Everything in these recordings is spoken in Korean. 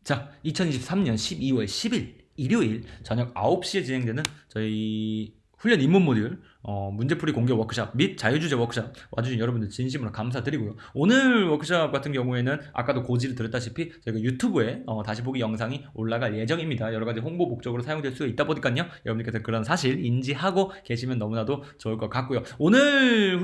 자, 2023년 12월 10일 일요일 저녁 9시에 진행되는 저희 훈련 입문 모듈 문제풀이 공개 워크샵 및 자유주제 워크샵 와주신 여러분들 진심으로 감사드리고요. 오늘 워크샵 같은 경우에는 아까도 고지를 드렸다시피 저희가 유튜브에 다시 보기 영상이 올라갈 예정입니다. 여러가지 홍보 목적으로 사용될 수 있다 보니까요. 여러분들께서 그런 사실 인지하고 계시면 너무나도 좋을 것 같고요. 오늘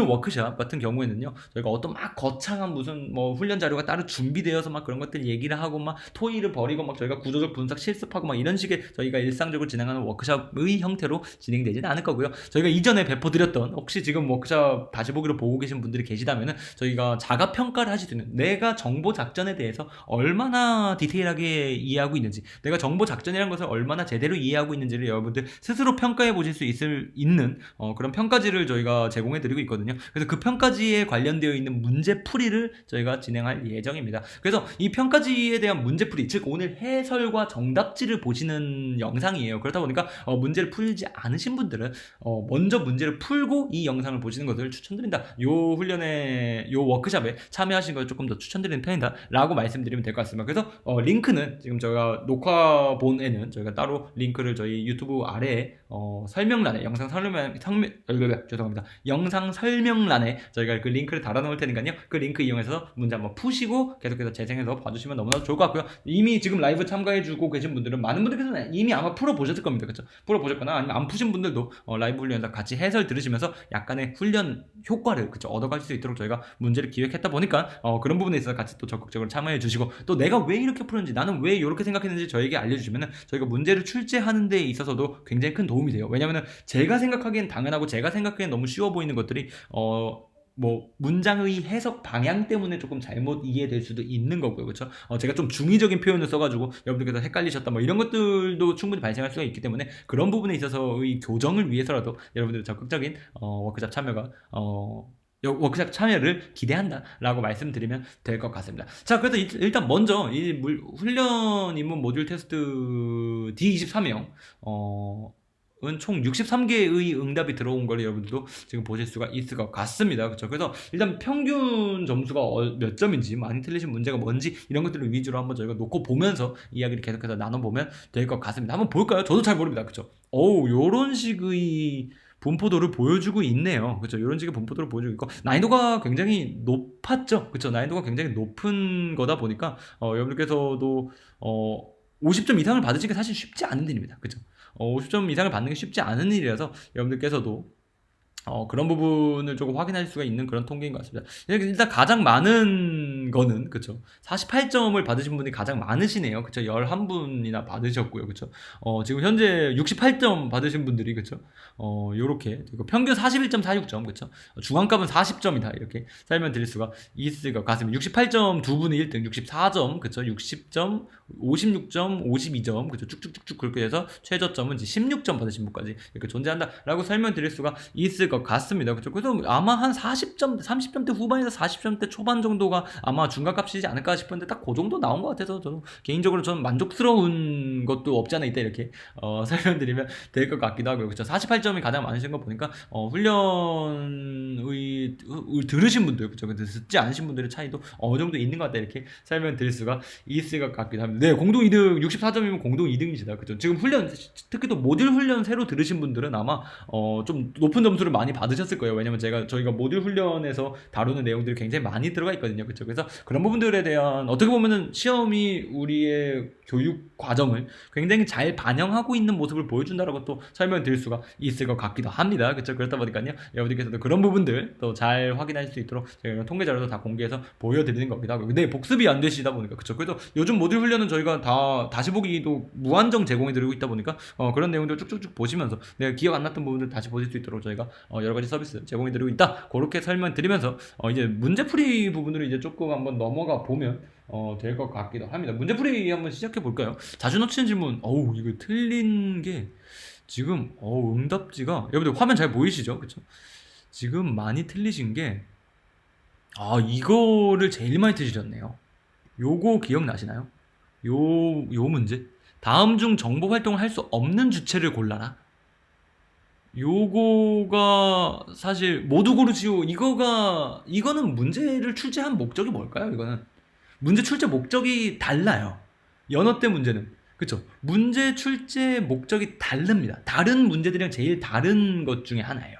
워크샵 같은 경우에는요. 저희가 어떤 막 거창한 무슨 뭐 훈련 자료가 따로 준비되어서 막 그런 것들 얘기를 하고 막 토의를 벌이고 막 저희가 구조적 분석 실습하고 막 이런 식의 저희가 일상적으로 진행하는 워크샵의 형태로 진행되지는 않을 거고요. 저희가 이전에 배포드렸던 혹시 지금 워크샵 다시 보기로 보고 계신 분들이 계시다면은 저희가 자가 평가를 하실 수 있는 내가 정보 작전에 대해서 얼마나 디테일하게 이해하고 있는지, 내가 정보 작전이라는 것을 얼마나 제대로 이해하고 있는지를 여러분들 스스로 평가해 보실 수 있는 그런 평가지를 저희가 제공해 드리고 있거든요. 그래서 그 평가지에 관련되어 있는 문제풀이를 저희가 진행할 예정입니다. 그래서 이 평가지에 대한 문제풀이, 즉 오늘 해설과 정답지를 보시는 영상이에요. 그렇다 보니까 문제를 풀지 않으신 분들은 먼저 문제를 풀고 이 영상을 보시는 것을 추천드린다. 요 워크샵에 참여하신 것을 조금 더 추천드리는 편이다 라고 말씀드리면 될 것 같습니다. 그래서 링크는 지금 저희가 녹화본에는 저희가 따로 링크를 저희 유튜브 아래에 설명란에 영상 설명란에 저희가 그 링크를 달아놓을 테니까요. 그 링크 이용해서 문제 한번 푸시고 계속해서 재생해서 봐주시면 너무나 좋을 것 같고요. 이미 지금 라이브 참가해주고 계신 분들은 많은 분들께서 이미 아마 풀어보셨을 겁니다. 그렇죠? 풀어보셨거나 아니면 안 푸신 분들도 라이브 훈련에서 같이 해설 들으시면서 약간의 훈련 효과를 얻어가실 수 있도록 저희가 문제를 기획했다 보니까 그런 부분에 있어서 같이 또 적극적으로 참여해 주시고, 또 내가 왜 이렇게 풀었는지, 나는 왜 이렇게 생각했는지 저에게 알려주시면은 저희가 문제를 출제하는 데 있어서도 굉장히 큰 도움이 돼요. 왜냐면은 제가 생각하기엔 당연하고 제가 생각하기엔 너무 쉬워 보이는 것들이 뭐 문장의 해석 방향 때문에 조금 잘못 이해될 수도 있는 거고요. 그렇죠? 제가 좀 중의적인 표현을 써가지고 여러분들께서 헷갈리셨다 뭐 이런 것들도 충분히 발생할 수가 있기 때문에 그런 부분에 있어서의 교정을 위해서라도 여러분들의 적극적인 워크샵 참여를 기대한다 라고 말씀드리면 될 것 같습니다. 자, 그래서 일단 먼저 이 훈련 입문 모듈 테스트 D23형 총 63개의 응답이 들어온 걸 여러분들도 지금 보실 수가 있을 것 같습니다. 그렇죠? 그래서 일단 평균 점수가 몇 점인지, 많이 틀리신 문제가 뭔지 이런 것들을 위주로 한번 저희가 놓고 보면서 이야기를 계속해서 나눠보면 될 것 같습니다. 한번 볼까요? 저도 잘 모릅니다. 그렇죠? 요런 식의 분포도를 보여주고 있네요. 그렇죠? 이런 식의 분포도를 보여주고 있고 난이도가 굉장히 높았죠. 그렇죠? 난이도가 굉장히 높은 거다 보니까 여러분들께서도 50점 이상을 받으시기가 사실 쉽지 않은 일입니다. 그렇죠? 50점 이상을 받는 게 쉽지 않은 일이라서 여러분들께서도 그런 부분을 조금 확인할 수가 있는 그런 통계인 것 같습니다. 일단 가장 많은 거는, 그쵸, 48점을 받으신 분이 가장 많으시네요. 그쵸, 11분이나 받으셨고요. 그쵸, 지금 현재 68점 받으신 분들이, 그쵸, 요렇게, 평균 41.46점, 그쵸, 중앙값은 40점이다. 이렇게 설명드릴 수가 있을 것 같습니다. 68점 두 분이 1등, 64점, 그쵸, 60점, 56점, 52점, 그쵸, 쭉쭉쭉쭉 그렇게 해서 최저점은 이제 16점 받으신 분까지 이렇게 존재한다라고 설명드릴 수가 있을 것 같습니다. 그렇죠? 그래서 아마 한 40점, 30점대 후반에서 40점대 초반 정도가 아마 중간값이지 않을까 싶은데 딱 그 정도 나온 것 같아서 저는 개인적으로 좀 만족스러운 것도 없지 않아 있다 이렇게 설명드리면 될 것 같기도 하고요. 그렇죠? 48점이 가장 많으신 거 보니까 훈련의 들으신 분들, 그렇죠? 듣지 않으신 분들의 차이도 어느 정도 있는 것 같다 이렇게 설명드릴 수가 있을 것 같기도 합니다. 네, 공동 2등 64점이면 공동 2등이시다. 그렇죠? 지금 훈련, 특히 또 모듈 훈련 새로 들으신 분들은 아마 좀 높은 점수를 많이 받으셨을 거예요. 왜냐면 저희가 모듈 훈련에서 다루는 내용들이 굉장히 많이 들어가 있거든요. 그렇죠? 그래서 그런 부분들에 대한 어떻게 보면은 시험이 우리의 교육 과정을 굉장히 잘 반영하고 있는 모습을 보여준다라고 또 설명드릴 수가 있을 것 같기도 합니다. 그렇죠? 그렇다 보니까요. 여러분들께서도 그런 부분들 또 잘 확인하실 수 있도록 저희가 통계 자료도 다 공개해서 보여드리는 거기도 하고. 근데 복습이 안 되시다 보니까, 그렇죠? 그래서 요즘 모듈 훈련은 저희가 다 다시 보기도 무한정 제공해드리고 있다 보니까 그런 내용들 쭉쭉쭉 보시면서 내가 기억 안 났던 부분들 다시 보실 수 있도록 저희가 여러 가지 서비스 제공해드리고 있다. 그렇게 설명드리면서 이제 문제풀이 부분으로 이제 조금 한번 넘어가 보면 될 것 같기도 합니다. 문제풀이 한번 시작해 볼까요? 자주 놓치는 질문. 이거 틀린 게 지금 응답지가 여러분들 화면 잘 보이시죠? 그렇죠? 지금 많이 틀리신 게 이거를 제일 많이 틀리셨네요. 요거 기억나시나요? 요 문제. 다음 중 정보 활동을 할 수 없는 주체를 골라라. 요거가 사실 모두 고르지요. 이거는 문제를 출제한 목적이 뭘까요? 이거는 문제 출제 목적이 달라요. 연어 때 문제는. 그쵸? 문제 출제 목적이 다릅니다. 다른 문제들이랑 제일 다른 것 중에 하나예요.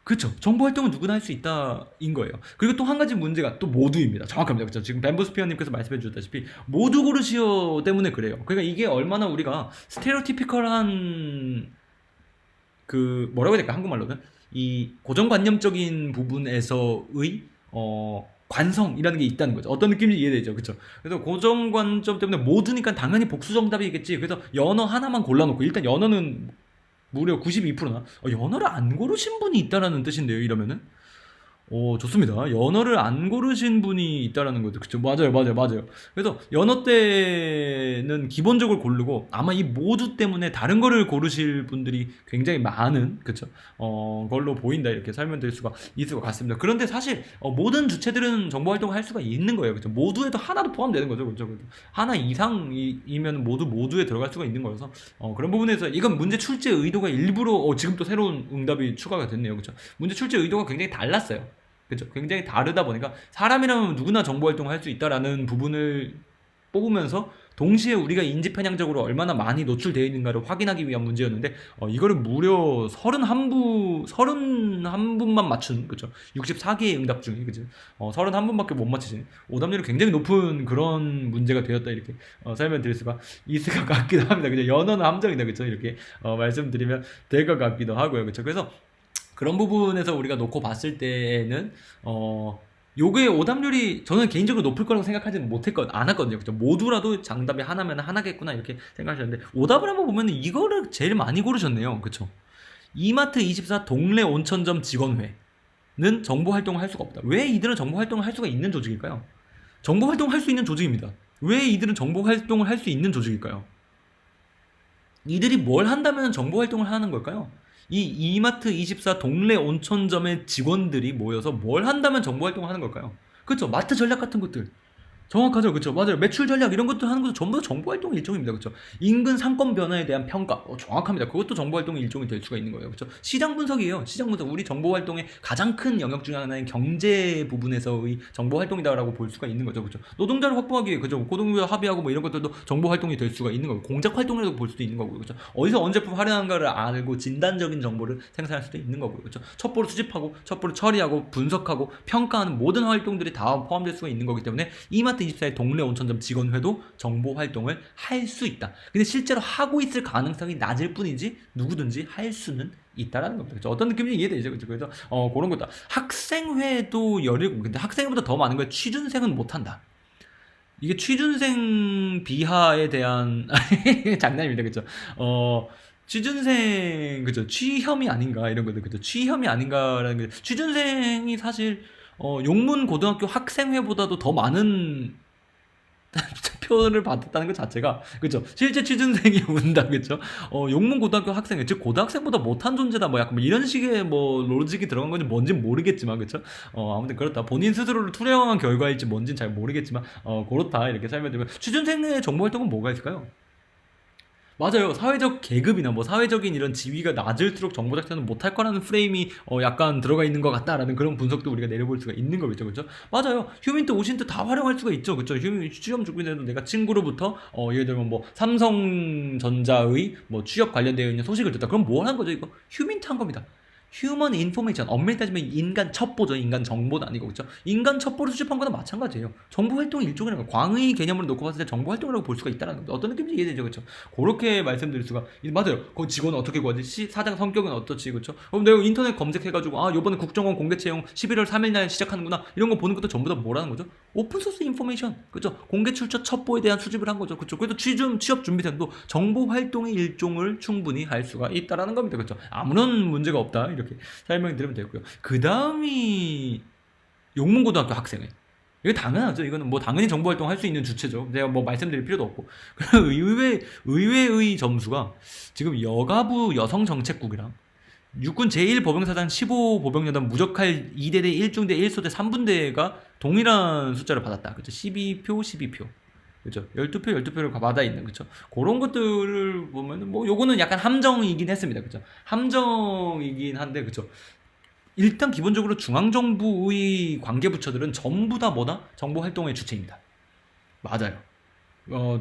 그렇죠. 정보 활동은 누구나 할 수 있다인 거예요. 그리고 또 한 가지 문제가 또 모두입니다. 정확합니다. 그렇죠. 지금 뱀보스피어님께서 말씀해 주셨다시피 모두 고르시오 때문에 그래요. 그러니까 이게 얼마나 우리가 스테레오티피컬한 그 뭐라고 해야 될까 한국말로는 이 고정관념적인 부분에서의 관성이라는 게 있다는 거죠. 어떤 느낌인지 이해되죠, 그렇죠? 그래서 고정관점 때문에 모두니까 당연히 복수 정답이겠지. 그래서 연어 하나만 골라놓고 일단 연어는 무려 92%나 연어를 안 고르신 분이 있다라는 뜻인데요. 이러면은 좋습니다. 연어를 안 고르신 분이 있다라는 거죠. 그쵸? 맞아요. 그래서 연어 때는 기본적으로 고르고 아마 이 모두 때문에 다른 거를 고르실 분들이 굉장히 많은, 그쵸? 걸로 보인다. 이렇게 설명드릴 수가 있을 것 같습니다. 그런데 사실, 모든 주체들은 정보 활동을 할 수가 있는 거예요. 그쵸? 모두에도 하나도 포함되는 거죠. 그쵸? 하나 이상이면 모두에 들어갈 수가 있는 거여서, 그런 부분에서 이건 문제 출제 의도가 일부러, 지금 또 새로운 응답이 추가가 됐네요. 그쵸? 문제 출제 의도가 굉장히 달랐어요. 그죠? 굉장히 다르다 보니까 사람이라면 누구나 정보 활동을 할 수 있다라는 부분을 뽑으면서 동시에 우리가 인지 편향적으로 얼마나 많이 노출되어 있는가를 확인하기 위한 문제였는데 이거를 무려 31분만 맞춘 그죠? 64개의 응답 중에 그죠? 31분밖에 못 맞히신 오답률이 굉장히 높은 그런 문제가 되었다 이렇게 설명드릴 수가 있을 것 같기도 합니다. 그죠? 연어는 함정이다 그죠? 이렇게 말씀드리면 될 것 같기도 하고요. 그죠? 그래서 그런 부분에서 우리가 놓고 봤을 때에는 요게 오답률이 저는 개인적으로 높을 거라고 생각하지는 않았거든요. 그죠? 모두라도 정답이 하나면 하나겠구나 이렇게 생각하셨는데 오답을 한번 보면 이거를 제일 많이 고르셨네요. 그쵸? 이마트24 동래 온천점 직원회는 정보 활동을 할 수가 없다. 왜 이들은 정보 활동을 할 수가 있는 조직일까요? 정보 활동을 할 수 있는 조직입니다. 왜 이들은 정보 활동을 할 수 있는 조직일까요? 이들이 뭘 한다면 정보 활동을 하는 걸까요? 이 이마트24 동래 온천점의 직원들이 모여서 뭘 한다면 정보 활동을 하는 걸까요? 그렇죠. 마트 전략 같은 것들. 정확하죠. 그렇죠. 맞아요. 매출 전략 이런 것도 하는 것도 전부 다 정보 활동의 일종입니다. 그렇죠. 인근 상권 변화에 대한 평가. 정확합니다. 그것도 정보 활동의 일종이 될 수가 있는 거예요. 그렇죠. 시장 분석이에요. 시장 분석. 우리 정보 활동의 가장 큰 영역 중에 하나인 경제 부분에서의 정보 활동이다라고 볼 수가 있는 거죠. 그렇죠. 노동자를 확보하기 위해 그죠. 고동료 합의하고 뭐 이런 것들도 정보 활동이 될 수가 있는 거고 공작 활동이라고 볼 수도 있는 거고 그렇죠. 어디서 언제 제품 할인하는가를 알고 진단적인 정보를 생산할 수도 있는 거고 그렇죠. 첩보를 수집하고 첩보를 처리하고 분석하고 평가하는 모든 활동들이 다 포함될 수가 있는 거기 때문에 이마트24의 동래 온천점 직원회도 정보 활동을 할 수 있다. 근데 실제로 하고 있을 가능성이 낮을 뿐이지 누구든지 할 수는 있다라는 겁니다. 그렇죠? 어떤 느낌인지 이해되죠? 그렇죠? 그래서 그런 거다. 학생회도 17, 근데 학생회보다 더 많은 거예요. 취준생은 못한다. 이게 취준생 비하에 대한 장난입니다. 그렇죠? 취준생 그죠? 취혐이 아닌가 이런 거죠. 그죠? 취혐이 아닌가라는 게 취준생이 사실 용문 고등학교 학생회보다도 더 많은 표현을 받았다는 것 자체가 그죠 실제 취준생이 운다 그죠 용문 고등학교 학생 즉 고등학생보다 못한 존재다 뭐 약간 뭐 이런 식의 뭐 로직이 들어간 건지 뭔지 모르겠지만 그죠 아무튼 그렇다 본인 스스로를 투영한 결과일지 뭔지는 잘 모르겠지만 그렇다 이렇게 설명드리면 취준생의 정보 활동은 뭐가 있을까요? 맞아요. 사회적 계급이나 뭐 사회적인 이런 지위가 낮을수록 정보 작전은 못할 거라는 프레임이 약간 들어가 있는 것 같다라는 그런 분석도 우리가 내려볼 수가 있는 거겠죠, 그렇죠? 맞아요. 휴민트, 오신트 다 활용할 수가 있죠, 그렇죠? 휴민 취업 준비되도 내가 친구로부터 예를 들면 뭐 삼성전자의 뭐 취업 관련되어 있는 소식을 듣다. 그럼 뭘 한 거죠, 이거? 휴민트 한 겁니다. 휴먼 인포메이션 엄밀히 따지면 인간 첩보죠. 인간 정보도 아니고 그렇죠. 인간 첩보를 수집한 거나 마찬가지예요. 정보 활동의 일종이라는 거. 광의 개념으로 놓고 봤을 때 정보 활동이라고 볼 수가 있다는 겁니다. 어떤 느낌인지 이해되죠, 그렇죠? 그렇게 말씀드릴 수가 맞아요. 그 직원은 어떻게 구하지? 사장 성격은 어떻지, 그렇죠? 그럼 내가 인터넷 검색해가지고 이번에 국정원 공개 채용 11월 3일날 시작하는구나 이런 거 보는 것도 전부 다 뭐라는 거죠? 오픈소스 인포메이션, 그렇죠? 공개 출처 첩보에 대한 수집을 한 거죠, 그렇죠? 그래도 취업 준비생도 정보 활동의 일종을 충분히 할 수가 있다라는 겁니다, 그렇죠? 아무런 문제가 없다 이렇게. 설명을 드리면 되고요. 그 다음이 용문고등학교 학생회. 이거 당연하죠. 이거는 뭐 당연히 정보활동 할 수 있는 주체죠. 내가 뭐 말씀드릴 필요도 없고. 의회의 점수가 지금 여가부 여성정책국이랑 육군 제1보병사단 15보병여단 무적할 2대대 1중대 1소대 3분대가 동일한 숫자를 받았다. 그렇죠? 12표. 그렇죠. 12표, 12표를 받아 있는, 그렇죠. 그런 것들을 보면은, 뭐, 요거는 약간 함정이긴 했습니다. 그렇죠. 함정이긴 한데, 그렇죠. 일단 기본적으로 중앙정부의 관계부처들은 전부 다 뭐다? 정보활동의 주체입니다. 맞아요.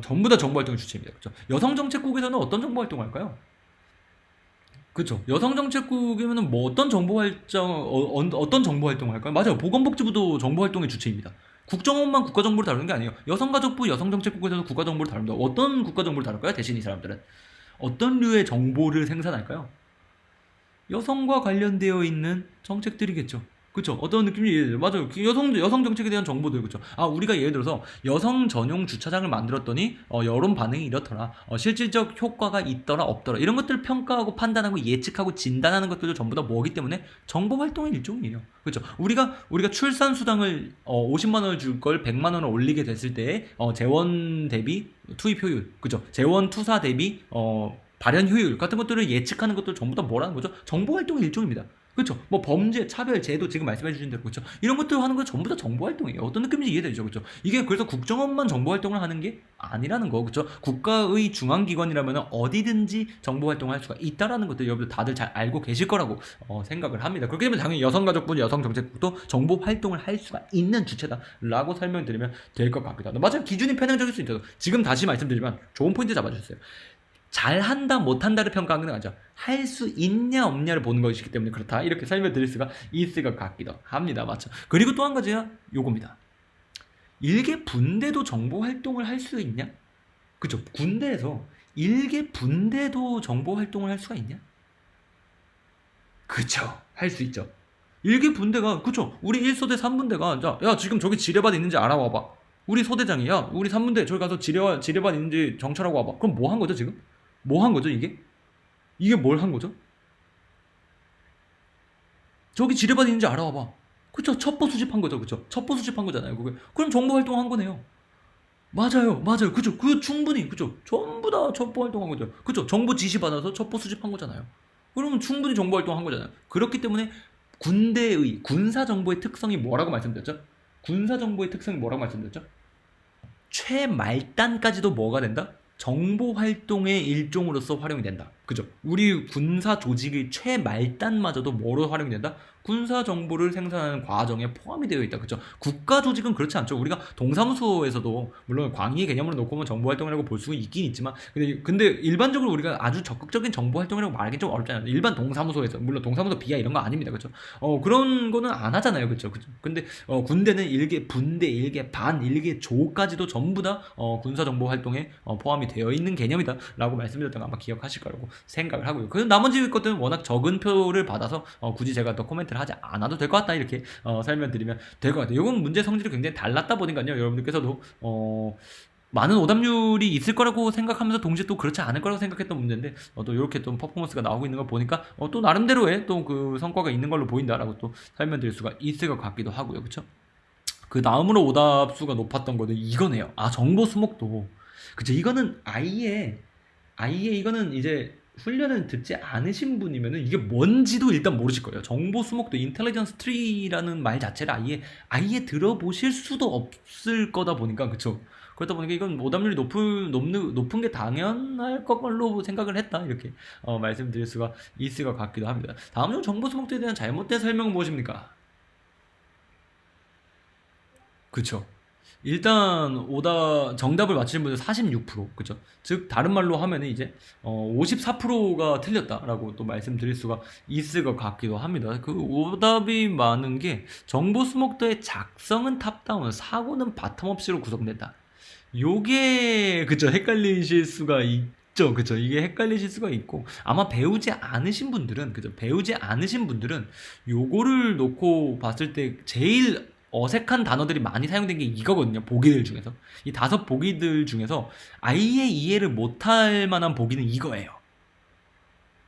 전부 다 정보활동의 주체입니다. 그렇죠? 여성정책국에서는 어떤 정보활동을 할까요? 그렇죠. 여성정책국이면은 뭐 어떤 어떤 정보활동을 할까요? 맞아요. 보건복지부도 정보활동의 주체입니다. 국정원만 국가정보를 다루는 게 아니에요. 여성가족부 여성정책국에서도 국가정보를 다룹니다. 어떤 국가정보를 다룰까요? 대신 이 사람들은 어떤 류의 정보를 생산할까요? 여성과 관련되어 있는 정책들이겠죠. 그쵸? 어떤 느낌인지 이해돼요. 맞아요. 그 여성 정책에 대한 정보들, 그쵸? 아, 우리가 예를 들어서 여성 전용 주차장을 만들었더니, 여론 반응이 이렇더라. 실질적 효과가 있더라, 없더라. 이런 것들을 평가하고 판단하고 예측하고 진단하는 것들도 전부 다 뭐기 때문에 정보 활동의 일종이에요. 그쵸? 우리가 출산수당을, 50만 원을 줄 걸 100만 원을 올리게 됐을 때, 재원 대비 투입 효율, 그쵸? 재원 투사 대비, 발현 효율 같은 것들을 예측하는 것들 전부 다 뭐라는 거죠? 정보 활동의 일종입니다. 그렇죠? 뭐 범죄, 차별, 제도 지금 말씀해 주신 대로 그렇죠? 이런 것들 하는 건 전부 다 정보 활동이에요. 어떤 느낌인지 이해되죠, 그렇죠? 이게 그래서 국정원만 정보 활동을 하는 게 아니라는 거, 그렇죠? 국가의 중앙기관이라면 어디든지 정보 활동을 할 수가 있다라는 것들 여러분들 다들 잘 알고 계실 거라고 생각을 합니다. 그렇게 되면 당연히 여성가족부, 여성정책국도 정보 활동을 할 수가 있는 주체다라고 설명드리면 될 것 같기도 하다. 맞아요, 기준이 편향적일 수 있죠. 지금 다시 말씀드리면 좋은 포인트 잡아주셨어요. 잘한다 못한다를 평가하는 건 아니죠. 할 수 있냐 없냐를 보는 것이기 때문에 그렇다. 이렇게 설명드릴 수가 있을 것 같기도 합니다. 맞죠? 그리고 또 한 가지가 요겁니다. 일개 분대도 정보 활동을 할 수 있냐? 그쵸? 군대에서 일개 분대도 정보 활동을 할 수가 있냐? 그쵸? 할 수 있죠. 일개 분대가 그쵸? 우리 1소대 3분대가 야 지금 저기 지뢰밭 있는지 알아와봐. 우리 소대장이 야 우리 3분대 저기 가서 지뢰밭 있는지 정찰하고 와봐. 그럼 뭐 한 거죠 지금? 뭐 한 거죠 이게? 이게 뭘 한 거죠? 저기 지뢰밭 있는지 알아와봐. 그쵸? 첩보 수집한 거죠. 그쵸? 첩보 수집한 거잖아요. 그게. 그럼 정보 활동한 거네요. 맞아요. 맞아요. 그죠? 그 충분히 그죠? 전부 다 첩보 활동한 거죠. 그죠? 정보 지시 받아서 첩보 수집한 거잖아요. 그러면 충분히 정보 활동한 거잖아요. 그렇기 때문에 군대의 군사 정보의 특성이 뭐라고 말씀드렸죠? 군사 정보의 특성이 뭐라고 말씀드렸죠? 최말단까지도 뭐가 된다? 정보 활동의 일종으로서 활용이 된다. 그죠? 우리 군사 조직의 최말단마저도 뭐로 활용이 된다? 군사 정보를 생산하는 과정에 포함이 되어 있다. 그죠? 국가 조직은 그렇지 않죠. 우리가 동사무소에서도 물론 광의의 개념으로 놓고 보면 정보 활동이라고 볼 수 있긴 있지만 근데 일반적으로 우리가 아주 적극적인 정보 활동이라고 말하기 좀 어렵잖아요. 일반 동사무소에서 물론 동사무소 비하 이런 거 아닙니다. 그죠? 그런 거는 안 하잖아요. 그죠? 그죠? 근데 군대는 일개 분대, 일개 반, 일개 조까지도 전부 다 군사 정보 활동에 포함이 되어 있는 개념이다라고 말씀드렸던 거 아마 기억하실 거라고 생각을 하고요. 그 나머지 것들은 워낙 적은 표를 받아서 굳이 제가 더 코멘트를 하지 않아도 될 것 같다 이렇게 설명드리면 될 것 같아요. 이건 문제 성질이 굉장히 달랐다 보니까요. 여러분들께서도 많은 오답률이 있을 거라고 생각하면서 동시에 또 그렇지 않을 거라고 생각했던 문제인데 또 이렇게 또 퍼포먼스가 나오고 있는 걸 보니까 또 나름대로의 또 그 성과가 있는 걸로 보인다라고 또 설명드릴 수가 있을 것 같기도 하고요. 그렇죠? 그 다음으로 오답수가 높았던 거는 이거네요. 아, 정보 수목도. 그쵸? 이거는 아예 이거는 이제 훈련을 듣지 않으신 분이면은 이게 뭔지도 일단 모르실 거예요. 정보 수목도 인텔리전스 트리라는 말 자체를 아예 들어보실 수도 없을 거다 보니까 그쵸? 그러다 보니까 이건 오답률이 높은 게 당연할 걸로 생각을 했다 이렇게 말씀드릴 수가 있을 것 같기도 합니다. 다음으로 정보 수목도에 대한 잘못된 설명은 무엇입니까? 그쵸. 일단 정답을 맞히신 분들 46%, 그죠? 즉 다른 말로 하면은 이제 54%가 틀렸다라고 또 말씀드릴 수가 있을 것 같기도 합니다. 그 오답이 많은 게 정보 수목도의 작성은 탑다운, 사고는 바텀업시로 구성된다. 요게 그쵸, 헷갈리실 수가 있죠. 그쵸, 이게 헷갈리실 수가 있고 아마 배우지 않으신 분들은 요거를 놓고 봤을 때 제일 어색한 단어들이 많이 사용된 게 이거거든요. 보기들 중에서 이 5보기들 중에서 아예 이해를 못할 만한 보기는 이거예요.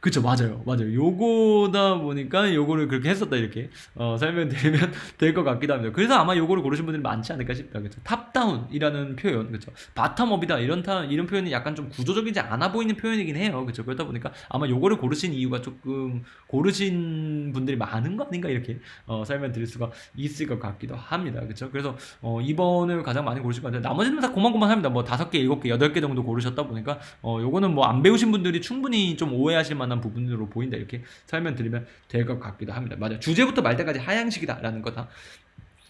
그쵸, 맞아요. 맞아요. 요거다 보니까 요거를 그렇게 했었다, 이렇게, 설명드리면 될 것 같기도 합니다. 그래서 아마 요거를 고르신 분들이 많지 않을까 싶다. 그쵸. 탑다운이라는 표현, 그쵸. 바텀업이다. 이런 표현이 약간 좀 구조적이지 않아 보이는 표현이긴 해요. 그쵸. 그러다 보니까 아마 요거를 고르신 이유가 조금 고르신 분들이 많은 거 아닌가, 이렇게, 설명드릴 수가 있을 것 같기도 합니다. 그쵸. 그래서, 2번을 가장 많이 고르실 것 같아요. 나머지는 다 고만고만합니다. 뭐 5개, 7개, 8개 정도 고르셨다 보니까, 요거는 뭐 안 배우신 분들이 충분히 좀 오해하실 만한 만한 부분으로 보인다 이렇게 설명드리면 될 것 같기도 합니다. 맞아, 주제부터 말 때까지 하향식이다라는 거다.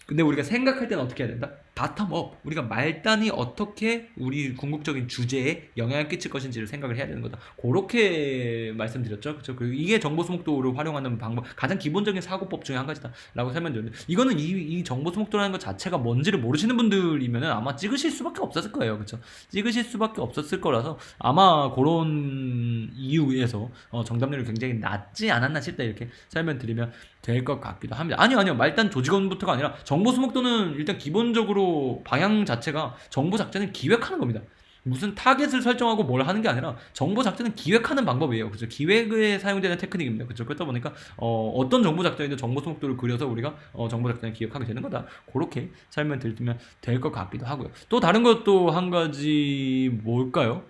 근데 우리가 생각할 때는 어떻게 해야 된다? 바텀업. 우리가 말단이 어떻게 우리 궁극적인 주제에 영향을 끼칠 것인지를 생각을 해야 되는 거다. 그렇게 말씀드렸죠. 그렇죠? 그리고 이게 정보 수목도를 활용하는 방법, 가장 기본적인 사고법 중에 한 가지다라고 설명드렸는데, 이거는 이 정보 수목도라는 것 자체가 뭔지를 모르시는 분들이면은 아마 찍으실 수밖에 없었을 거예요. 그렇죠? 찍으실 수밖에 없었을 거라서 아마 그런 이유에서 정답률이 굉장히 낮지 않았나 싶다 이렇게 설명드리면 될 것 같기도 합니다. 아니요. 말단 조직원부터가 아니라 정보 수목도는 일단 기본적으로 방향 자체가 정보 작전을 기획하는 겁니다. 무슨 타겟을 설정하고 뭘 하는 게 아니라 정보 작전은 기획하는 방법이에요. 그죠? 기획에 사용되는 테크닉입니다. 그죠? 그렇다 보니까 어떤 정보 작전이든 정보 수목도를 그려서 우리가 정보 작전을 기획하게 되는 거다. 그렇게 설명드리면 될 것 같기도 하고요. 또 다른 것도 한 가지 뭘까요?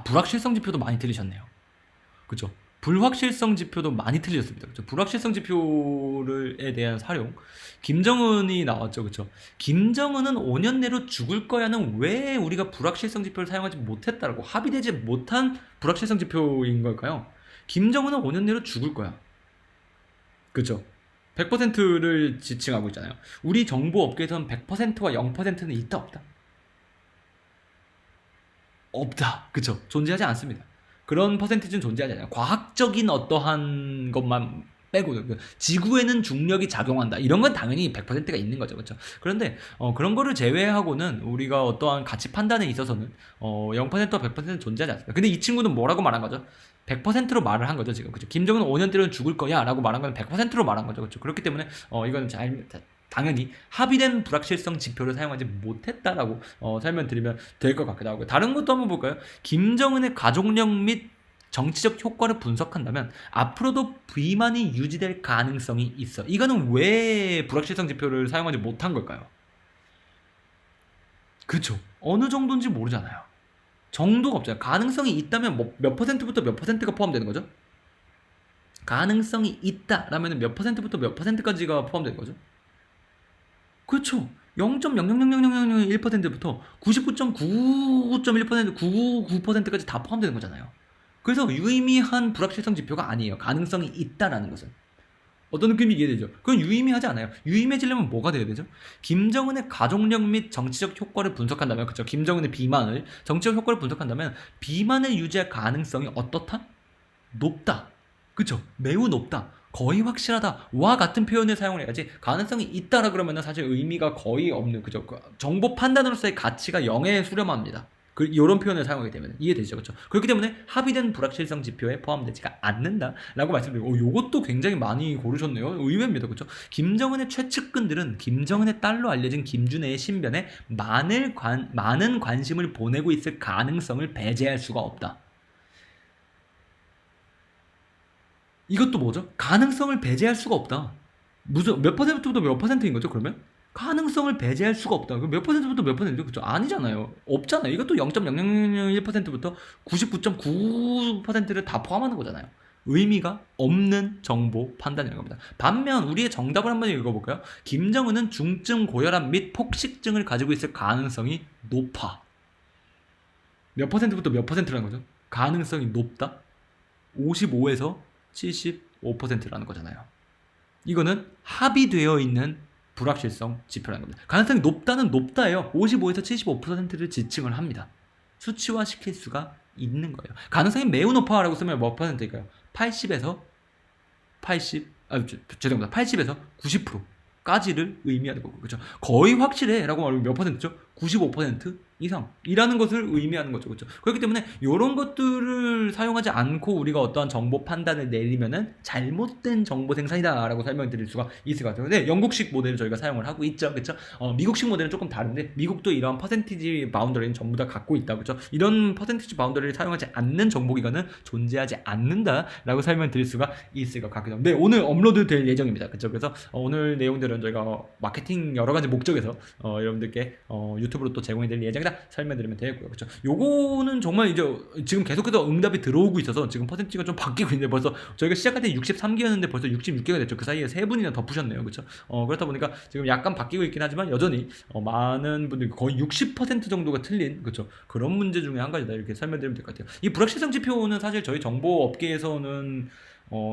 불확실성 지표도 많이 틀리셨네요. 그죠? 불확실성 지표도 많이 틀렸습니다. 그렇죠? 불확실성 지표에 대한 사용. 김정은이 나왔죠. 그렇죠? 김정은은 5년 내로 죽을 거야는 왜 우리가 불확실성 지표를 사용하지 못했다라고 합의되지 못한 불확실성 지표인 걸까요? 김정은은 5년 내로 죽을 거야. 그렇죠? 100%를 지칭하고 있잖아요. 우리 정보 업계에서는 100%와 0%는 있다 없다? 없다. 그렇죠? 존재하지 않습니다. 그런 퍼센티지는 존재하지 않아요. 과학적인 어떠한 것만 빼고 지구에는 중력이 작용한다. 이런 건 당연히 100%가 있는 거죠. 그렇죠? 그런데 그런 거를 제외하고는 우리가 어떠한 가치 판단에 있어서는 0%와 100%는 존재하지 않습니다. 근데 이 친구는 뭐라고 말한 거죠? 100%로 말을 한 거죠, 지금. 그렇죠? 김정은 5년 뒤로는 죽을 거야 라고 말한 건 100%로 말한 거죠. 그렇죠? 그렇기 때문에 이거는 당연히 합의된 불확실성 지표를 사용하지 못했다라고 설명드리면 될 것 같기도 하고요. 다른 것도 한번 볼까요? 김정은의 가족력 및 정치적 효과를 분석한다면 앞으로도 비만이 유지될 가능성이 있어. 이거는 왜 불확실성 지표를 사용하지 못한 걸까요? 그쵸. 어느 정도인지 모르잖아요. 정도가 없잖아요. 가능성이 있다면 몇 퍼센트부터 몇 퍼센트가 포함되는 거죠? 가능성이 있다라면 몇 퍼센트부터 몇 퍼센트까지가 포함되는 거죠? 그렇죠. 0.0000001%부터 99.99.1%, 99%까지 다 포함되는 거잖아요. 그래서 유의미한 불확실성 지표가 아니에요. 가능성이 있다라는 것은. 어떤 느낌이 이해되죠? 그건 유의미하지 않아요. 유의미해지려면 뭐가 돼야 되죠? 김정은의 가족력 및 정치적 효과를 분석한다면, 그렇죠? 김정은의 비만을, 정치적 효과를 분석한다면 비만을 유지할 가능성이 어떻다? 높다. 그렇죠? 매우 높다. 거의 확실하다. 와 같은 표현을 사용을 해야지 가능성이 있다라 그러면 사실 의미가 거의 없는, 그죠? 정보 판단으로서의 가치가 0에 수렴합니다. 이런 표현을 사용하게 되면 이해되죠, 그렇죠? 그렇기 때문에 합의된 불확실성 지표에 포함되지가 않는다라고 말씀드리고, 요것도 굉장히 많이 고르셨네요. 의외입니다, 그렇죠? 김정은의 최측근들은 김정은의 딸로 알려진 김준혜의 신변에 많은 관심을 보내고 있을 가능성을 배제할 수가 없다. 이것도 뭐죠? 가능성을 배제할 수가 없다. 무슨 몇 퍼센트부터 몇 퍼센트인 거죠, 그러면? 가능성을 배제할 수가 없다. 그럼 몇 퍼센트부터 몇 퍼센트죠? 그렇죠? 아니잖아요. 없잖아요. 이것도 0.0001%부터 99.9%를 다 포함하는 거잖아요. 의미가 없는 정보 판단이라는 겁니다. 반면 우리의 정답을 한번 읽어볼까요? 김정은은 중증 고혈압 및 폭식증을 가지고 있을 가능성이 높아. 몇 퍼센트부터 몇 퍼센트라는 거죠? 가능성이 높다? 55에서 75%라는 거잖아요. 이거는 합의되어 있는 불확실성 지표라는 겁니다. 가능성이 높다는 높다예요. 55에서 75%를 지칭을 합니다. 수치화시킬 수가 있는 거예요. 가능성이 매우 높아라고 쓰면 몇 퍼센트일까요? 80에서 90%까지를 의미하는 거고, 그렇죠? 거의 확실해라고 말하면 몇 퍼센트죠? 95% 이상이라는 것을 의미하는 거죠, 그렇죠? 그렇기 때문에 이런 것들을 사용하지 않고 우리가 어떠한 정보 판단을 내리면은 잘못된 정보 생산이다라고 설명드릴 수가 있을 것 같아요. 근데 영국식 모델을 저희가 사용을 하고 있죠, 그렇죠? 미국식 모델은 조금 다른데 미국도 이런 퍼센티지 바운더리는 전부 다 갖고 있다, 그렇죠? 이런 퍼센티지 바운더리를 사용하지 않는 정보기관은 존재하지 않는다라고 설명드릴 수가 있을 것 같기도 합니다. 네, 오늘 업로드 될 예정입니다, 그렇죠? 그래서 오늘 내용들은 저희가 마케팅 여러 가지 목적에서 여러분들께 유튜브로 또 제공해 드릴 예정이다 설명드리면 되겠고요. 그렇죠? 요거는 정말 이제 지금 계속해서 응답이 들어오고 있어서 지금 퍼센티지가 좀 바뀌고 있는데 벌써 저희가 시작할 때 63개였는데 벌써 66개가 됐죠. 그 사이에 3분이나 더 푸셨네요. 그렇죠? 그렇다 보니까 지금 약간 바뀌고 있긴 하지만 여전히 많은 분들이 거의 60% 정도가 틀린 그렇죠? 그런 문제 중에 한 가지다 이렇게 설명드리면 될 것 같아요. 이 불확실성 지표는 사실 저희 정보 업계에서는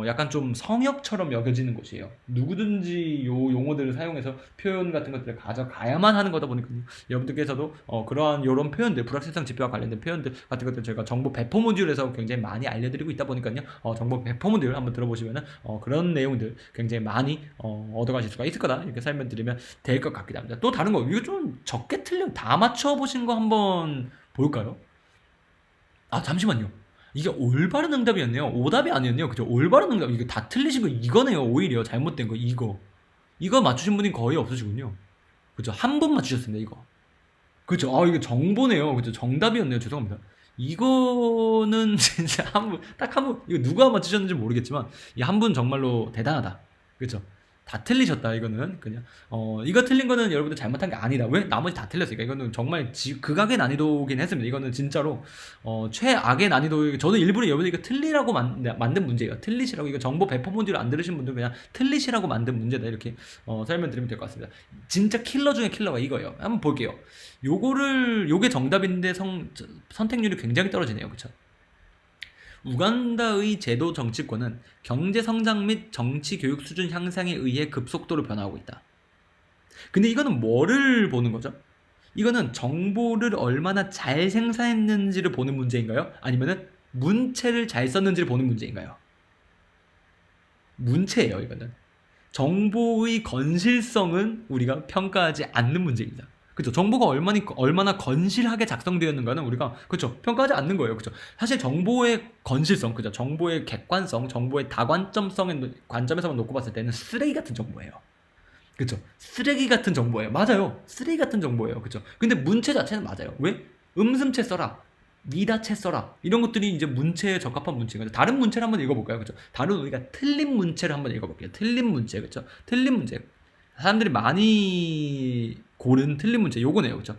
약간 좀 성역처럼 여겨지는 것이에요. 누구든지 요 용어들을 사용해서 표현 같은 것들을 가져가야만 하는 거다 보니까 여러분들께서도 그러한 요런 표현들, 불확실성 지표와 관련된 표현들 같은 것들 저희가 정보 배포 모듈에서 굉장히 많이 알려드리고 있다 보니까요. 정보 배포 모듈 한번 들어보시면은 그런 내용들 굉장히 많이 얻어가실 수가 있을 거다 이렇게 설명드리면 될 것 같기도 합니다. 또 다른 거 이거 좀 적게 틀린 다 맞춰보신 거 한번 볼까요? 아 잠시만요. 이게 올바른 응답이었네요. 오답이 아니었네요. 그죠? 올바른 응답. 이게 다 틀리신 거 이거네요. 오히려 잘못된 거 이거 맞추신 분이 거의 없으시군요. 그죠? 한 분 맞추셨습니다. 이거. 그죠? 이거 정보네요. 그죠? 정답이었네요. 죄송합니다. 이거는 진짜 딱 한 분, 이거 누가 맞추셨는지 모르겠지만 이 한 분 정말로 대단하다. 그죠? 다 틀리셨다 이거는 그냥 이거 틀린 거는 여러분들 잘못한 게 아니다. 왜? 나머지 다 틀렸으니까. 이거는 정말 극악의 난이도긴 했습니다. 이거는 진짜로 최악의 난이도. 저도 일부러 여러분들 이거 틀리라고 만든 문제예요. 틀리시라고. 이거 정보 배포 문제를 안 들으신 분들 그냥 틀리시라고 만든 문제다 이렇게 설명드리면 될 것 같습니다. 진짜 킬러 중에 킬러가 이거예요. 한번 볼게요. 요게 정답인데 선택률이 굉장히 떨어지네요. 그쵸? 우간다의 제도 정치권은 경제 성장 및 정치 교육 수준 향상에 의해 급속도로 변화하고 있다. 근데 이거는 뭐를 보는 거죠? 이거는 정보를 얼마나 잘 생산했는지를 보는 문제인가요? 아니면은 문체를 잘 썼는지를 보는 문제인가요? 문체예요, 이거는. 정보의 건실성은 우리가 평가하지 않는 문제입니다. 그죠? 정보가 얼마나 건실하게 작성되었는가는 우리가, 그죠? 평가하지 않는 거예요. 그죠? 사실 정보의 건실성, 그죠? 정보의 객관성, 정보의 다관점성의 관점에서만 놓고 봤을 때는 쓰레기 같은 정보예요. 그죠? 쓰레기 같은 정보예요. 맞아요. 쓰레기 같은 정보예요. 그죠? 근데 문체 자체는 맞아요. 왜? 음슴체 써라. 미다체 써라. 이런 것들이 이제 문체에 적합한 문체인 거죠. 다른 문체를 한번 읽어볼까요? 그죠? 다른 우리가 틀린 문체를 한번 읽어볼게요. 틀린 문체. 그죠? 틀린 문체. 사람들이 많이 고른 틀린 문제 요거네요. 그렇죠?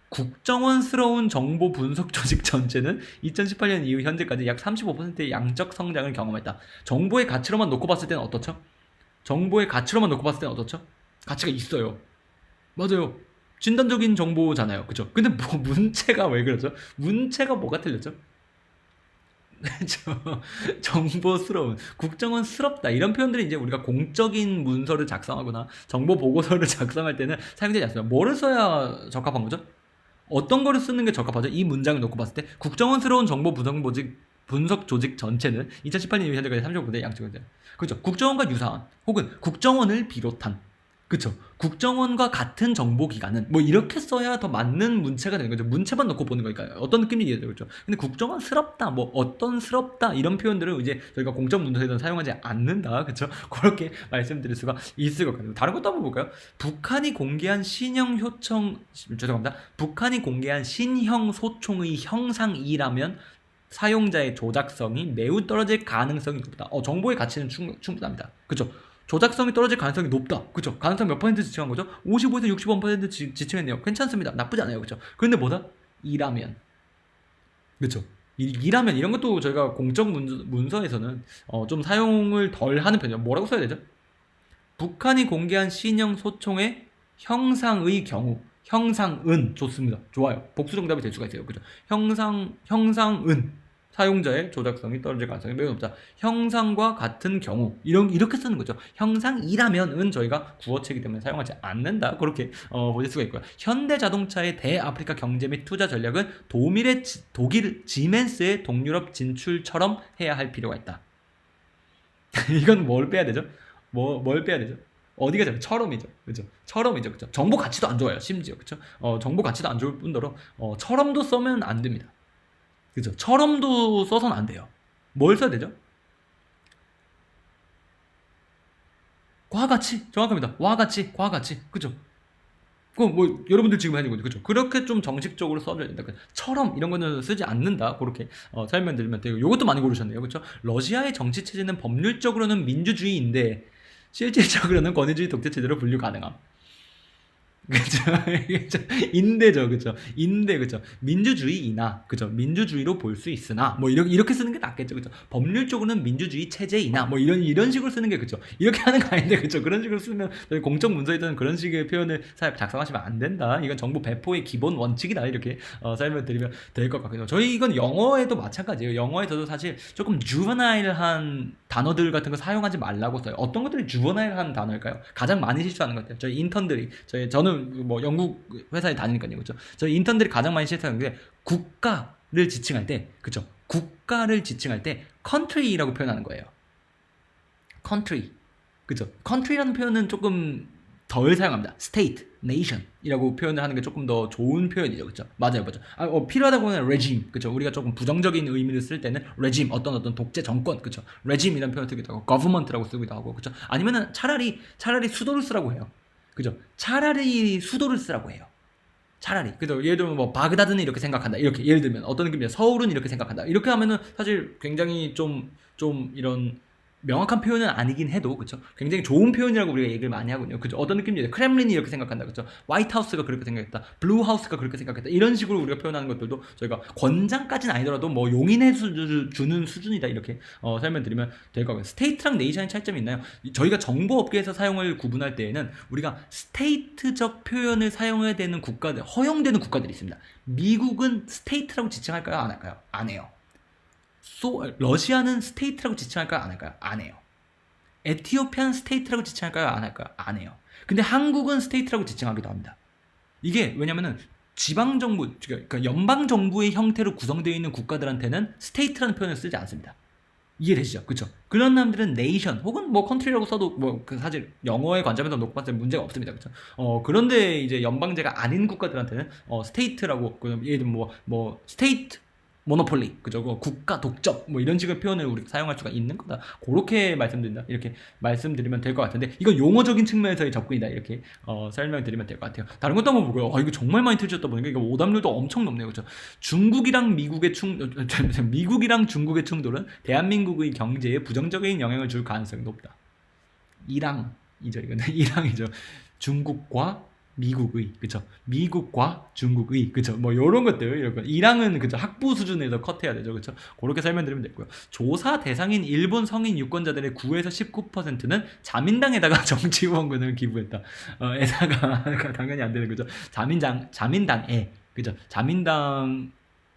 국정원스러운 정보 분석 조직 전체는 2018년 이후 현재까지 약 35%의 양적 성장을 경험했다. 정보의 가치로만 놓고 봤을 때는 어떻죠? 정보의 가치로만 놓고 봤을 때는 어떻죠? 가치가 있어요. 맞아요. 진단적인 정보잖아요. 그죠? 근데 뭐 문체가 왜 그러죠? 문체가 뭐가 틀렸죠? 정보스러운, 국정원스럽다 이런 표현들이 이제 우리가 공적인 문서를 작성하거나 정보 보고서를 작성할 때는 사용되지 않습니다. 뭐를 써야 적합한 거죠? 어떤 거를 쓰는 게 적합하죠? 이 문장을 놓고 봤을 때 국정원스러운 정보 분석 조직 전체는 2018년 이후 현재까지 35%의 양측인데, 그렇죠? 국정원과 유사한 혹은 국정원을 비롯한, 그쵸? 국정원과 같은 정보기관은 뭐 이렇게 써야 더 맞는 문체가 되는 거죠. 문체만 놓고 보는 거니까요. 어떤 느낌인지 이해돼요. 그렇죠? 근데 국정원스럽다, 뭐 어떤스럽다 이런 표현들을 이제 저희가 공적 문서에서는 사용하지 않는다. 그렇죠? 그렇게 말씀드릴 수가 있을 것 같아요. 다른 것도 한번 볼까요? 북한이 공개한 북한이 공개한 신형 소총의 형상이라면 사용자의 조작성이 매우 떨어질 가능성이 높다. 정보의 가치는 충분합니다. 그렇죠? 조작성이 떨어질 가능성이 높다. 그쵸? 가능성 몇 퍼센트 지칭한 거죠? 55에서 60% 지칭했네요. 괜찮습니다. 나쁘지 않아요. 그쵸? 그런데 뭐다? 이라면. 그쵸? 이라면 이런 것도 저희가 공적 문서에서는 좀 사용을 덜 하는 편이에요. 뭐라고 써야 되죠? 북한이 공개한 신형 소총의 형상의 경우, 형상은 좋습니다. 좋아요. 복수 정답이 될 수가 있어요. 그죠? 형상은 사용자의 조작성이 떨어질 가능성이 매우 높다. 형상과 같은 경우 이렇게 쓰는 거죠. 형상이라면은 저희가 구어체이기 때문에 사용하지 않는다. 그렇게 보실 수가 있고요. 현대자동차의 대아프리카 경제 및 투자 전략은 독일 지멘스의 동유럽 진출처럼 해야 할 필요가 있다. 이건 뭘 빼야 되죠? 뭘 빼야 되죠? 어디가 죠? 처럼이죠. 그죠? 처럼이죠. 그죠? 정보 가치도 안 좋아요. 심지어. 그죠? 정보 가치도 안 좋을 뿐더러 처럼도 써면 안 됩니다. 그죠? 처럼도 써서는 안 돼요. 뭘 써야 되죠? 과같이 정확합니다. 과같이 그죠? 그럼 뭐 여러분들 지금 하는 거죠, 그죠? 그렇게 좀 정식적으로 써줘야 된다. 처럼 이런 거는 쓰지 않는다. 그렇게 설명드리면 돼요. 이것도 많이 고르셨네요, 그죠? 러시아의 정치 체제는 법률적으로는 민주주의인데 실질적으로는 권위주의 독재 체제로 분류 가능함. 그죠? 그죠? 인대죠, 그죠? 인대, 그죠? 민주주의이나, 그죠? 민주주의로 볼 수 있으나, 뭐 이렇게 쓰는 게 낫겠죠, 그죠? 법률적으로는 민주주의 체제이나, 뭐 이런 식으로 쓰는 게 그죠? 이렇게 하는 거 아닌데, 그죠? 그런 식으로 쓰면 저희 공적 문서에서는 그런 식의 표현을 작성하시면 안 된다. 이건 정보 배포의 기본 원칙이다. 이렇게 설명드리면 될 것 같고요. 저희 이건 영어에도 마찬가지예요. 영어에서도 사실 조금 주버나일한 단어들 같은 거 사용하지 말라고 써요. 어떤 것들이 주버나일한 단어일까요? 가장 많이 실수하는 것 같아요. 저희 인턴들이, 저는 뭐 영국 회사에 다니니까요, 그죠? 저희 인턴들이 가장 많이 실수하는 게 국가를 지칭할 때, 그죠? 국가를 지칭할 때 country라고 표현하는 거예요. country, 그죠? country라는 표현은 조금 덜 사용합니다. state, nation이라고 표현을 하는 게 조금 더 좋은 표현이죠, 그죠? 맞아요. 필요하다고 하면 regime, 그죠? 우리가 조금 부정적인 의미를 쓸 때는 regime, 어떤 독재 정권, 그죠? regime이라는 표현을 쓰기도 하고, government라고 쓰기도 하고, 그죠? 아니면은 차라리 수도를 쓰라고 해요, 그죠? 차라리 수도를 쓰라고 해요. 차라리, 그죠? 예를 들면 뭐 바그다드는 이렇게 생각한다, 이렇게 예를 들면 어떤 느낌이냐, 서울은 이렇게 생각한다, 이렇게 하면은 사실 굉장히 좀 이런 명확한 표현은 아니긴 해도, 그쵸? 굉장히 좋은 표현이라고 우리가 얘기를 많이 하거든요. 그죠? 어떤 느낌이냐, 크렘린이 이렇게 생각한다, 그죠? 화이트하우스가 그렇게 생각했다, 블루하우스가 그렇게 생각했다, 이런 식으로 우리가 표현하는 것들도 저희가 권장까지는 아니더라도 뭐 용인해 주는 수준이다, 이렇게 설명드리면 될 거고요. 스테이트랑 네이션의 차이점이 있나요? 저희가 정보업계에서 사용을 구분할 때에는 우리가 스테이트적 표현을 사용해야 되는 국가들, 허용되는 국가들이 있습니다. 미국은 스테이트라고 지칭할까요? 안 할까요? 안 해요. 러시아는 스테이트라고 지칭할까요? 안 할까요? 안 해요. 에티오피아는 스테이트라고 지칭할까요? 안 할까요? 안 해요. 근데 한국은 스테이트라고 지칭하기도 합니다. 이게 왜냐면은 지방정부, 그러니까 연방정부의 형태로 구성되어 있는 국가들한테는 스테이트라는 표현을 쓰지 않습니다. 이해되시죠? 그쵸? 그런 사람들은 네이션 혹은 뭐 컨트리라고 써도 뭐 사실 영어의 관점에서 놓고 봤을 때 문제가 없습니다. 그쵸? 그런데 이제 연방제가 아닌 국가들한테는 스테이트라고, 예를 들면 뭐 스테이트 모노폴리, 그죠? 국가 독점, 뭐 이런 식의 표현을 우리가 사용할 수가 있는 거다. 그렇게 말씀드린다. 이렇게 말씀드리면 될 것 같은데, 이건 용어적인 측면에서의 접근이다. 이렇게 설명드리면 될 것 같아요. 다른 것도 한번 보고요. 이거 정말 많이 틀렸다 보니까 이거 오답률도 엄청 높네요, 그죠? 중국이랑 미국이랑 중국의 충돌은 대한민국의 경제에 부정적인 영향을 줄 가능성이 높다. 이랑이죠, 이거는 이랑이죠. 중국과 미국의, 그쵸? 미국과 중국의, 그쵸? 뭐 요런 것들, 이런 거. 이랑은 그쵸? 학부 수준에서 컷해야 되죠, 그쵸? 그렇게 설명드리면 되고요. 조사 대상인 일본 성인 유권자들의 9에서 19%는 자민당에다가 정치 후원금을 기부했다. 에다가 당연히 안 되는 거죠. 자민당에, 그죠?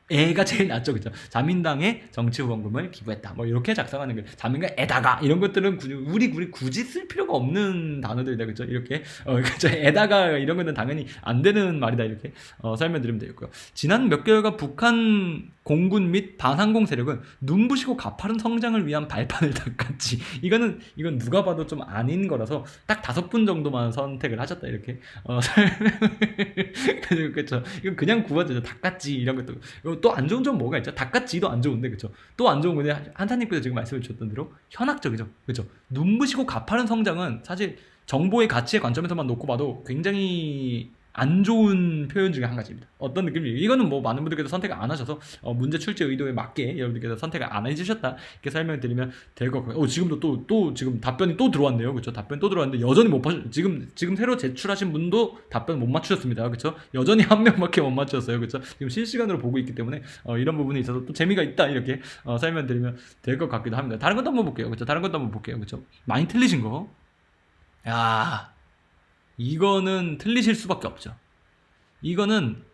애가 제일 낫죠, 그죠? 자민당에 정치 후원금을 기부했다. 뭐 이렇게 작성하는 거예요. 자민당에다가 이런 것들은 우리 굳이 쓸 필요가 없는 단어들이다, 그죠? 이렇게 그죠? 에다가 이런 거는 당연히 안 되는 말이다, 이렇게 설명드리면 되겠고요. 지난 몇 개월간 북한 공군 및 반항공 세력은 눈부시고 가파른 성장을 위한 발판을 닦았지. 이건 누가 봐도 좀 아닌 거라서 딱 5분 정도만 선택을 하셨다, 이렇게 설명을 그렇죠. 이건 그냥 구워져요. 닦았지 이런 것도. 또 안 좋은 점 뭐가 있죠? 닦았지도 안 좋은데, 그쵸? 또 안 좋은 건데, 한사님께서 지금 말씀해 주셨던 대로 현학적이죠, 그쵸? 눈부시고 가파른 성장은 사실 정보의 가치의 관점에서만 놓고 봐도 굉장히 안 좋은 표현 중에 한 가지입니다. 어떤 느낌이에요? 이거는 뭐 많은 분들께서 선택을 안 하셔서 문제 출제 의도에 맞게 여러분들께서 선택을 안 해주셨다, 이렇게 설명드리면 될 것 같고요. 지금도 또 지금 답변이 또 들어왔네요, 그렇죠? 답변 또 들어왔는데 여전히 못 맞추. 지금 새로 제출하신 분도 답변 못 맞추셨습니다, 그렇죠? 여전히 한 명밖에 못 맞추셨어요, 그렇죠? 지금 실시간으로 보고 있기 때문에 이런 부분에 있어서 또 재미가 있다, 이렇게 설명드리면 될 것 같기도 합니다. 다른 것도 한번 볼게요, 그렇죠? 다른 것도 한번 볼게요, 그렇죠? 많이 틀리신 거. 야, 이거는 틀리실 수밖에 없죠. 이거는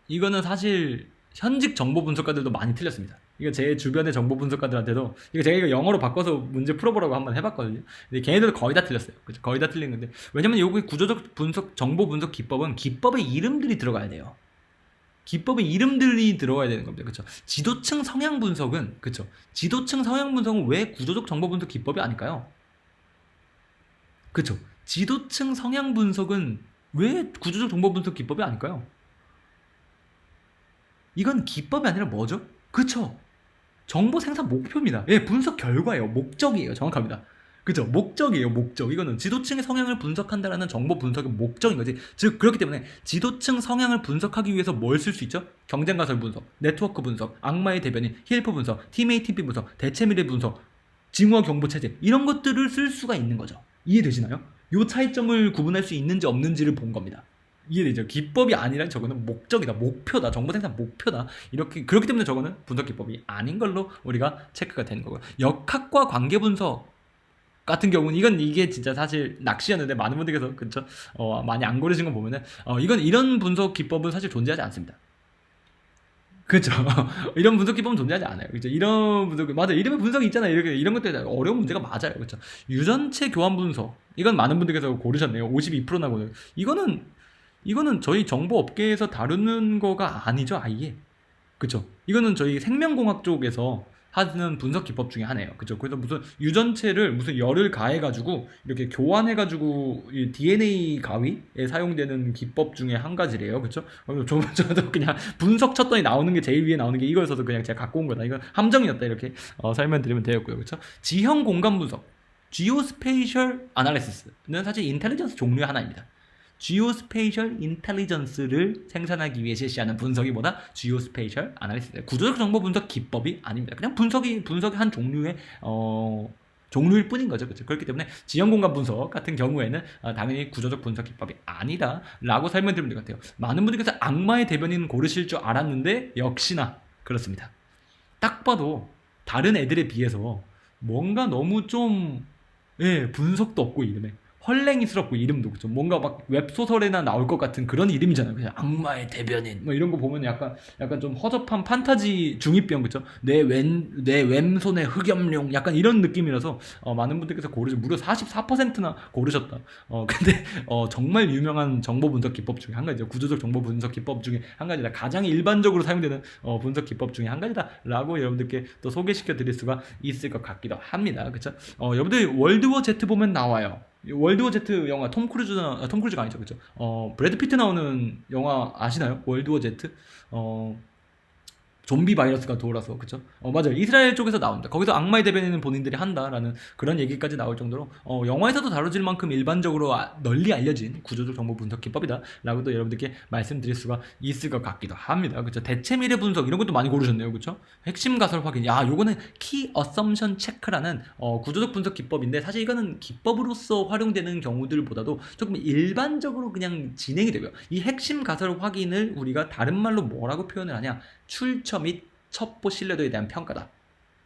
사실 현직 정보 분석가들도 많이 틀렸습니다. 이거 제 주변의 정보 분석가들한테도 제가 영어로 바꿔서 문제 풀어보라고 한번 해봤거든요. 근데 걔네들도 거의 다 틀렸어요. 그렇죠? 거의 다 틀린 건데, 왜냐면 여기 구조적 분석, 정보 분석 기법은 기법의 이름들이 들어가야 돼요. 기법의 이름들이 들어가야 되는 겁니다. 그렇죠? 지도층 성향 분석은, 그렇죠? 지도층 성향 분석은 왜 구조적 정보 분석 기법이 아닐까요? 그렇죠? 지도층 성향 분석은 왜 구조적 정보 분석 기법이 아닐까요? 이건 기법이 아니라 뭐죠? 그쵸? 정보 생산 목표입니다. 예, 분석 결과예요. 목적이에요. 정확합니다. 그죠? 목적이에요. 목적. 이거는 지도층의 성향을 분석한다라는 정보 분석의 목적인 거지. 즉, 그렇기 때문에 지도층 성향을 분석하기 위해서 뭘 쓸 수 있죠? 경쟁 가설 분석, 네트워크 분석, 악마의 대변인, 힐프 분석, TMATP 분석, 대체 미래 분석, 징후와 경보 체제, 이런 것들을 쓸 수가 있는 거죠. 이해되시나요? 이 차이점을 구분할 수 있는지 없는지를 본 겁니다. 이해되죠? 기법이 아니라 저거는 목적이다, 목표다, 정보 생산 목표다. 이렇게 그렇기 때문에 저거는 분석 기법이 아닌 걸로 우리가 체크가 되는 거고요. 역학과 관계 분석 같은 경우는 이게 진짜 사실 낚시였는데 많은 분들께서 그쵸 많이 안 고르신 거 보면은 이건 이런 분석 기법은 사실 존재하지 않습니다. 그렇죠. 이런 분석 기법은 존재하지 않아요. 그렇죠. 이런 분석 맞아. 이름에 분석이 있잖아요. 이렇게 이런 것들 어려운 문제가 맞아요. 그렇죠. 유전체 교환 분석 이건 많은 분들께서 고르셨네요. 52%나 고르. 이거는 저희 정보 업계에서 다루는 거가 아니죠, 아예. 그쵸. 이거는 저희 생명공학 쪽에서 하는 분석 기법 중에 하나예요. 그쵸. 그래서 무슨 유전체를 무슨 열을 가해가지고 이렇게 교환해가지고 이 DNA 가위에 사용되는 기법 중에 한 가지래요. 그쵸. 저도 그냥 분석 쳤더니 나오는 게 제일 위에 나오는 게 이거여서 그냥 제가 갖고 온 거다. 이건 함정이었다. 이렇게 설명드리면 되었고요. 그쵸. 지형 공간 분석. Geospatial Analysis는 사실 인텔리전스 종류의 하나입니다. Geospatial Intelligence를 생산하기 위해 실시하는 분석이 뭐다? Geospatial Analysis. 구조적 정보 분석 기법이 아닙니다. 그냥 분석의 한 종류의 종류일 뿐인 거죠. 그렇죠? 그렇기 때문에 지형 공간 분석 같은 경우에는 당연히 구조적 분석 기법이 아니다라고 설명드리면 될 것 같아요. 많은 분들께서 악마의 대변인 고르실 줄 알았는데 역시나 그렇습니다. 딱 봐도 다른 애들에 비해서 뭔가 너무 좀 분석도 없고 이름에 헐랭이스럽고 이름도 그죠. 뭔가 막 웹소설에나 나올 것 같은 그런 이름이잖아요. 그냥 악마의 대변인 뭐 이런 거 보면 약간 좀 허접한 판타지 중이병 그죠. 내 왼손의 흑염룡 약간 이런 느낌이라서 많은 분들께서 고르죠. 무려 44%나 고르셨다. 근데 정말 유명한 정보 분석 기법 중에 한 가지죠. 구조적 정보 분석 기법 중에 한 가지다. 가장 일반적으로 사용되는 분석 기법 중에 한 가지다라고 여러분들께 또 소개시켜 드릴 수가 있을 것 같기도 합니다. 그렇죠? 여러분들 월드워 Z 보면 나와요. 월드워 Z 영화 톰 크루즈가 아니죠, 그죠? 브래드 피트 나오는 영화 아시나요? 월드워 Z. 좀비 바이러스가 돌아서 그쵸? 맞아요. 이스라엘 쪽에서 나온다. 거기서 악마의 대변인은 본인들이 한다라는 그런 얘기까지 나올 정도로 영화에서도 다뤄질 만큼 일반적으로 널리 알려진 구조적 정보 분석 기법이다라고도 여러분들께 말씀드릴 수가 있을 것 같기도 합니다. 그쵸? 대체 미래 분석 이런 것도 많이 고르셨네요. 그쵸? 핵심 가설 확인. 요거는 키 어썸션 체크라는 구조적 분석 기법인데 사실 이거는 기법으로서 활용되는 경우들보다도 조금 일반적으로 그냥 진행이 되고요. 이 핵심 가설 확인을 우리가 다른 말로 뭐라고 표현을 하냐? 출처 및 첩보 신뢰도에 대한 평가다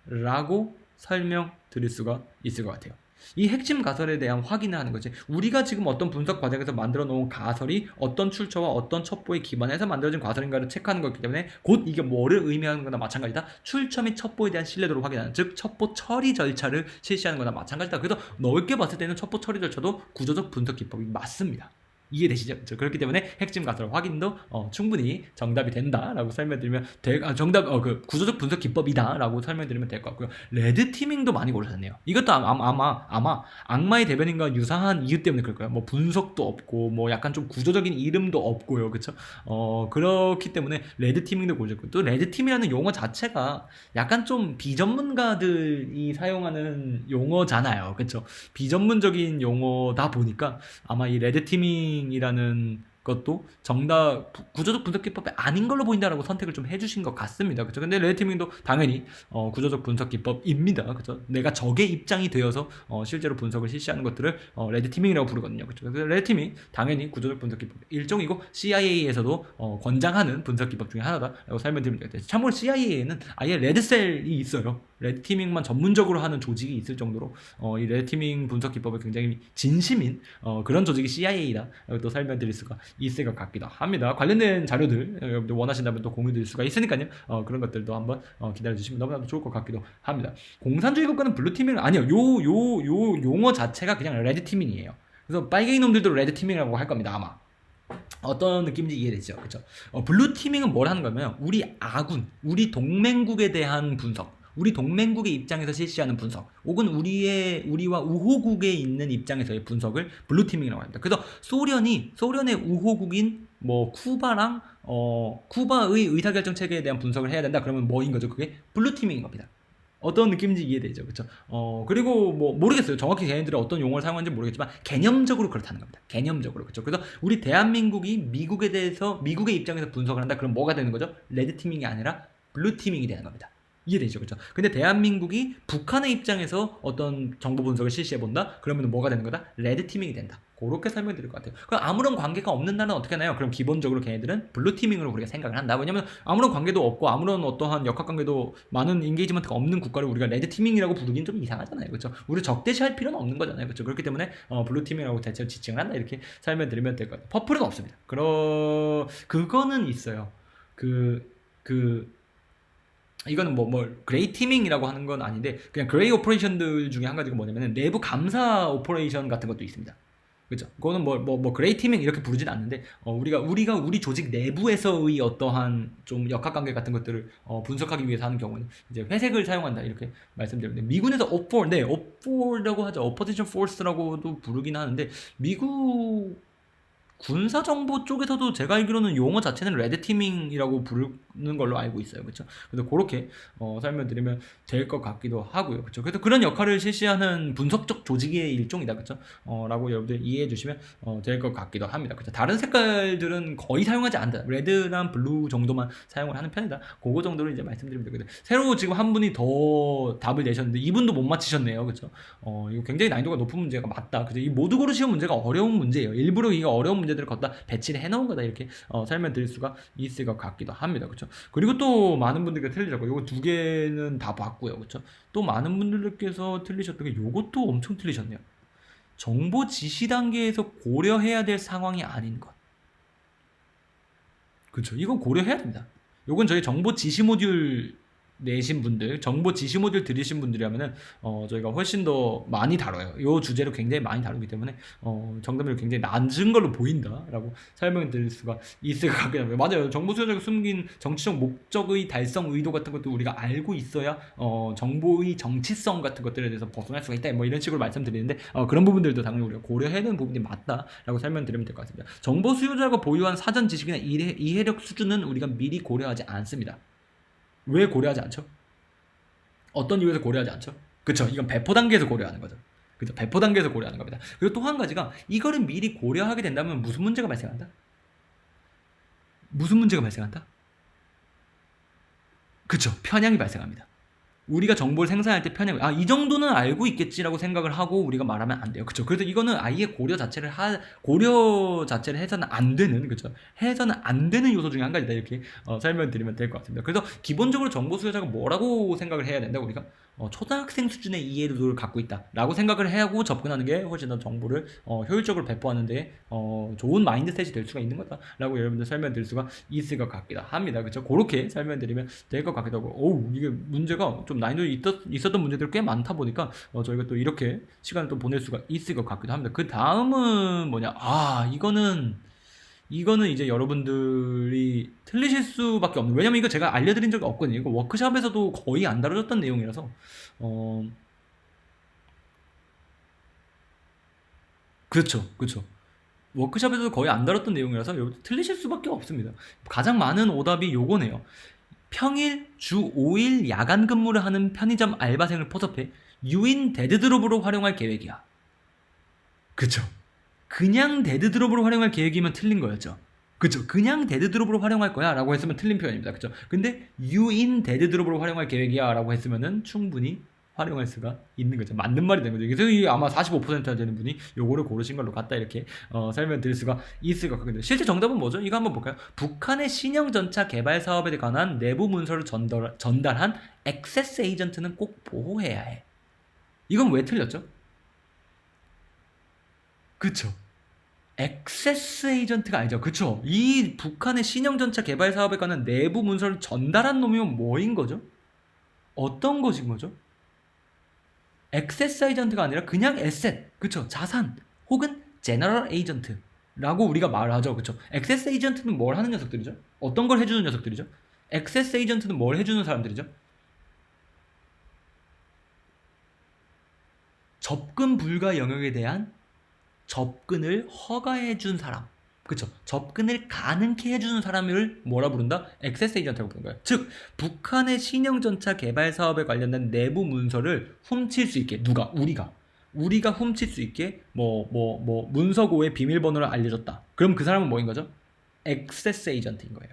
라고 설명드릴 수가 있을 것 같아요. 이 핵심 가설에 대한 확인을 하는 거지. 우리가 지금 어떤 분석 과정에서 만들어 놓은 가설이 어떤 출처와 어떤 첩보에 기반해서 만들어진 가설인가를 체크하는 거기 때문에 곧 이게 뭐를 의미하는 거나 마찬가지다. 출처 및 첩보에 대한 신뢰도를 확인하는, 즉 첩보 처리 절차를 실시하는 거나 마찬가지다. 그래서 넓게 봤을 때는 첩보 처리 절차도 구조적 분석 기법이 맞습니다. 이해되시죠? 그렇기 때문에 핵심 가설 확인도 충분히 정답이 된다라고 설명드리면 그 구조적 분석 기법이다라고 설명드리면 될 것 같고요. 레드 티밍도 많이 고르셨네요. 이것도 아마 악마의 대변인과 유사한 이유 때문에 그럴 거예요. 뭐 분석도 없고 뭐 약간 좀 구조적인 이름도 없고요, 그렇죠? 그렇기 때문에 레드 티밍도 고르셨고 또 레드 팀이라는 용어 자체가 약간 좀 비전문가들이 사용하는 용어잖아요, 그렇죠? 비전문적인 용어다 보니까 아마 이 레드 티밍 이라는 것도 정답 구조적 분석 기법이 아닌 걸로 보인다라고 선택을 좀 해주신 것 같습니다. 그렇죠? 근데 레드티밍도 당연히 구조적 분석 기법입니다. 그렇죠? 내가 적의 입장이 되어서 실제로 분석을 실시하는 것들을 레드티밍이라고 부르거든요. 그렇죠? 그래서 레드티밍 당연히 구조적 분석 기법 일종이고 CIA에서도 권장하는 분석 기법 중에 하나다라고 설명드리면 되겠습니다. 참고로 CIA에는 아예 레드셀이 있어요. 레드티밍만 전문적으로 하는 조직이 있을 정도로 이 레드티밍 분석 기법을 굉장히 진심인 그런 조직이 CIA다. 또 설명드릴 수가 있을 것 같기도 합니다. 관련된 자료들 여러분들 원하신다면 또 공유드릴 수가 있으니까요. 그런 것들도 한번 기다려주시면 너무나도 좋을 것 같기도 합니다. 공산주의 국가는 블루티밍 아니요. 요 용어 자체가 그냥 레드티밍이에요. 그래서 빨갱이 놈들도 레드티밍이라고 할 겁니다. 아마. 어떤 느낌인지 이해되죠? 그렇죠? 블루티밍은 뭘 하는 거냐면 우리 아군, 우리 동맹국에 대한 분석, 우리 동맹국의 입장에서 실시하는 분석, 혹은 우리와 우호국에 있는 입장에서의 분석을 블루티밍이라고 합니다. 그래서 소련의 우호국인 뭐 쿠바랑 쿠바의 의사결정 체계에 대한 분석을 해야 된다. 그러면 뭐인 거죠? 그게 블루티밍인 겁니다. 어떤 느낌인지 이해되죠, 그렇죠? 그리고 뭐 모르겠어요. 정확히 걔네들이 어떤 용어를 사용하는지 모르겠지만 개념적으로 그렇다는 겁니다. 개념적으로 그렇죠. 그래서 우리 대한민국이 미국의 입장에서 분석을 한다. 그럼 뭐가 되는 거죠? 레드티밍이 아니라 블루티밍이 되는 겁니다. 이해되죠, 그렇죠? 근데 대한민국이 북한의 입장에서 어떤 정보 분석을 실시해 본다. 그러면 뭐가 되는 거다? 레드 티밍이 된다. 그렇게 설명드릴 것 같아요. 그럼 아무런 관계가 없는 나라는 어떻게 하나요? 그럼 기본적으로 걔네들은 블루 티밍으로 우리가 생각을 한다. 왜냐면 아무런 관계도 없고 아무런 어떠한 역학 관계도 많은 인게이지먼트가 없는 국가를 우리가 레드 티밍이라고 부르긴 좀 이상하잖아요, 그렇죠? 우리 적대시할 필요는 없는 거잖아요, 그렇죠? 그렇기 때문에 블루 티밍이라고 대체로 지칭을 한다 이렇게 설명드리면 될 것 같아요. 퍼플은 없습니다. 그거는 있어요. 이거는 그레이 티밍이라고 하는 건 아닌데, 그냥 그레이 오퍼레이션들 중에 한 가지가 뭐냐면, 내부 감사 오퍼레이션 같은 것도 있습니다. 그죠? 그거는 그레이 티밍 이렇게 부르진 않는데, 우리가 우리 조직 내부에서의 어떠한 좀 역학관계 같은 것들을 분석하기 위해서 하는 경우는 이제 회색을 사용한다 이렇게 말씀드렸는데, 미군에서 OP4, 네, OP4라고 하죠. Opposition Force라고도 부르긴 하는데, 미국 군사정보 쪽에서도 제가 알기로는 용어 자체는 레드티밍이라고 부르는 걸로 알고 있어요. 그렇죠? 그래서 그렇게 설명드리면 될 것 같기도 하고요. 그렇죠? 그래서 그런 역할을 실시하는 분석적 조직의 일종이다. 그렇죠? 라고 여러분들 이해해 주시면 될 것 같기도 합니다. 그렇죠? 다른 색깔들은 거의 사용하지 않는다. 레드랑 블루 정도만 사용을 하는 편이다. 그거 정도로 이제 말씀드리면 되거든요. 새로 지금 한 분이 더 답을 내셨는데 이분도 못 맞히셨네요. 그렇죠? 이거 굉장히 난이도가 높은 문제가 맞다. 그죠? 이 모두 고르시오 문제가 어려운 문제예요. 일부러 이거 어려운 문제들을 갖다 배치를 해놓은 거다 이렇게 설명드릴 수가 있을 것 같기도 합니다. 그렇죠? 그리고 또 많은 분들께 틀리셨고 요거 두 개는 다 봤고요. 그렇죠? 또 많은 분들께서 틀리셨던 게 요것도 엄청 틀리셨네요. 정보 지시 단계에서 고려해야 될 상황이 아닌 것. 그렇죠? 이건 고려해야 됩니다. 요건 저희 정보 지시 모듈 내신 분들, 정보 지시 모듈 들으신 분들이라면은 저희가 훨씬 더 많이 다뤄요. 이 주제로 굉장히 많이 다루기 때문에 정답률이 굉장히 낮은 걸로 보인다라고 설명을 드릴 수가 있을 것 같긴 합니다. 맞아요. 정보 수요자가 숨긴 정치적 목적의 달성 의도 같은 것도 우리가 알고 있어야 정보의 정치성 같은 것들에 대해서 벗어날 수가 있다. 이런 식으로 말씀드리는데 그런 부분들도 당연히 우리가 고려해야 되는 부분이 맞다라고 설명드리면 될 것 같습니다. 정보 수요자가 보유한 사전 지식이나 이해력 수준은 우리가 미리 고려하지 않습니다. 왜 고려하지 않죠? 어떤 이유에서 고려하지 않죠? 그쵸? 이건 배포 단계에서 고려하는 거죠. 그죠? 배포 단계에서 고려하는 겁니다. 그리고 또 한 가지가 이거를 미리 고려하게 된다면 무슨 문제가 발생한다? 무슨 문제가 발생한다? 그쵸? 편향이 발생합니다. 우리가 정보를 생산할 때 편향, 이 정도는 알고 있겠지라고 생각을 하고 우리가 말하면 안 돼요. 그쵸? 그래서 이거는 아예 고려 자체를 해서는 안 되는, 그쵸? 해서는 안 되는 요소 중에 한 가지다. 이렇게 설명드리면 될 것 같습니다. 그래서 기본적으로 정보 수요자가 뭐라고 생각을 해야 된다, 우리가? 초등학생 수준의 이해도를 갖고 있다라고 생각을 하고 접근하는 게 훨씬 더 정보를 효율적으로 배포하는데 좋은 마인드셋이 될 수가 있는 거다라고 여러분들 설명드릴 수가 있을 것 같기도 합니다. 그렇죠? 그렇게 설명드리면 될 것 같기도 하고, 이게 문제가 좀 난이도 있었던 문제들이 꽤 많다 보니까 저희가 또 이렇게 시간을 또 보낼 수가 있을 것 같기도 합니다. 그 다음은 뭐냐? 이거는 이제 여러분들이 틀리실 수밖에 없는, 왜냐면 이거 제가 알려드린 적이 없거든요. 이거 워크샵에서도 거의 안 다뤄졌던 내용이라서 그렇죠. 워크샵에서도 거의 안 다뤘던 내용이라서 여러분 틀리실 수밖에 없습니다. 가장 많은 오답이 요거네요. 평일 주 5일 야간 근무를 하는 편의점 알바생을 포섭해 유인 데드드롭으로 활용할 계획이야. 그쵸? 그냥 데드드롭으로 활용할 계획이면 틀린 거였죠. 그쵸? 그냥 데드드롭으로 활용할 거야 라고 했으면 틀린 표현입니다. 그쵸? 근데 유인 데드드롭으로 활용할 계획이야 라고 했으면은 충분히 활용할 수가 있는 거죠. 맞는 말이 되는 거죠. 그래서 아마 45%나 되는 분이 요거를 고르신 걸로 같다 이렇게 설명드릴 수가 있을 것 같거든요. 실제 정답은 뭐죠? 이거 한번 볼까요? 북한의 신형 전차 개발 사업에 관한 내부 문서를 전달한 액세스 에이전트는 꼭 보호해야 해. 이건 왜 틀렸죠? 그쵸? 액세스 에이전트가 아니죠. 그쵸? 이 북한의 신형 전차 개발 사업에 관한 내부 문서를 전달한 놈이면 뭐인 거죠? 어떤 것인 거죠? 액세스 에이전트가 아니라 그냥 에셋, 그쵸? 자산 혹은 제너럴 에이전트라고 우리가 말하죠. 그쵸? 액세스 에이전트는 뭘 하는 녀석들이죠? 어떤 걸 해주는 녀석들이죠? 액세스 에이전트는 뭘 해주는 사람들이죠? 접근 불가 영역에 대한 접근을 허가해준 사람, 그쵸? 접근을 가능케 해주는 사람을 뭐라 부른다? 액세스 에이전트라고 부르는 거예요. 즉 북한의 신형 전차 개발 사업에 관련된 내부 문서를 훔칠 수 있게, 우리가 훔칠 수 있게 문서고의 비밀번호를 알려줬다. 그럼 그 사람은 뭐인 거죠? 액세스 에이전트인 거예요.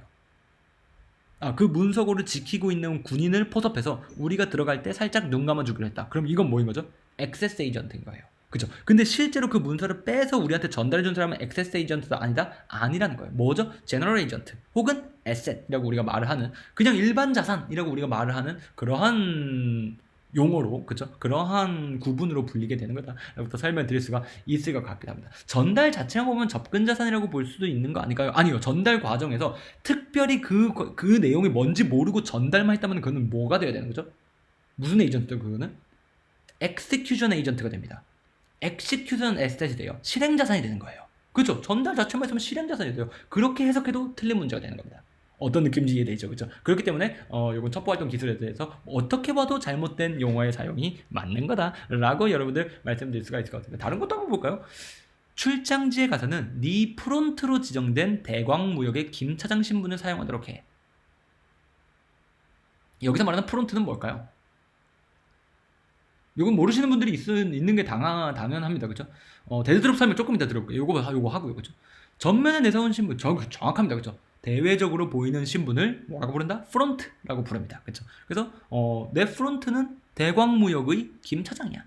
그 문서고를 지키고 있는 군인을 포섭해서 우리가 들어갈 때 살짝 눈 감아주기로 했다. 그럼 이건 뭐인 거죠? 액세스 에이전트인 거예요. 그죠? 근데 실제로 그 문서를 빼서 우리한테 전달해준 사람은 액세스 에이전트도 아니다? 아니라는 거예요. 뭐죠? 제너럴 에이전트 혹은 에셋이라고 우리가 말을 하는, 그냥 일반 자산이라고 우리가 말을 하는 그러한 용어로, 그죠? 그러한 구분으로 불리게 되는 거다라고 또 설명드릴 수가 있을 것 같기도 합니다. 전달 자체만 보면 접근 자산이라고 볼 수도 있는 거 아닐까요? 아니요. 전달 과정에서 특별히 그 내용이 뭔지 모르고 전달만 했다면 그거는 뭐가 돼야 되는 거죠? 무슨 에이전트죠? 그거는 엑스큐션 에이전트가 됩니다. 엑스큐션 에셋이 돼요. 실행 자산이 되는 거예요. 그죠? 전달 자체만 했으면 실행 자산이 돼요. 그렇게 해석해도 틀린 문제가 되는 겁니다. 어떤 느낌인지 이해되죠, 그죠? 그렇기 때문에 이건 첩보활동 기술에 대해서 어떻게 봐도 잘못된 용어의 사용이 맞는 거다라고 여러분들 말씀드릴 수가 있을 것 같습니다. 다른 것도 한번 볼까요? 출장지에 가서는 네 프론트로 지정된 대광무역의 김 차장 신분을 사용하도록 해. 여기서 말하는 프론트는 뭘까요? 이건 모르시는 분들이 있는 게 당연합니다, 그죠? 대드롭 설명 조금 이따 들어볼게요. 요거 하고요, 그죠? 전면에 내세운 신분, 정확합니다, 그죠? 대외적으로 보이는 신분을 뭐라고 부른다? 프론트라고 부릅니다. 그렇죠? 그래서 내 프론트는 대광무역의 김 차장이야.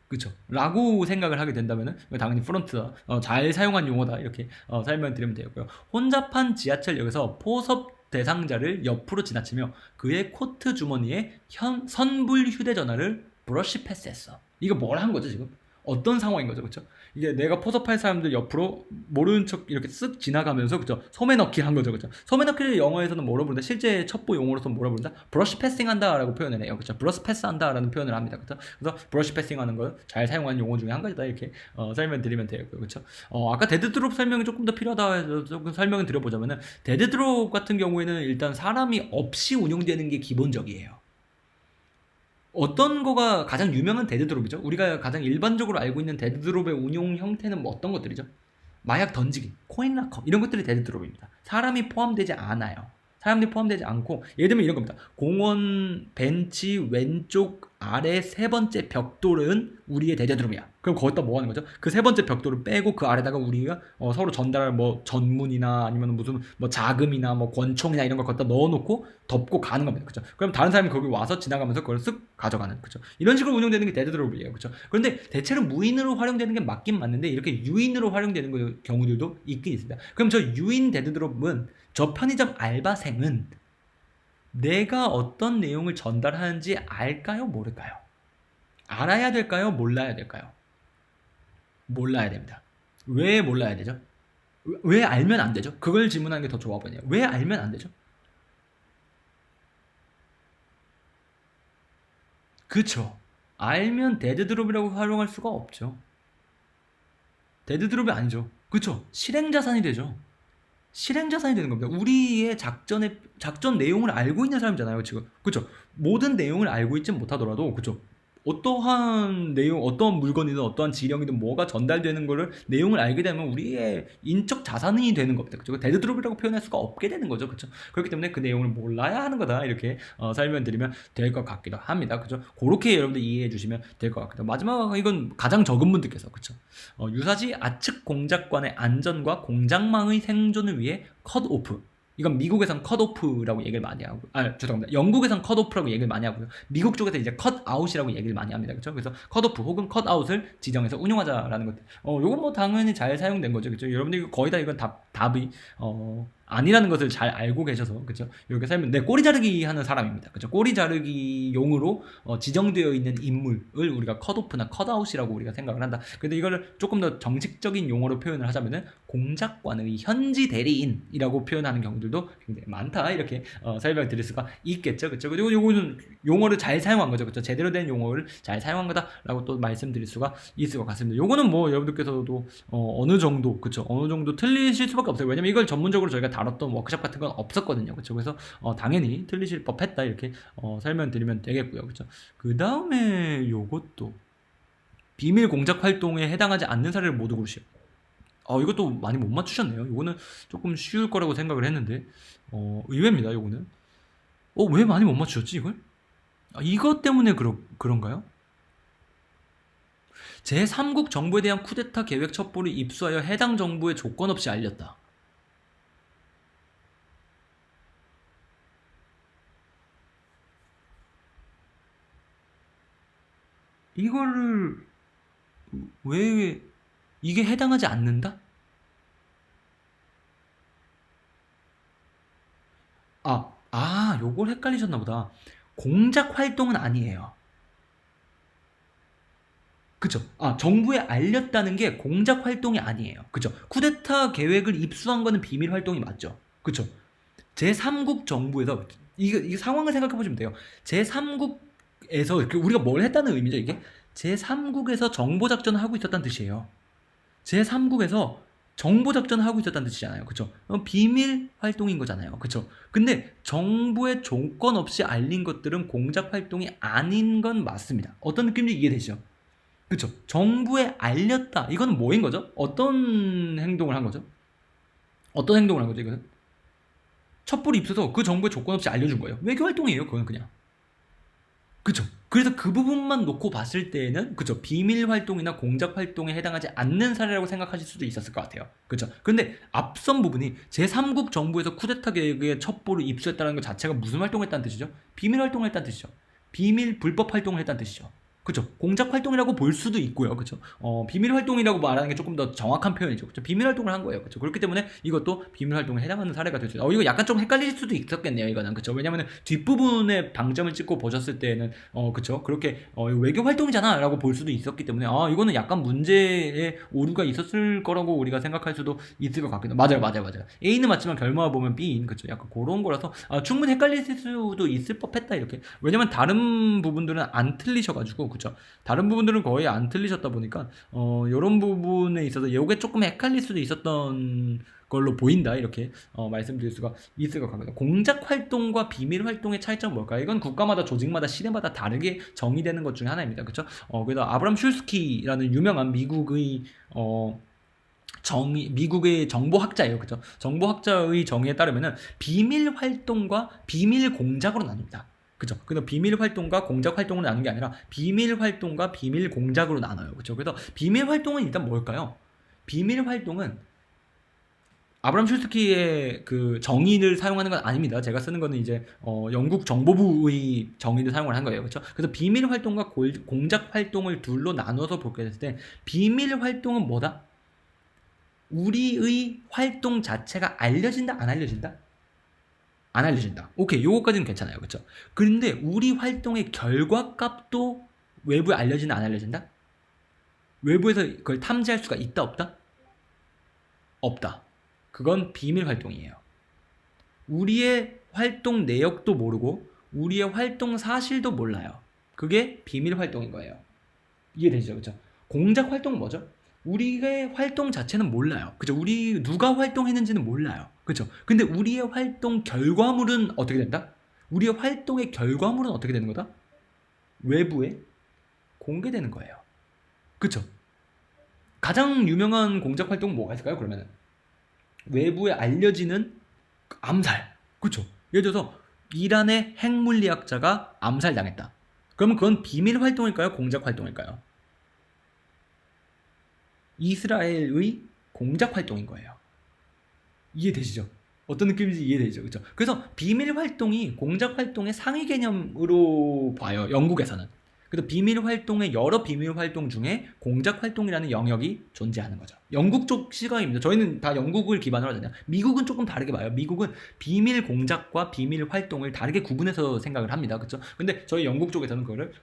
그렇죠? 라고 생각을 하게 된다면은 당연히 프론트다. 잘 사용한 용어다. 이렇게 설명드리면 되고요. 혼잡한 지하철역에서 포섭 대상자를 옆으로 지나치며 그의 코트 주머니에 선불 휴대전화를 브러쉬 패스했어. 이거 뭘 한 거죠, 지금? 어떤 상황인 거죠, 그렇죠? 이게 내가 포섭할 사람들 옆으로 모르는 척 이렇게 쓱 지나가면서, 그죠? 소매 넣기를 한 거죠, 그죠? 소매 넣기를 영어에서는 뭐라 부른다? 실제 첩보 용어로서는 뭐라 부른다? 브러쉬 패싱한다라고 표현을 해요, 그죠? 브러쉬 패스한다라는 표현을 합니다, 그죠? 그래서 브러쉬 패싱하는 거 잘 사용하는 용어 중에 한 가지다, 이렇게 설명드리면 되고요, 그죠? 아까 데드드롭 설명이 조금 더 필요하다 해서 조금 설명을 드려보자면은, 데드드롭 같은 경우에는 일단 사람이 없이 운용되는 게 기본적이에요. 어떤 거가 가장 유명한 데드드롭이죠? 우리가 가장 일반적으로 알고 있는 데드드롭의 운용 형태는 뭐 어떤 것들이죠? 마약 던지기, 코인 락커 이런 것들이 데드드롭입니다. 사람이 포함되지 않아요. 사람들이 포함되지 않고, 예를 들면 이런 겁니다. 공원 벤치 왼쪽 아래 세 번째 벽돌은 우리의 데드드롭이야. 그럼 거기다 뭐 하는 거죠? 그 세 번째 벽돌을 빼고 그 아래다가 우리가 서로 전달할 뭐 전문이나 아니면 무슨 뭐 자금이나 뭐 권총이나 이런 걸 거기다 넣어놓고 덮고 가는 겁니다. 그죠? 그럼 다른 사람이 거기 와서 지나가면서 그걸 쓱 가져가는, 그죠? 이런 식으로 운영되는 게 데드드롭이에요. 그죠? 그런데 대체로 무인으로 활용되는 게 맞긴 맞는데, 이렇게 유인으로 활용되는 경우들도 있긴 있습니다. 그럼 저 유인 데드드롭은, 저 편의점 알바생은 내가 어떤 내용을 전달하는지 알까요? 모를까요? 알아야 될까요? 몰라야 될까요? 몰라야 됩니다. 왜 몰라야 되죠? 왜 알면 안 되죠? 그걸 질문하는 게 더 좋아 보이네요. 왜 알면 안 되죠? 그쵸. 알면 데드드롭이라고 활용할 수가 없죠. 데드드롭이 아니죠. 그쵸. 실행자산이 되죠. 실행자산이 되는 겁니다. 우리의 작전 내용을 알고 있는 사람이잖아요, 지금. 그쵸? 모든 내용을 알고 있진 못하더라도, 그쵸? 어떠한 내용, 어떠한 물건이든 어떠한 지령이든 뭐가 전달되는 거를 내용을 알게 되면 우리의 인적 자산이 되는 겁니다. 그죠? 데드드롭이라고 표현할 수가 없게 되는 거죠. 그죠? 그렇기 때문에 그 내용을 몰라야 하는 거다. 이렇게 설명드리면 될 것 같기도 합니다. 그죠? 그렇게 여러분들 이해해 주시면 될 것 같기도. 마지막, 이건 가장 적은 분들께서, 그죠? 유사시 아측 공작관의 안전과 공작망의 생존을 위해 컷오프. 이건 미국에선 컷오프라고 얘기를 많이 하고, 죄송합니다. 영국에선 컷오프라고 얘기를 많이 하고요. 미국 쪽에서 이제 컷아웃이라고 얘기를 많이 합니다. 그렇죠? 그래서 컷오프 혹은 컷아웃을 지정해서 운용하자라는 것들. 요건 뭐 당연히 잘 사용된 거죠. 그렇죠? 여러분들 거의 다 이건 답이 아니라는 것을 잘 알고 계셔서, 그렇죠? 이렇게 살면, 꼬리 자르기 하는 사람입니다. 그렇죠? 꼬리 자르기 용으로 지정되어 있는 인물을 우리가 컷오프나 컷아웃이라고 우리가 생각을 한다. 근데 이거를 조금 더 정식적인 용어로 표현을 하자면은 공작관의 현지 대리인이라고 표현하는 경우들도 굉장히 많다. 이렇게 설명드릴 수가 있겠죠. 그렇죠? 그리고 요거는 용어를 잘 사용한 거죠. 그렇죠? 제대로 된 용어를 잘 사용한 거다라고 또 말씀드릴 수가 있을 것 같습니다. 요거는 뭐 여러분들께서도 어느 정도, 그렇죠? 어느 정도 틀리실 수밖에 없어요. 왜냐면 이걸 전문적으로 저희가 다뤘던 워크숍 같은 건 없었거든요. 그렇죠? 그래서 당연히 틀리실 법했다. 이렇게 설명드리면 되겠고요. 그렇죠? 그 다음에 요것도 비밀 공작 활동에 해당하지 않는 사례를 모두 고르시오. 이것도 많이 못 맞추셨네요. 이거는 조금 쉬울 거라고 생각을 했는데 의외입니다. 이거는 왜 많이 못 맞추셨지 이걸? 이것 때문에 그런가요? 제3국 정부에 대한 쿠데타 계획 첩보를 입수하여 해당 정부에 조건 없이 알렸다. 이거를 왜 이게 해당하지 않는다? 요걸 헷갈리셨나 보다. 공작 활동은 아니에요. 그쵸? 정부에 알렸다는 게 공작 활동이 아니에요. 그쵸? 쿠데타 계획을 입수한 거는 비밀 활동이 맞죠? 그쵸? 제3국 정부에서 이게 상황을 생각해 보시면 돼요. 제3국에서 우리가 뭘 했다는 의미죠, 이게? 제3국에서 정보 작전을 하고 있었다는 뜻이에요. 제3국에서 정보 작전을 하고 있었다는 뜻이잖아요. 그쵸? 비밀 활동인 거잖아요. 그쵸? 근데 정부의 조건 없이 알린 것들은 공작 활동이 아닌 건 맞습니다. 어떤 느낌인지 이해되시죠? 그쵸? 정부에 알렸다. 이건 뭐인 거죠? 어떤 행동을 한 거죠? 어떤 행동을 한 거죠, 이거는? 첩보를 입수해서 그 정부의 조건 없이 알려준 거예요. 외교 활동이에요, 그건 그냥. 그쵸? 그래서 그 부분만 놓고 봤을 때에는 그쵸? 비밀 활동이나 공작 활동에 해당하지 않는 사례라고 생각하실 수도 있었을 것 같아요. 그쵸? 근데 앞선 부분이 제3국 정부에서 쿠데타 계획의 첩보를 입수했다는 것 자체가 무슨 활동을 했다는 뜻이죠? 비밀 활동을 했다는 뜻이죠. 비밀 불법 활동을 했다는 뜻이죠. 그쵸? 공작 활동이라고 볼 수도 있고요. 그쵸? 비밀 활동이라고 말하는 게 조금 더 정확한 표현이죠. 그쵸? 비밀 활동을 한 거예요. 그쵸? 그렇기 때문에 이것도 비밀 활동에 해당하는 사례가 될 수 있어요. 이거 약간 좀 헷갈릴 수도 있었겠네요. 이거는. 그쵸? 왜냐면은 뒷부분에 방점을 찍고 보셨을 때는, 그쵸? 그렇게, 외교 활동이잖아. 라고 볼 수도 있었기 때문에, 이거는 약간 문제의 오류가 있었을 거라고 우리가 생각할 수도 있을 것 같기도. 맞아요. A는 맞지만 결과가 보면 B인, 그쵸? 약간 그런 거라서, 충분히 헷갈릴 수도 있을 법했다. 이렇게. 왜냐면 다른 부분들은 안 틀리셔가지고, 그쵸? 다른 부분들은 거의 안 틀리셨다 보니까 이런 부분에 있어서 이게 조금 헷갈릴 수도 있었던 걸로 보인다 이렇게 말씀드릴 수가 있을 것 같습니다. 공작 활동과 비밀 활동의 차이점은 뭘까요? 이건 국가마다 조직마다 시대마다 다르게 정의되는 것 중에 하나입니다. 그렇죠? 그래서 아브람 슐스키라는 유명한 미국의 미국의 정보학자예요. 그죠? 정보학자의 정의에 따르면은 비밀 활동과 비밀 공작으로 나뉩니다. 그죠? 그래서 비밀 활동과 공작 활동으로 나눈 게 아니라 비밀 활동과 비밀 공작으로 나눠요. 그죠? 그래서 비밀 활동은 일단 뭘까요? 비밀 활동은 아브람 슐스키의 그 정의를 사용하는 건 아닙니다. 제가 쓰는 거는 이제 영국 정보부의 정의를 사용을 한 거예요. 그렇죠? 그래서 비밀 활동과 공작 활동을 둘로 나눠서 보게 됐을 때 비밀 활동은 뭐다? 우리의 활동 자체가 알려진다, 안 알려진다? 안 알려진다. 오케이, 요거까지는 괜찮아요. 그쵸? 근데 우리 활동의 결과값도 외부에 알려진다, 안 알려진다? 외부에서 그걸 탐지할 수가 있다, 없다? 없다. 그건 비밀 활동이에요. 우리의 활동 내역도 모르고 우리의 활동 사실도 몰라요. 그게 비밀 활동인 거예요. 이해되시죠? 그쵸? 공작 활동은 뭐죠? 우리의 활동 자체는 몰라요. 그죠? 우리 누가 활동했는지는 몰라요. 그죠? 근데 우리의 활동 결과물은 어떻게 된다? 우리의 활동의 결과물은 어떻게 되는 거다? 외부에 공개되는 거예요. 그쵸? 가장 유명한 공작 활동은 뭐가 있을까요? 그러면은 외부에 알려지는 암살. 그쵸? 예를 들어서 이란의 핵물리학자가 암살당했다. 그러면 그건 비밀 활동일까요? 공작 활동일까요? 이스라엘의 공작 활동인 거예요. 이해되시죠? 어떤 느낌인지 이해되죠? 그렇죠? 그래서 비밀 활동이 공작 활동의 상위 개념으로 봐요. 영국에서는. 그래서 비밀 활동의 여러 비밀 활동 중에 공작 활동이라는 영역이 존재하는 거죠. 영국 쪽 시각입니다. 저희는 다 영국을 기반으로 하잖아요. 미국은 조금 다르게 봐요. 미국은 비밀 공작과 비밀 활동을 다르게 구분해서 생각을 합니다. 그렇죠? 근데 저희 영국 쪽에서는 그거를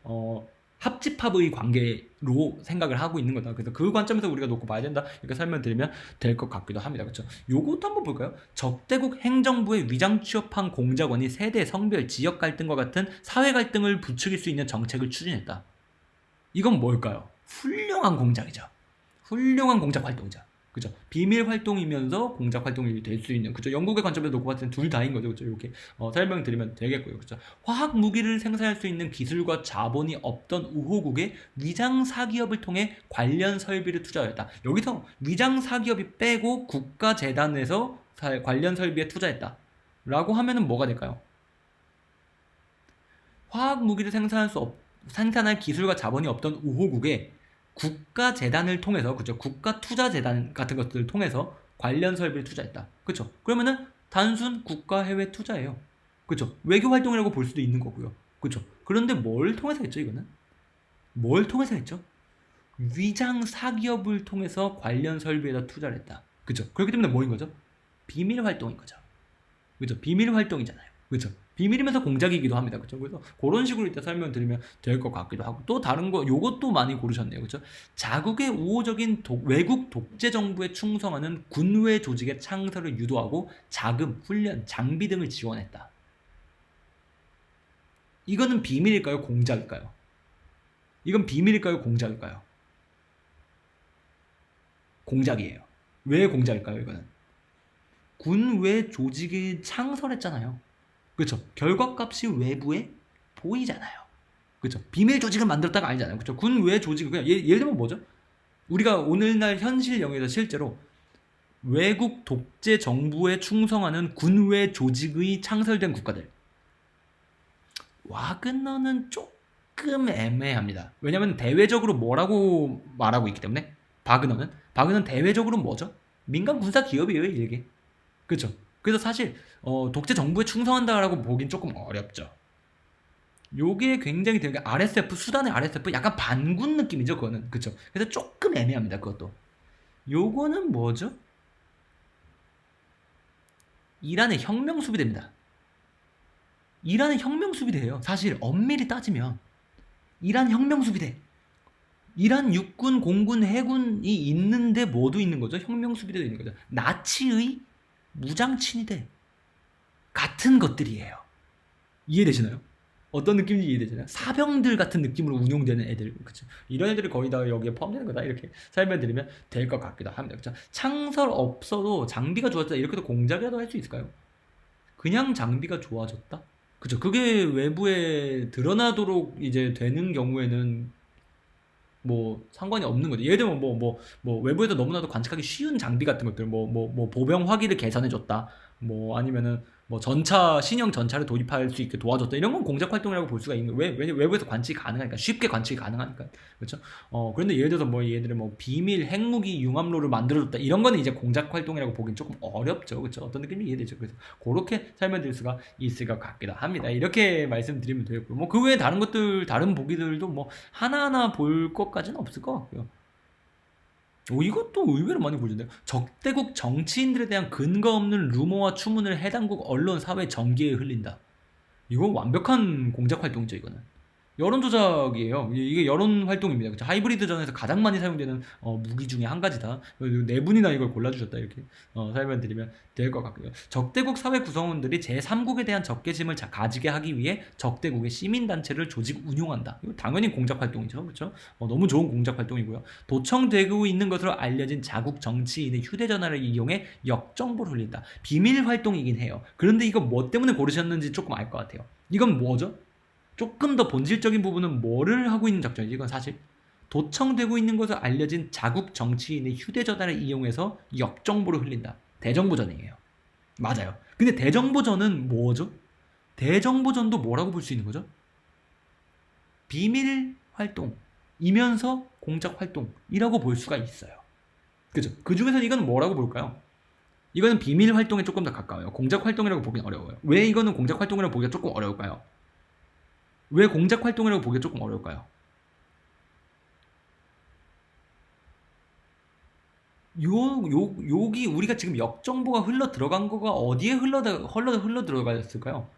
합집합의 관계로 생각을 하고 있는 거다. 그래서 그 관점에서 우리가 놓고 봐야 된다. 이렇게 설명드리면 될 것 같기도 합니다. 그렇죠? 요것도 한번 볼까요? 적대국 행정부의 위장 취업한 공작원이 세대, 성별, 지역 갈등과 같은 사회 갈등을 부추길 수 있는 정책을 추진했다. 이건 뭘까요? 훌륭한 공작이죠. 훌륭한 공작 활동이죠. 그죠? 비밀 활동이면서 공작 활동이 될 수 있는, 그죠? 영국의 관점에서 놓고 봤을 때 둘 다인 거죠. 그죠? 이렇게 설명드리면 되겠고요. 그죠? 화학 무기를 생산할 수 있는 기술과 자본이 없던 우호국에 위장 사기업을 통해 관련 설비를 투자했다. 여기서 위장 사기업이 빼고 국가 재단에서 관련 설비에 투자했다. 라고 하면은 뭐가 될까요? 화학 무기를 생산할 기술과 자본이 없던 우호국에 국가 재단을 통해서, 그죠? 국가 투자 재단 같은 것들을 통해서 관련 설비를 투자했다. 그죠? 그러면은 단순 국가 해외 투자예요. 그죠? 외교 활동이라고 볼 수도 있는 거고요. 그죠? 그런데 뭘 통해서 했죠, 이거는? 뭘 통해서 했죠? 위장 사기업을 통해서 관련 설비에다 투자를 했다. 그죠? 그렇기 때문에 뭐인 거죠? 비밀 활동인 거죠. 그죠? 비밀 활동이잖아요. 그죠? 비밀이면서 공작이기도 합니다. 그죠? 그래서 그런 식으로 이따 설명드리면 될 것 같기도 하고, 또 다른 거 요것도 많이 고르셨네요. 그죠? 자국의 우호적인 외국 독재 정부에 충성하는 군외 조직의 창설을 유도하고 자금, 훈련, 장비 등을 지원했다. 이거는 비밀일까요? 공작일까요? 이건 비밀일까요? 공작일까요? 공작이에요. 왜 공작일까요? 이거는 군외 조직이 창설했잖아요. 그렇죠? 결과값이 외부에 보이잖아요. 그렇죠? 비밀 조직을 만들었다가 아니잖아요. 그렇죠? 군외 조직을 그냥 예를 들면 뭐죠? 우리가 오늘날 현실 영역에서 실제로 외국 독재 정부에 충성하는 군외 조직의 창설된 국가들. 와그너는 조금 애매합니다. 왜냐하면 대외적으로 뭐라고 말하고 있기 때문에 바그너는 대외적으로 뭐죠? 민간 군사 기업이에요, 이게. 그렇죠. 그래서 사실 독재 정부에 충성한다라고 보긴 조금 어렵죠. 요게 굉장히 되게 RSF 수단의 RSF 약간 반군 느낌이죠, 그거는. 그렇죠. 그래서 조금 애매합니다, 그것도. 요거는 뭐죠? 이란의 혁명 수비대입니다. 이란의 혁명 수비대예요. 사실 엄밀히 따지면 이란 혁명 수비대. 이란 육군, 공군, 해군이 있는데 뭐도 있는 거죠? 혁명 수비대도 있는 거죠. 나치의 무장 친위대 같은 것들이에요. 이해되시나요? 어떤 느낌인지 이해되잖아요. 사병들 같은 느낌으로 운용되는 애들, 그렇죠? 이런 애들이 거의 다 여기에 포함되는 거다. 이렇게 설명드리면 될 것 같기도 합니다. 그렇죠? 창설 없어도 장비가 좋아졌다. 이렇게도 공작이라도 할 수 있을까요? 그냥 장비가 좋아졌다? 그죠? 그게 외부에 드러나도록 이제 되는 경우에는 뭐 상관이 없는 거죠. 예를 들면 뭐 외부에서 너무나도 관측하기 쉬운 장비 같은 것들, 뭐 보병 화기를 개선해줬다, 뭐 아니면은 뭐 전차 신형 전차를 도입할 수 있게 도와줬다, 이런 건 공작 활동이라고 볼 수가 있는 거예요. 왜 외부에서 관측이 가능하니까, 쉽게 관측이 가능하니까. 그렇죠? 그런데 예를 들어서 뭐 얘들은 뭐 비밀 핵무기 융합로를 만들어줬다, 이런 거는 이제 공작 활동이라고 보긴 조금 어렵죠. 그렇죠? 어떤 느낌인지 이해되죠? 그래서 그렇게 설명드릴 수가 있을 것 같기도 합니다. 이렇게 말씀드리면 되겠고요. 뭐 그 외에 다른 것들, 다른 보기들도 뭐 하나하나 볼 것까지는 없을 것 같고요. 이것도 의외로 많이 보여준대요. 적대국 정치인들에 대한 근거 없는 루머와 추문을 해당국 언론 사회 전기에 흘린다. 이건 완벽한 공작 활동이죠, 이거는. 여론 조작이에요. 이게 여론 활동입니다. 그쵸? 하이브리드전에서 가장 많이 사용되는 무기 중에 한 가지다. 네 분이나 이걸 골라주셨다, 이렇게 설명드리면 될 것 같고요. 적대국 사회 구성원들이 제3국에 대한 적개심을 가지게 하기 위해 적대국의 시민단체를 조직 운용한다. 이거 당연히 공작 활동이죠, 그렇죠? 너무 좋은 공작 활동이고요. 도청되고 있는 것으로 알려진 자국 정치인의 휴대전화를 이용해 역정보를 흘린다. 비밀 활동이긴 해요. 그런데 이거 뭐 때문에 고르셨는지 조금 알 것 같아요. 이건 뭐죠? 조금 더 본질적인 부분은 뭐를 하고 있는 작전이지? 이건 사실 도청되고 있는 것으로 알려진 자국 정치인의 휴대전화를 이용해서 역정보를 흘린다. 대정보전이에요. 맞아요. 근데 대정보전은 뭐죠? 대정보전도 뭐라고 볼 수 있는 거죠? 비밀 활동이면서 공작 활동이라고 볼 수가 있어요. 그죠? 그 중에서 이건 뭐라고 볼까요? 이거는 비밀 활동에 조금 더 가까워요. 공작 활동이라고 보긴 어려워요. 왜 이거는 공작 활동이라고 보기가 조금 어려울까요? 왜 공작 활동이라고 보기가 조금 어려울까요? 여기 우리가 지금 역정보가 흘러 들어간 거가 어디에 흘러 들어갔을까요?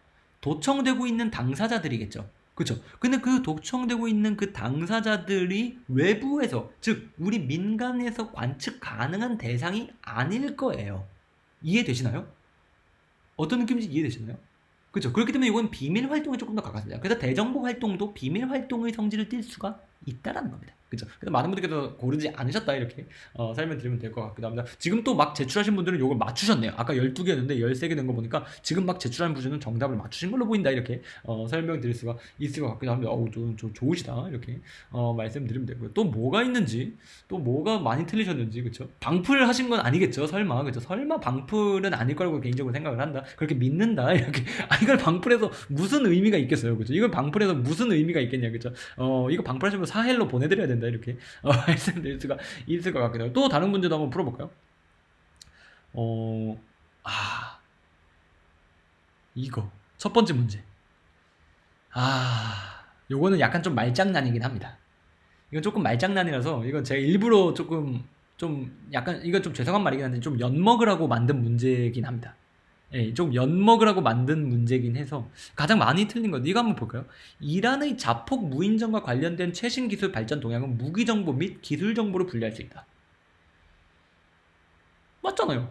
도청되고 있는 당사자들이겠죠. 그쵸? 근데 그 도청되고 있는 그 당사자들이 외부에서, 즉, 우리 민간에서 관측 가능한 대상이 아닐 거예요. 이해되시나요? 어떤 느낌인지 이해되시나요? 그렇죠. 그렇기 때문에 이건 비밀 활동에 조금 더 가깝습니다. 그래서 대정보 활동도 비밀 활동의 성질을 띌 수가 있다라는 겁니다. 그렇죠. 그래서 많은 분들께서 고르지 않으셨다, 이렇게 설명드리면 될 것 같기도 합니다. 지금 또 막 제출하신 분들은 이걸 맞추셨네요. 아까 12개였는데 13개 된 거 보니까 지금 막 제출한 분들은 정답을 맞추신 걸로 보인다, 이렇게 설명드릴 수가 있을 것 같기도 합니다. 좀 좋으시다, 이렇게 말씀드리면 되고요. 또 뭐가 있는지, 또 뭐가 많이 틀리셨는지, 그렇죠. 방풀 하신 건 아니겠죠, 설마. 그렇죠. 설마 방풀은 아닐 거라고 개인적으로 생각을 한다, 그렇게 믿는다, 이렇게. 이걸 방풀해서 무슨 의미가 있겠어요, 그죠? 이걸 방풀해서 무슨 의미가 있겠냐, 그죠? 이거 방풀하시면 사헬로 보내드려야 된다, 이렇게 말씀드릴 수가 있을 것 같기도 해요. 또 다른 문제도 한번 풀어볼까요? 이거 첫 번째 문제. 요거는 약간 좀 말장난이긴 합니다. 이건 조금 말장난이라서 이건 제가 일부러 조금 좀 약간 이건 좀 죄송한 말이긴 한데 좀 엿먹으라고 만든 문제긴 합니다. 예, 좀 엿먹으라고 만든 문제긴 해서 가장 많이 틀린 거 이거 한번 볼까요? 이란의 자폭 무인정과 관련된 최신 기술 발전 동향은 무기 정보 및 기술 정보로 분류할 수 있다. 맞잖아요.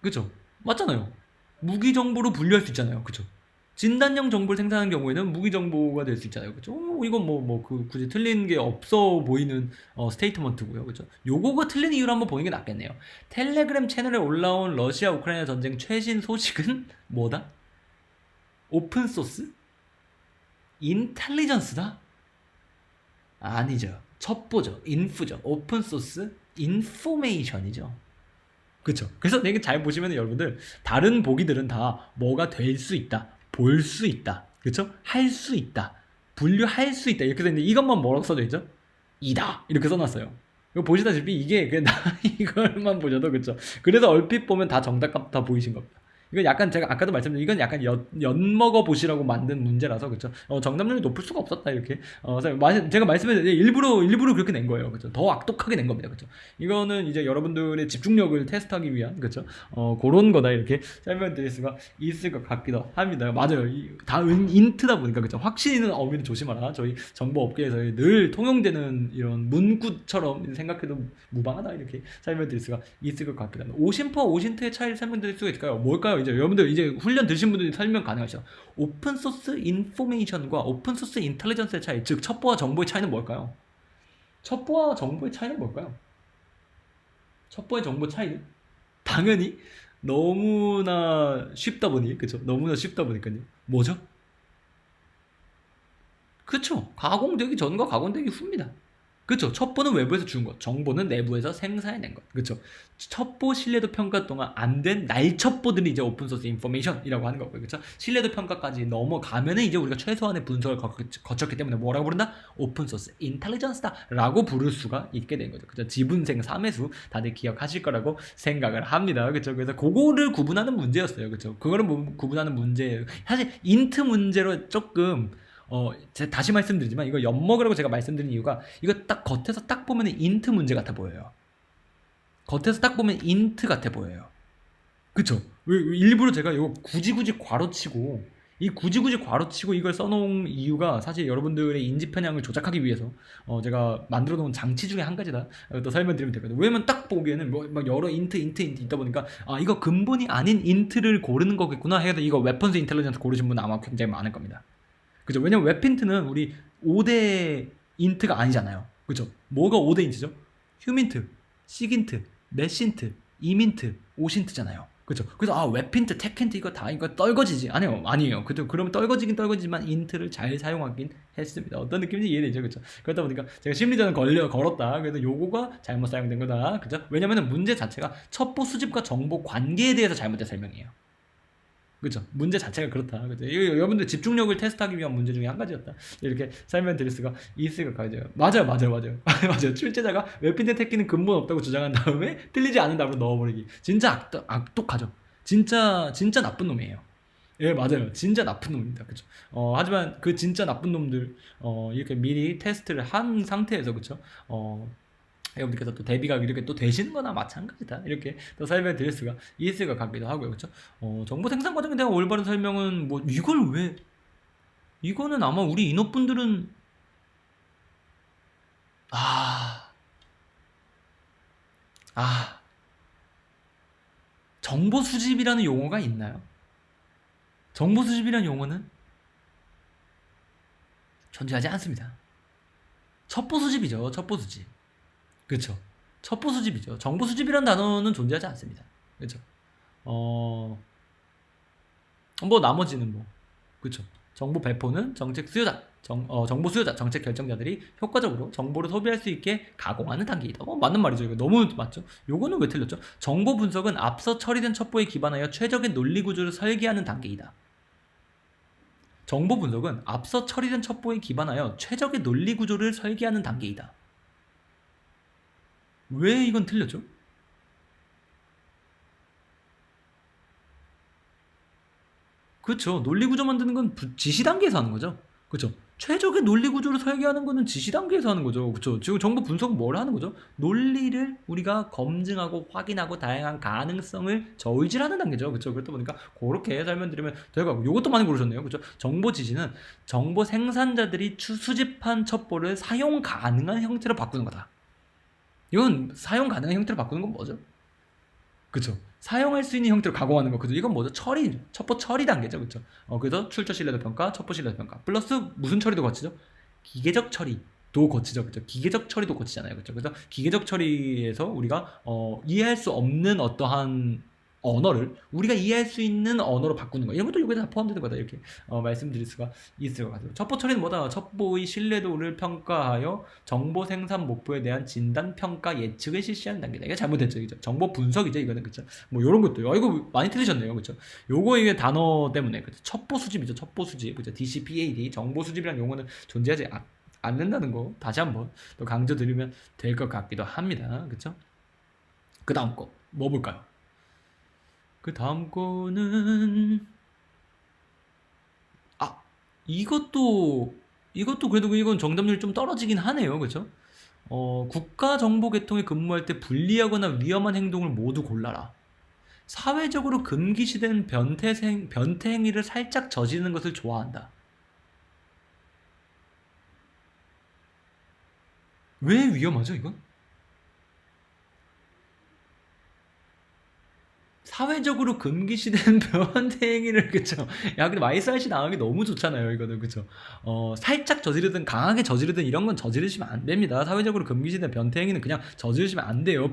그쵸? 맞잖아요. 무기 정보로 분류할 수 있잖아요. 그쵸? 진단형 정보를 생산하는 경우에는 무기 정보가 될 수 있잖아요. 그쵸? 이건 굳이 틀린 게 없어 보이는 스테이트먼트고요. 그쵸? 요거가 틀린 이유를 한번 보는 게 낫겠네요. 텔레그램 채널에 올라온 러시아 우크라이나 전쟁 최신 소식은 뭐다? 오픈소스? 인텔리전스다? 아니죠. 첩보죠. 인프죠. 오픈소스 인포메이션이죠. 그쵸. 그래서 이게 잘 보시면 여러분들 다른 보기들은 다 뭐가 될 수 있다, 볼 수 있다, 그쵸? 할 수 있다, 분류할 수 있다 이렇게 되는데 이것만 뭐라고 써져 있죠? 이다 이렇게 써놨어요. 이거 보시다시피 이게 그냥 이걸만 보셔도 그쵸. 그래서 얼핏 보면 다 정답 같아 보이신 겁니다. 이건 약간 제가 아까도 말씀드린 이건 약간 엿먹어 보시라고 만든 문제라서 그쵸. 정답률이 높을 수가 없었다 이렇게. 제가 말씀드린 일부러 그렇게 낸 거예요. 그쵸. 더 악독하게 낸 겁니다. 그쵸. 이거는 이제 여러분들의 집중력을 테스트하기 위한 그쵸. 그런 거다 이렇게 설명드릴 수가 있을 것 같기도 합니다. 맞아요. 다 인트다 보니까 그쵸. 확신있는 어휘는 조심하라. 저희 정보업계에서 늘 통용되는 이런 문구처럼 생각해도 무방하다 이렇게 설명드릴 수가 있을 것 같기도 합니다. 오신트와 오신트의 차이를 설명드릴 수가 있을까요? 뭘까요? 이제 여러분들 이제 훈련 들으신 분들이 설명 가능하시죠. 오픈소스 인포메이션과 오픈소스 인텔리전스의 차이, 즉 첩보와 정보의 차이는 뭘까요? 첩보와 정보의 차이는 뭘까요? 첩보의 정보 차이는 당연히 너무나 쉽다 보니 그쵸? 너무나 쉽다 보니까요. 뭐죠? 그쵸? 가공되기 전과 가공되기 후입니다. 그쵸? 첩보는 외부에서 준 것, 정보는 내부에서 생산해낸 것. 그쵸? 첩보 신뢰도 평가 동안 안 된 날첩보들이 이제 오픈소스 인포메이션이라고 하는 거고요. 그쵸? 신뢰도 평가까지 넘어가면은 이제 우리가 최소한의 분석을 거쳤기 때문에 뭐라고 부른다? 오픈소스 인텔리전스다 라고 부를 수가 있게 된 거죠. 그쵸? 지분생 3회수 다들 기억하실 거라고 생각을 합니다. 그쵸? 그래서 그거를 구분하는 문제였어요. 그쵸? 그거를 구분하는 문제예요. 사실 인트 문제로 조금 제가 다시 말씀드리지만 이거 엿먹으라고 제가 말씀드린 이유가 이거 딱 겉에서 딱 보면 인트 문제 같아 보여요. 겉에서 딱 보면 인트 같아 보여요. 그쵸? 일부러 제가 이거 굳이 괄호치고 이 굳이 괄호치고 이걸 써놓은 이유가 사실 여러분들의 인지 편향을 조작하기 위해서 제가 만들어 놓은 장치 중에 한 가지다 또 설명드리면 되거든요. 왜냐면 딱 보기에는 막 여러 인트 있다 보니까 아 이거 근본이 아닌 인트를 고르는 거겠구나 해서 이거 웨펀스 인텔리전스 고르신 분 아마 굉장히 많을 겁니다. 그죠? 왜냐면 웹힌트는 우리 5대 인트가 아니잖아요. 그죠? 뭐가 5대 인트죠? 휴민트, 시긴트, 넷신트, 이민트, 오신트잖아요. 그죠? 그래서 웹힌트, tek힌트 이거 떨거지지. 아니에요. 그죠? 그러면 떨거지긴 떨거지지만 인트를 잘 사용하긴 했습니다. 어떤 느낌인지 이해되죠? 그죠? 그러다 보니까 제가 심리전을 걸었다. 그래서 요거가 잘못 사용된 거다. 그죠? 왜냐면은 문제 자체가 첩보 수집과 정보 관계에 대해서 잘못된 설명이에요. 그죠? 문제 자체가 그렇다. 그죠? 이거 여러분들 집중력을 테스트하기 위한 문제 중에 한 가지였다. 이렇게 설명드릴 수가 있을 것 같아요. 맞아요. 맞아요. 출제자가 웹힌트 택기는 근본 없다고 주장한 다음에 틀리지 않은 답으로 넣어버리기. 진짜 악독하죠. 진짜 나쁜 놈이에요. 예, 맞아요. 진짜 나쁜 놈입니다. 그죠? 하지만 그 진짜 나쁜 놈들, 이렇게 미리 테스트를 한 상태에서, 그죠? 여러분들께서 또 대비가 이렇게 또 되시는 거나 마찬가지다. 이렇게 또 설명을 드릴 수가 있을 것 같기도 하고요. 그렇죠? 정보 생산 과정에 대한 올바른 설명은 뭐 이걸 왜 이거는 아마 우리 인업분들은 아, 아, 정보 수집이라는 용어가 있나요? 정보 수집이라는 용어는 존재하지 않습니다. 첩보 수집이죠. 첩보 수집. 그렇죠. 첩보 수집이죠. 정보 수집이라는 단어는 존재하지 않습니다. 그렇죠. 뭐 나머지는 뭐 그렇죠. 정보 배포는 정책 수요자, 정보 수요자, 정책 결정자들이 효과적으로 정보를 소비할 수 있게 가공하는 단계이다. 맞는 말이죠. 이거 너무 맞죠? 요거는 왜 틀렸죠? 정보 분석은 앞서 처리된 첩보에 기반하여 최적의 논리 구조를 설계하는 단계이다. 정보 분석은 앞서 처리된 첩보에 기반하여 최적의 논리 구조를 설계하는 단계이다. 왜 이건 틀렸죠? 그렇죠. 논리 구조 만드는 건 지시 단계에서 하는 거죠. 그렇죠. 최적의 논리 구조를 설계하는 거는 지시 단계에서 하는 거죠. 그렇죠? 지금 정보 분석은 뭘 하는 거죠? 논리를 우리가 검증하고 확인하고 다양한 가능성을 저울질하는 단계죠. 그렇죠? 그렇다 보니까 그렇게 설명드리면 되고, 이것도 많이 고르셨네요. 그렇죠? 정보 지시는 정보 생산자들이 수집한 첩보를 사용 가능한 형태로 바꾸는 거다. 이건 사용 가능한 형태로 바꾸는 건 뭐죠? 그쵸. 사용할 수 있는 형태로 가공하는 거. 그죠. 이건 뭐죠? 처리, 첩보 처리 단계죠. 그쵸. 그래서 출처 신뢰도 평가, 첩보 신뢰도 평가. 플러스 무슨 처리도 거치죠? 기계적 처리도 거치죠. 그죠. 기계적 처리도 거치잖아요. 그죠. 그래서 기계적 처리에서 우리가, 이해할 수 없는 어떠한 언어를 우리가 이해할 수 있는 언어로 바꾸는 거. 이런 것도 여기에 다 포함되는 거다. 이렇게, 말씀드릴 수가 있을 것 같아요. 첩보 처리는 뭐다? 첩보의 신뢰도를 평가하여 정보 생산 목표에 대한 진단, 평가, 예측을 실시하는 단계다. 이게 잘못됐죠. 그죠? 정보 분석이죠. 이거는. 그죠? 뭐, 요런 것도요. 이거 많이 틀리셨네요. 그죠? 요거 이게 단어 때문에. 그죠? 첩보 수집이죠. 첩보 수집. 그죠? DCPAD. 정보 수집이라는 용어는 존재하지 않는다는 거. 다시 한번 또 강조드리면 될 것 같기도 합니다. 그죠? 그 다음 거. 뭐 볼까요? 그 다음 거는, 아, 이것도 그래도 이건 정답률이 좀 떨어지긴 하네요. 그죠? 국가정보계통에 근무할 때 불리하거나 위험한 행동을 모두 골라라. 사회적으로 금기시된 변태 행위를 살짝 저지르는 것을 좋아한다. 왜 위험하죠, 이건? 사회적으로 금기시된 변태 행위를, 그쵸? 야, 근데 마이사이시 당하기 너무 좋잖아요, 이거는. 그쵸? 살짝 저지르든 강하게 저지르든 이런 건 저지르시면 안 됩니다. 사회적으로 금기시된 변태 행위는 그냥 저지르시면 안 돼요.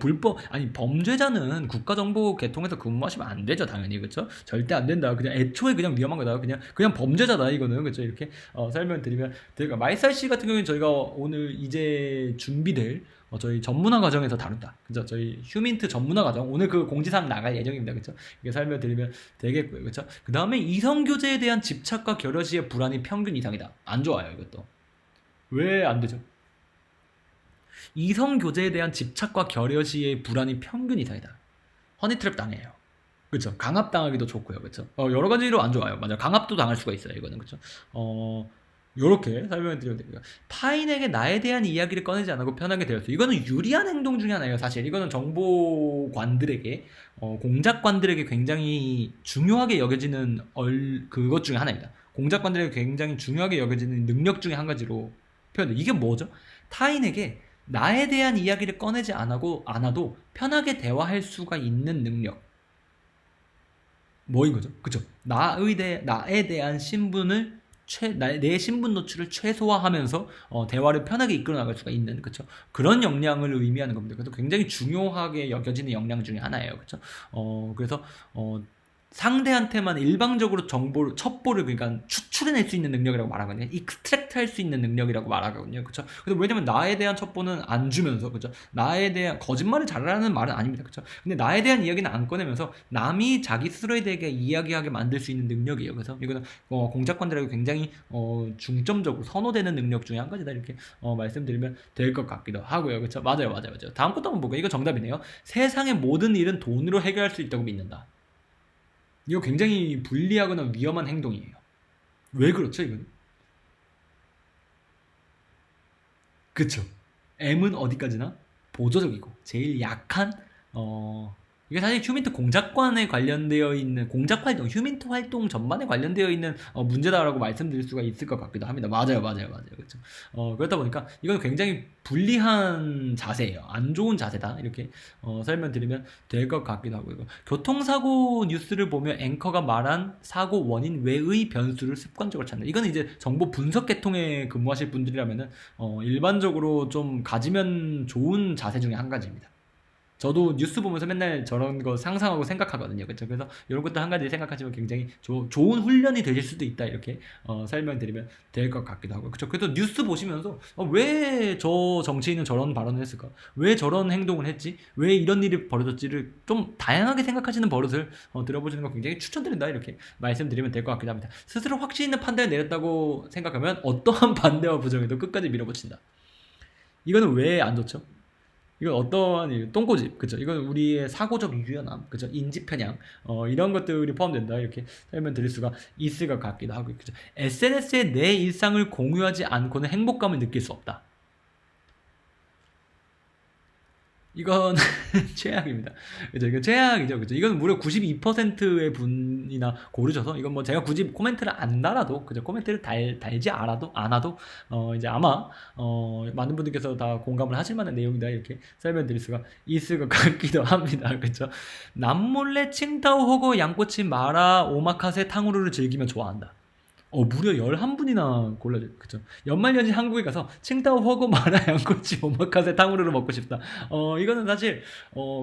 범죄자는 국가정보 계통에서 근무하시면 안 되죠, 당연히. 그쵸? 절대 안 된다. 그냥 애초에 그냥 위험한 거다. 그냥 범죄자다, 이거는. 그쵸? 이렇게, 설명드리면 되니까. 마이사이시 같은 경우는 저희가 오늘 이제 준비될 저희 전문화 과정에서 다룬다. 그죠? 저희 휴민트 전문화 과정. 오늘 그 공지사항 나갈 예정입니다. 그죠? 이게 설명드리면 되겠고요. 그죠? 그 다음에 이성교제에 대한 집착과 결여시의 불안이 평균 이상이다. 안 좋아요, 이것도. 왜 안 되죠? 이성교제에 대한 집착과 결여시의 불안이 평균 이상이다. 허니트랩 당해요. 그쵸? 강압당하기도 좋고요. 그쵸? 여러 가지로 안 좋아요. 맞아. 강압도 당할 수가 있어요. 이거는. 그쵸? 요렇게 설명을 드리면 됩니다. 타인에게 나에 대한 이야기를 꺼내지 않고 편하게 대했어요. 이거는 유리한 행동 중에 하나예요. 사실 이거는 정보관들에게, 공작관들에게 굉장히 중요하게 여겨지는 그것 중에 하나입니다. 공작관들에게 굉장히 중요하게 여겨지는 능력 중에 한 가지로 표현돼요. 이게 뭐죠? 타인에게 나에 대한 이야기를 꺼내지 않아도 편하게 대화할 수가 있는 능력. 뭐인 거죠? 그쵸? 나에 대한 신분을 내 신분 노출을 최소화하면서 대화를 편하게 이끌어 나갈 수가 있는, 그쵸? 그런 역량을 의미하는 겁니다. 그래서 굉장히 중요하게 여겨지는 역량 중에 하나예요. 그쵸? 그래서 상대한테만 일방적으로 첩보를 그러니까 추출해낼 수 있는 능력이라고 말하거든요. 익스트랙트 할 수 있는 능력이라고 말하거든요. 그쵸? 그래서 왜냐면 나에 대한 첩보는 안 주면서, 그쵸? 나에 대한 거짓말을 잘하라는 말은 아닙니다. 그쵸? 근데 나에 대한 이야기는 안 꺼내면서 남이 자기 스스로에 대해 이야기하게 만들 수 있는 능력이에요. 그래서 이거는 공작관들에게 굉장히 중점적으로 선호되는 능력 중에 한 가지다. 이렇게 말씀드리면 될 것 같기도 하고요. 그쵸? 맞아요. 다음 것도 한번 볼게요. 이거 정답이네요. 세상의 모든 일은 돈으로 해결할 수 있다고 믿는다. 이거 굉장히 불리하거나 위험한 행동이에요. 왜 그렇죠, 이건? 그쵸. M은 어디까지나 보조적이고 제일 약한, 이게 사실 휴민트 공작관에 관련되어 있는 공작 활동, 휴민트 활동 전반에 관련되어 있는 문제다라고 말씀드릴 수가 있을 것 같기도 합니다. 맞아요. 그렇죠. 그렇다 보니까 이건 굉장히 불리한 자세예요. 안 좋은 자세다. 이렇게 설명드리면 될 것 같기도 하고요. 교통사고 뉴스를 보면 앵커가 말한 사고 원인 외의 변수를 습관적으로 찾는. 이건 이제 정보 분석 계통에 근무하실 분들이라면은 일반적으로 좀 가지면 좋은 자세 중에 한 가지입니다. 저도 뉴스 보면서 맨날 저런 거 상상하고 생각하거든요. 그렇죠? 그래서 이런 것도 한 가지 생각하시면 굉장히 좋은 훈련이 되실 수도 있다. 이렇게 설명드리면 될 것 같기도 하고. 그렇죠? 그래서 뉴스 보시면서 왜 저 정치인은 저런 발언을 했을까? 왜 저런 행동을 했지? 왜 이런 일이 벌어졌지를 좀 다양하게 생각하시는 버릇을 들어보시는 거 굉장히 추천드린다. 이렇게 말씀드리면 될 것 같기도 합니다. 스스로 확신 있는 판단을 내렸다고 생각하면 어떠한 반대와 부정에도 끝까지 밀어붙인다. 이거는 왜 안 좋죠? 이건 어떠한 똥꼬집, 그죠? 이건 우리의 사고적 유연함, 그죠? 인지 편향, 이런 것들이 포함된다 이렇게 설명 드릴 수가 있을 것 같기도 하고, 그죠? SNS에 내 일상을 공유하지 않고는 행복감을 느낄 수 없다. 이건 최악입니다. 그죠? 이거 최악이죠. 그죠? 이건 무려 92%의 분이나 고르셔서, 이건 뭐 제가 굳이 코멘트를 안 달아도, 그죠? 코멘트를 달지 않아도, 이제 아마, 많은 분들께서 다 공감을 하실 만한 내용이다. 이렇게 설명드릴 수가 있을 것 같기도 합니다. 그죠? 남몰래 칭타오 호거 양꼬치 마라 오마카세 탕후루를 즐기면 좋아한다. 무려 11분이나 골라줘. 그쵸. 연말연시 한국에 가서 칭따오 허거 마라 양꼬치 오마카세 탕후루를 먹고 싶다. 이거는 사실,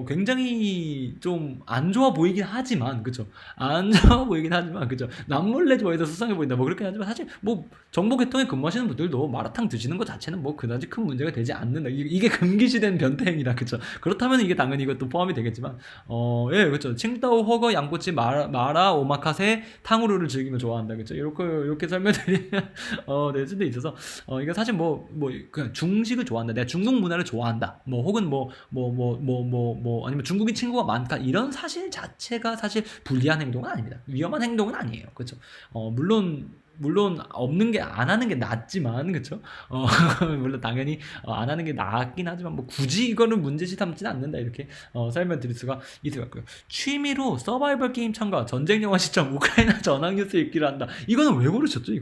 굉장히 좀 안 좋아 보이긴 하지만, 그쵸. 안 좋아 보이긴 하지만, 그쵸. 남몰래 좋아해서 수상해 보인다. 뭐 그렇게 하지만 사실, 뭐, 정보계통에 근무하시는 분들도 마라탕 드시는 것 자체는 뭐 그다지 큰 문제가 되지 않는다. 이게 금기시된 변태행위다. 그쵸. 그렇다면 이게 당연히 이것도 포함이 되겠지만, 예, 그쵸. 칭따오 허거 양꼬치 마라 오마카세 탕후루를 즐기면 좋아한다. 그쵸. 이렇게 설명드리면 될 수도 있어서, 이거 사실 그냥 중식을 좋아한다, 내가 중국 문화를 좋아한다, 뭐 혹은 아니면 중국인 친구가 많다, 이런 사실 자체가 사실 불리한 행동은 아닙니다. 위험한 행동은 아니에요. 그렇죠. 물론 없는 게 안 하는 게 낫지만, 그쵸? 물론 당연히 안 하는 게 낫긴 하지만, 뭐 굳이 이거를 문제시 삼지는 않는다, 이렇게 설명드릴 수가 있을 것 같고요. 취미로 서바이벌 게임 참가, 전쟁 영화 시점, 우크라이나 전황 뉴스 읽기를 한다. 이거는 왜 고르셨죠?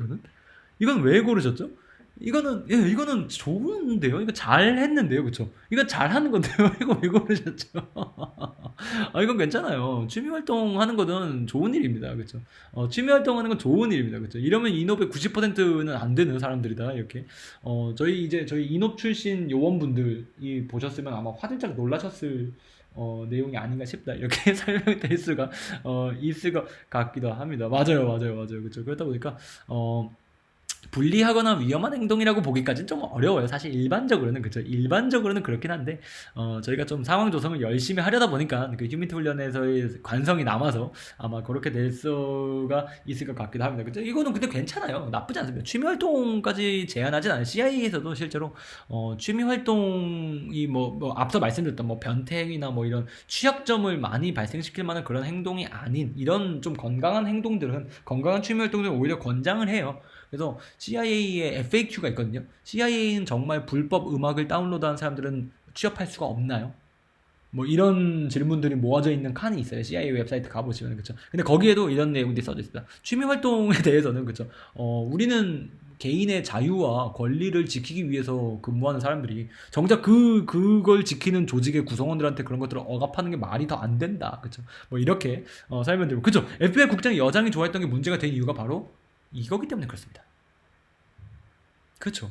이건 왜 고르셨죠? 이거는 좋은데요? 이거 잘 했는데요? 그쵸? 이거 잘 하는 건데요? 이거 왜 고르셨죠? 이건 괜찮아요. 취미 활동하는 거는 좋은 일입니다. 그쵸? 취미 활동하는 건 좋은 일입니다. 그쵸? 이러면 인업의 90%는 안 되는 사람들이다. 이렇게. 저희 인업 출신 요원분들이 보셨으면 아마 화들짝 놀라셨을 내용이 아닌가 싶다. 이렇게 설명될 수가 있을 것 같기도 합니다. 맞아요. 그쵸? 그렇다 보니까, 불리하거나 위험한 행동이라고 보기까지는 좀 어려워요. 사실 일반적으로는, 그쵸. 일반적으로는 그렇긴 한데, 저희가 좀 상황 조성을 열심히 하려다 보니까 그 휴민트 훈련에서의 관성이 남아서 아마 그렇게 될 수가 있을 것 같기도 합니다. 그쵸. 이거는 근데 괜찮아요. 나쁘지 않습니다. 취미 활동까지 제한하진 않아요. CIA에서도 실제로 취미 활동이 앞서 말씀드렸던 변태행위나 이런 취약점을 많이 발생시킬 만한 그런 행동이 아닌 이런 좀 건강한 취미 활동들은 오히려 권장을 해요. 그래서 CIA의 FAQ가 있거든요. CIA는 정말 불법 음악을 다운로드한 사람들은 취업할 수가 없나요? 뭐 이런 질문들이 모아져 있는 칸이 있어요. CIA 웹사이트 가보시면, 그쵸. 근데 거기에도 이런 내용들이 써져 있습니다. 취미 활동에 대해서는, 그쵸. 우리는 개인의 자유와 권리를 지키기 위해서 근무하는 사람들이 정작 그걸 지키는 조직의 구성원들한테 그런 것들을 억압하는 게 말이 더 안 된다. 그쵸. 뭐 이렇게 설명드리고, 그쵸. FBI 국장이 여장이 좋아했던 게 문제가 된 이유가 바로 이거기 때문에 그렇습니다. 그렇죠.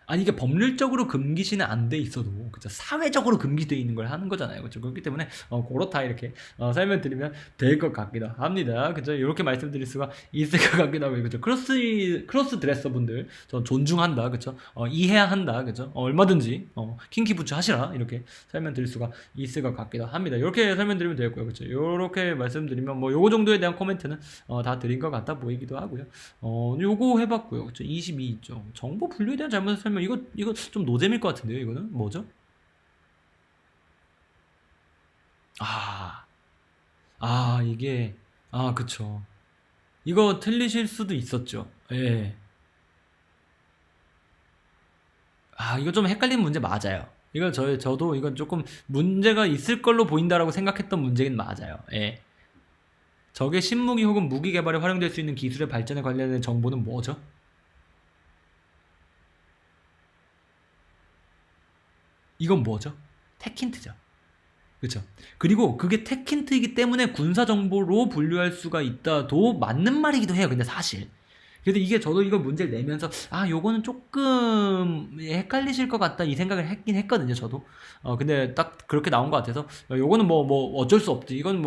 아니 이게 법률적으로 금기시는 안 돼 있어도, 그죠, 사회적으로 금기되어 있는 걸 하는 거잖아요. 그렇죠. 그렇기 때문에 그렇다 이렇게 설명드리면 될 것 같기도 합니다. 그죠. 이렇게 말씀드릴 수가 있을 것 같기도 하고요. 그죠. 크로스 드레서 분들 전 존중한다. 그죠. 이해야 한다. 그죠. 얼마든지 킹키 부츠 하시라, 이렇게 설명드릴 수가 있을 것 같기도 합니다. 이렇게 설명드리면 되고요. 그죠. 이렇게 말씀드리면 요거 정도에 대한 코멘트는 다 드린 것 같아 보이기도 하고요. 요거 해봤고요. 그쵸? 22 있죠. 정보 분류에 대한 잘못된 설명, 이거 좀 노잼일 것 같은데요. 이거는 뭐죠? 아, 이게, 그쵸. 이거 틀리실 수도 있었죠. 예. 이거 좀 헷갈리는 문제 맞아요. 이거 저도 이건 조금 문제가 있을 걸로 보인다라고 생각했던 문제긴 맞아요. 예. 적의 신무기 혹은 무기 개발에 활용될 수 있는 기술의 발전에 관련된 정보는 뭐죠? 이건 뭐죠? 테킨트죠. 그렇죠. 그리고 그게 테킨트이기 때문에 군사 정보로 분류할 수가 있다도 맞는 말이기도 해요. 근데 사실. 그래도 이게 저도 이거 문제를 내면서 요거는 조금 헷갈리실 것 같다 이 생각을 했긴 했거든요. 저도. 근데 딱 그렇게 나온 것 같아서 요거는 어쩔 수 없지. 이건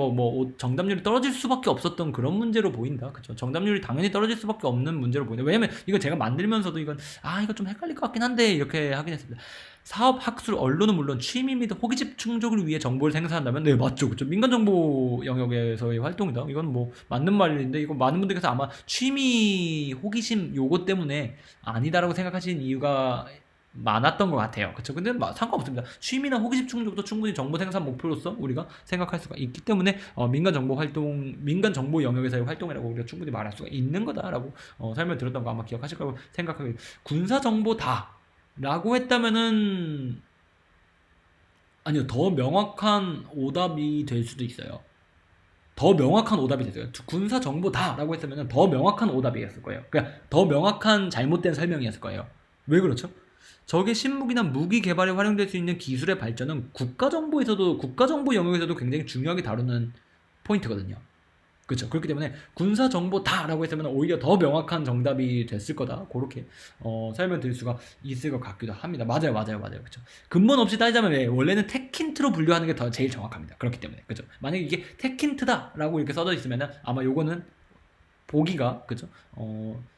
정답률이 떨어질 수밖에 없었던 그런 문제로 보인다. 그쵸. 정답률이 당연히 떨어질 수밖에 없는 문제로 보인다. 왜냐면 이거 제가 만들면서도 이건 이거 좀 헷갈릴 것 같긴 한데 이렇게 하긴 했습니다. 사업, 학술, 언론은 물론 취미 및 호기심 충족을 위해 정보를 생산한다면, 네, 맞죠. 그죠. 민간정보 영역에서의 활동이다. 이건 맞는 말인데, 이거 많은 분들께서 아마 취미, 호기심 요거 때문에 아니다라고 생각하시는 이유가 많았던 것 같아요. 그쵸? 근데 상관없습니다. 취미나 호기심 충족도 충분히 정보 생산 목표로서 우리가 생각할 수가 있기 때문에 민간 정보 영역에서의 활동이라고 우리가 충분히 말할 수가 있는 거다라고 설명 들었던 거 아마 기억하실 거라고 생각하고, 군사 정보다라고 했다면은 아니요, 더 명확한 오답이 될 수도 있어요. 더 명확한 오답이 됐어요. 군사 정보다라고 했으면 더 명확한 오답이었을 거예요. 그러니까 더 명확한 잘못된 설명이었을 거예요. 왜 그렇죠? 적의 신무기나 무기 개발에 활용될 수 있는 기술의 발전은 국가정보 영역에서도 굉장히 중요하게 다루는 포인트거든요. 그렇죠. 그렇기 때문에 군사 정보다라고 했으면 오히려 더 명확한 정답이 됐을 거다. 그렇게 설명드릴 수가 있을 것 같기도 합니다. 맞아요. 그렇죠. 근본 없이 따지자면 원래는 테킨트로 분류하는 게 더 제일 정확합니다. 그렇기 때문에 그렇죠. 만약에 이게 테킨트다라고 이렇게 써져 있으면 아마 요거는 보기가 그죠?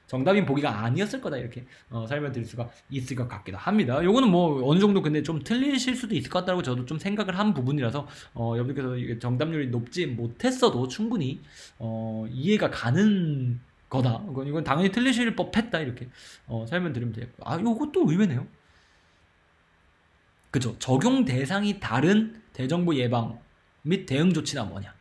정답인 보기가 아니었을 거다 이렇게 설명드릴 수가 있을 것 같기도 합니다. 요거는 뭐 어느 정도 근데 좀 틀리실 수도 있을 것 같다고 저도 좀 생각을 한 부분이라서 여러분께서 이게 정답률이 높지 못했어도 충분히 이해가 가는 거다. 이건 당연히 틀리실 법했다 이렇게 설명드리면 되겠고, 요것도 의외네요. 그죠? 적용 대상이 다른 대정부 예방 및 대응 조치나 뭐냐?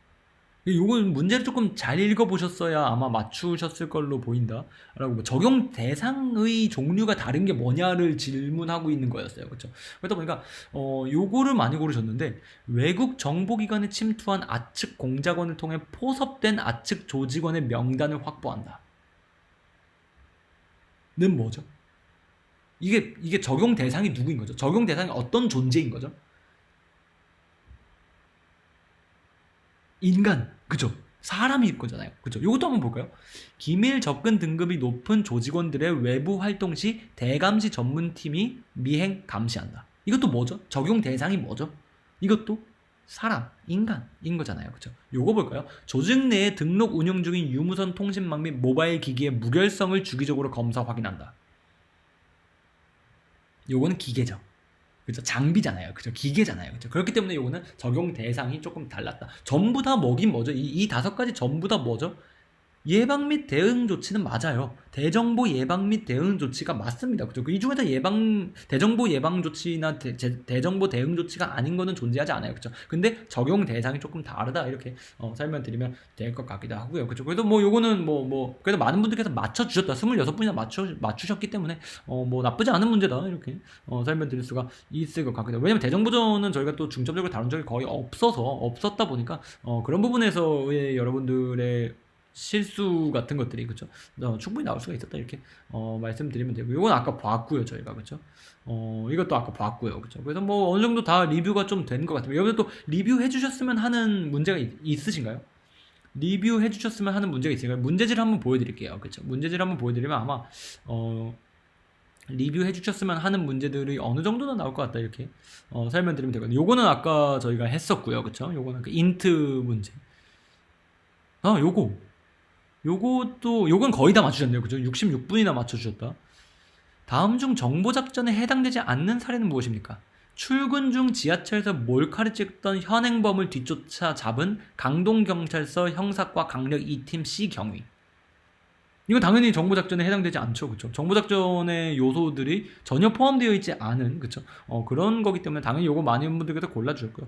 요건 문제를 조금 잘 읽어보셨어야 아마 맞추셨을 걸로 보인다. 라고 뭐 적용 대상의 종류가 다른 게 뭐냐를 질문하고 있는 거였어요. 그렇죠? 그러다 보니까 요거를 많이 고르셨는데, 외국 정보기관에 침투한 아측 공작원을 통해 포섭된 아측 조직원의 명단을 확보한다. 는 뭐죠? 이게 적용 대상이 누구인 거죠? 적용 대상이 어떤 존재인 거죠? 인간, 그죠? 사람일 거잖아요. 그죠? 이것도 한번 볼까요? 기밀 접근 등급이 높은 조직원들의 외부 활동 시 대감시 전문팀이 미행 감시한다. 이것도 뭐죠? 적용 대상이 뭐죠? 이것도 사람, 인간인 거잖아요. 그죠? 요거 볼까요? 조직 내에 등록 운영 중인 유무선 통신망 및 모바일 기기의 무결성을 주기적으로 검사 확인한다. 요거는 기계죠. 그죠? 장비잖아요. 그죠? 기계잖아요. 그죠? 그렇기 때문에 요거는 적용 대상이 조금 달랐다. 전부 다 뭐긴 뭐죠? 이 다섯 가지 전부 다 뭐죠? 예방 및 대응 조치는 맞아요. 대정보 예방 및 대응 조치가 맞습니다. 그죠? 이 중에서 대정보 예방 조치나 대정보 대응 조치가 아닌 거는 존재하지 않아요. 그죠? 근데 적용 대상이 조금 다르다. 이렇게 설명드리면 될 것 같기도 하고요. 그죠? 그래도 뭐 요거는 그래도 많은 분들께서 맞춰주셨다. 26분이나 맞추셨기 때문에 뭐 나쁘지 않은 문제다. 이렇게 설명드릴 수가 있을 것 같기도 하고. 왜냐면 대정보전은 저희가 또 중점적으로 다룬 적이 거의 없었다 보니까 그런 부분에서의 여러분들의 실수 같은 것들이 그죠? 충분히 나올 수가 있었다 이렇게 말씀드리면 되고, 이건 아까 봤고요 저희가 그죠? 이것도 아까 봤고요 그죠? 그래서 뭐 어느 정도 다 리뷰가 좀 된 것 같아요. 여러분 또 리뷰해 주셨으면 하는 문제가 있으신가요? 리뷰해 주셨으면 하는 문제가 있으니까 문제지를 한번 보여드릴게요. 그죠? 문제지를 한번 보여드리면 아마 리뷰해 주셨으면 하는 문제들이 어느 정도는 나올 것 같다 이렇게 설명드리면 되거든요. 요거는 아까 저희가 했었고요. 그쵸? 요거는 그 인트 문제. 요건 거의 다 맞추셨네요. 그죠? 66분이나 맞춰주셨다. 다음 중 정보작전에 해당되지 않는 사례는 무엇입니까? 출근 중 지하철에서 몰카를 찍던 현행범을 뒤쫓아 잡은 강동경찰서 형사과 강력 2팀 C 경위. 이건 당연히 정보작전에 해당되지 않죠. 그쵸? 정보작전의 요소들이 전혀 포함되어 있지 않은, 그쵸? 그런 거기 때문에 당연히 요거 많은 분들께서 골라주셨고요.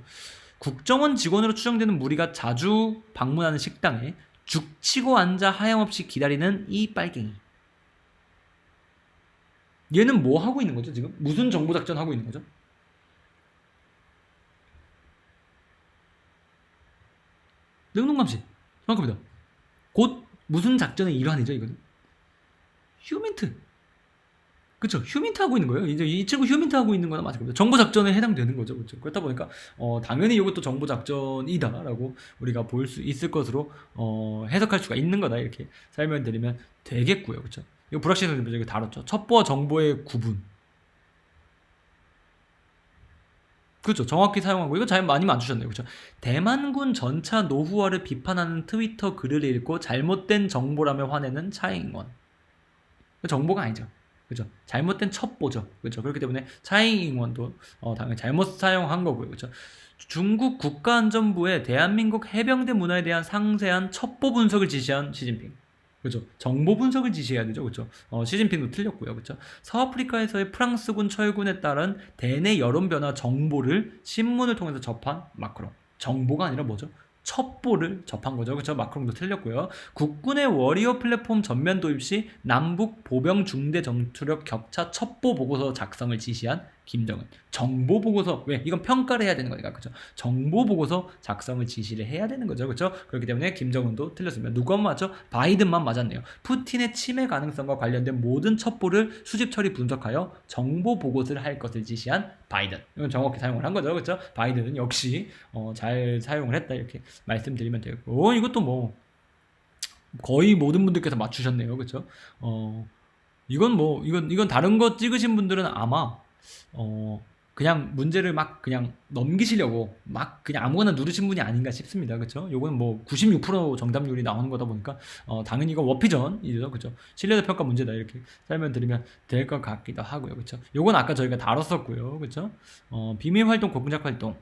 국정원 직원으로 추정되는 무리가 자주 방문하는 식당에 죽치고 앉아 하염없이 기다리는 이 빨갱이. 얘는 뭐 하고 있는 거죠 지금? 무슨 정보작전 하고 있는 거죠? 능동감시 정확합니다. 곧 무슨 작전의 일환이죠 이거는? 휴민트. 그쵸? 휴민트 하고 있는 거예요. 이제 이 친구 휴민트 하고 있는 거나 마찬가지입니다. 정보작전에 해당되는 거죠. 그렇죠? 그렇다 보니까 당연히 이것도 정보작전이다라고 우리가 볼 수 있을 것으로 해석할 수가 있는 거다 이렇게 설명드리면 되겠고요. 그렇죠? 이거 불확실한 선생님이 이거 다뤘죠. 첩보와 정보의 구분. 그렇죠. 정확히 사용하고 이거 잘 많이 맞추셨네요. 그렇죠. 대만군 전차 노후화를 비판하는 트위터 글을 읽고 잘못된 정보라며 화내는 차잉원. 정보가 아니죠. 그죠? 잘못된 첩보죠. 그죠? 그렇기 때문에 차잉원도 당연히 잘못 사용한 거고요. 그죠? 중국 국가안전부에 대한민국 해병대 문화에 대한 상세한 첩보 분석을 지시한 시진핑. 그죠? 정보 분석을 지시해야 되죠. 그죠? 시진핑도 틀렸고요. 그죠? 서아프리카에서의 프랑스군 철군에 따른 대내 여론 변화 정보를 신문을 통해서 접한 마크롱. 정보가 아니라 뭐죠? 첩보를 접한 거죠. 그렇죠? 마크롱도 틀렸고요. 국군의 워리어 플랫폼 전면 도입 시 남북 보병 중대 전투력 격차 첩보 보고서 작성을 지시한 김정은. 정보 보고서, 왜? 이건 평가를 해야 되는 거니까. 그렇죠? 정보 보고서 작성을 지시를 해야 되는 거죠. 그렇죠? 그렇기 때문에 김정은도 틀렸습니다. 누가 맞죠? 바이든만 맞았네요. 푸틴의 침해 가능성과 관련된 모든 첩보를 수집 처리 분석하여 정보 보고서를 할 것을 지시한 바이든. 이건 정확히 사용을 한 거죠. 그렇죠? 바이든은 역시 잘 사용을 했다 이렇게 말씀드리면 되고, 이것도 뭐 거의 모든 분들께서 맞추셨네요. 그렇죠? 이건 다른 거 찍으신 분들은 아마 그냥 문제를 막 그냥 넘기시려고 막 그냥 아무거나 누르신 분이 아닌가 싶습니다. 그렇죠? 요건 뭐 96% 정답률이 나오는 거다 보니까 당연히 이건 워피전이죠. 그렇죠? 신뢰도 평가 문제다 이렇게 설명드리면 될 것 같기도 하고요. 그렇죠? 요건 아까 저희가 다뤘었고요. 그렇죠? 비밀 활동, 공작 활동.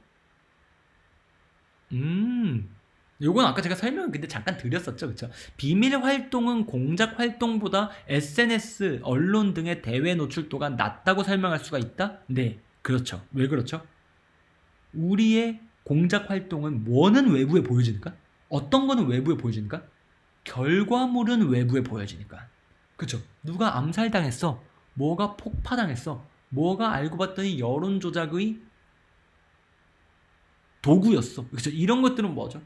요건 아까 제가 설명을 근데 잠깐 드렸었죠. 그쵸? 비밀 활동은 공작 활동보다 SNS, 언론 등의 대외 노출도가 낮다고 설명할 수가 있다? 네. 그렇죠. 왜 그렇죠? 우리의 공작 활동은 뭐는 외부에 보여지니까? 어떤 거는 외부에 보여지니까? 결과물은 외부에 보여지니까. 그쵸? 누가 암살당했어? 뭐가 폭파당했어? 뭐가 알고 봤더니 여론 조작의 도구였어. 그쵸? 이런 것들은 뭐죠?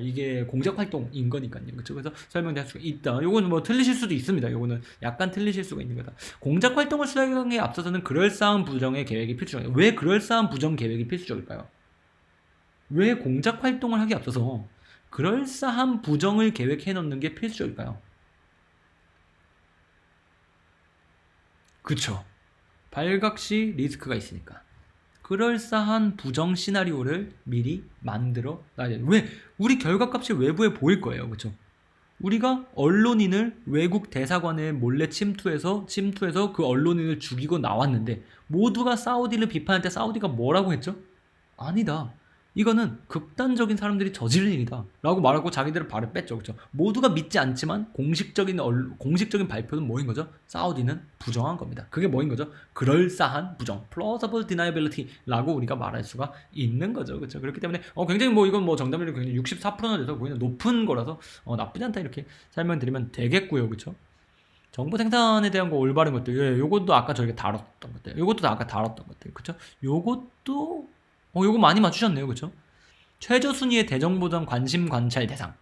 이게 공작 활동인 거니까요. 그쵸? 그래서 설명될 수가 있다. 요거는 뭐 틀리실 수도 있습니다. 요거는 약간 틀리실 수가 있는 거다. 공작 활동을 수행에 앞서서는 그럴싸한 부정의 계획이 필수적이다. 왜 그럴싸한 부정 계획이 필수적일까요? 왜 공작 활동을 하기 앞서서 그럴싸한 부정을 계획해 놓는 게 필수적일까요? 그쵸. 발각 시 리스크가 있으니까. 그럴싸한 부정 시나리오를 미리 만들어 놔야 돼요. 왜? 우리 결과값이 외부에 보일 거예요. 그쵸? 우리가 언론인을 외국 대사관에 몰래 침투해서 그 언론인을 죽이고 나왔는데 모두가 사우디를 비판할 때 사우디가 뭐라고 했죠? 아니다. 이거는 극단적인 사람들이 저지른 일이다. 라고 말하고 자기들의 발을 뺐죠. 그렇죠? 모두가 믿지 않지만 공식적인 발표는 뭐인 거죠? 사우디는 부정한 겁니다. 그게 뭐인 거죠? 그럴싸한 부정. plausible deniability 라고 우리가 말할 수가 있는 거죠. 그렇죠? 그렇기 때문에 굉장히 뭐 이건 뭐 정답률이 굉장히 64%나 돼서 보이는 높은 거라서 나쁘지 않다 이렇게 설명드리면 되겠고요. 그렇죠? 정보 생산에 대한 거 올바른 것들, 예, 요것도 아까 저희가 다뤘던 것들, 요것도 아까 다뤘던 것들, 그쵸? 요것도, 요거 많이 맞추셨네요, 그쵸? 최저 순위의 대정보전 관심 관찰 대상.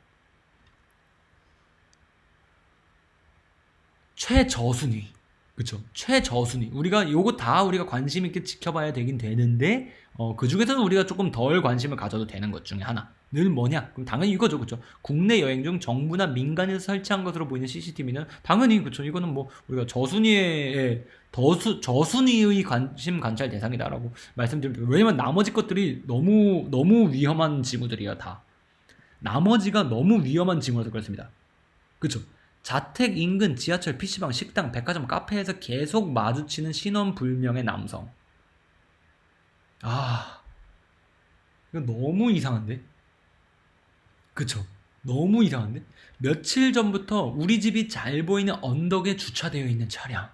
최저순위. 그쵸? 최저순위. 요거 다 우리가 관심 있게 지켜봐야 되긴 되는데, 그 중에서는 우리가 조금 덜 관심을 가져도 되는 것 중에 하나. 늘 뭐냐? 그럼 당연히 이거죠, 그쵸? 국내 여행 중 정부나 민간에서 설치한 것으로 보이는 CCTV는 당연히, 그쵸? 이거는 뭐, 우리가 저순위의 관심 관찰 대상이다라고 말씀드립니다. 왜냐면 나머지 것들이 너무 위험한 징후들이야, 다. 나머지가 너무 위험한 징후라서 그렇습니다. 그쵸? 자택 인근 지하철, PC방, 식당, 백화점, 카페에서 계속 마주치는 신원불명의 남성. 아, 이거 너무 이상한데? 그쵸? 너무 이상한데? 며칠 전부터 우리 집이 잘 보이는 언덕에 주차되어 있는 차량.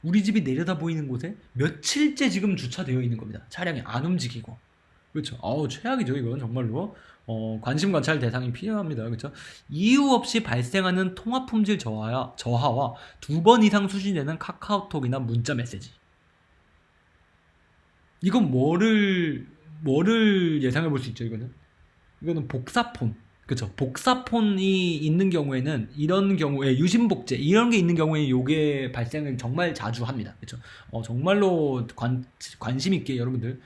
우리 집이 내려다 보이는 곳에 며칠째 지금 주차되어 있는 겁니다. 차량이 안 움직이고. 그렇죠. 최악이죠, 이건 정말로. 관심 관찰 대상이 필요합니다. 그렇죠. 이유 없이 발생하는 통화 품질 저하와 2번 이상 수신되는 카카오톡이나 문자 메시지. 이건 뭐를 예상해 볼 수 있죠, 이거는 복사폰. 그쵸. 복사폰이 있는 경우에는 이런 경우에 유심복제 이런 게 있는 경우에 요게 발생을 정말 자주 합니다. 그쵸. 정말로 관심 있게 여러분들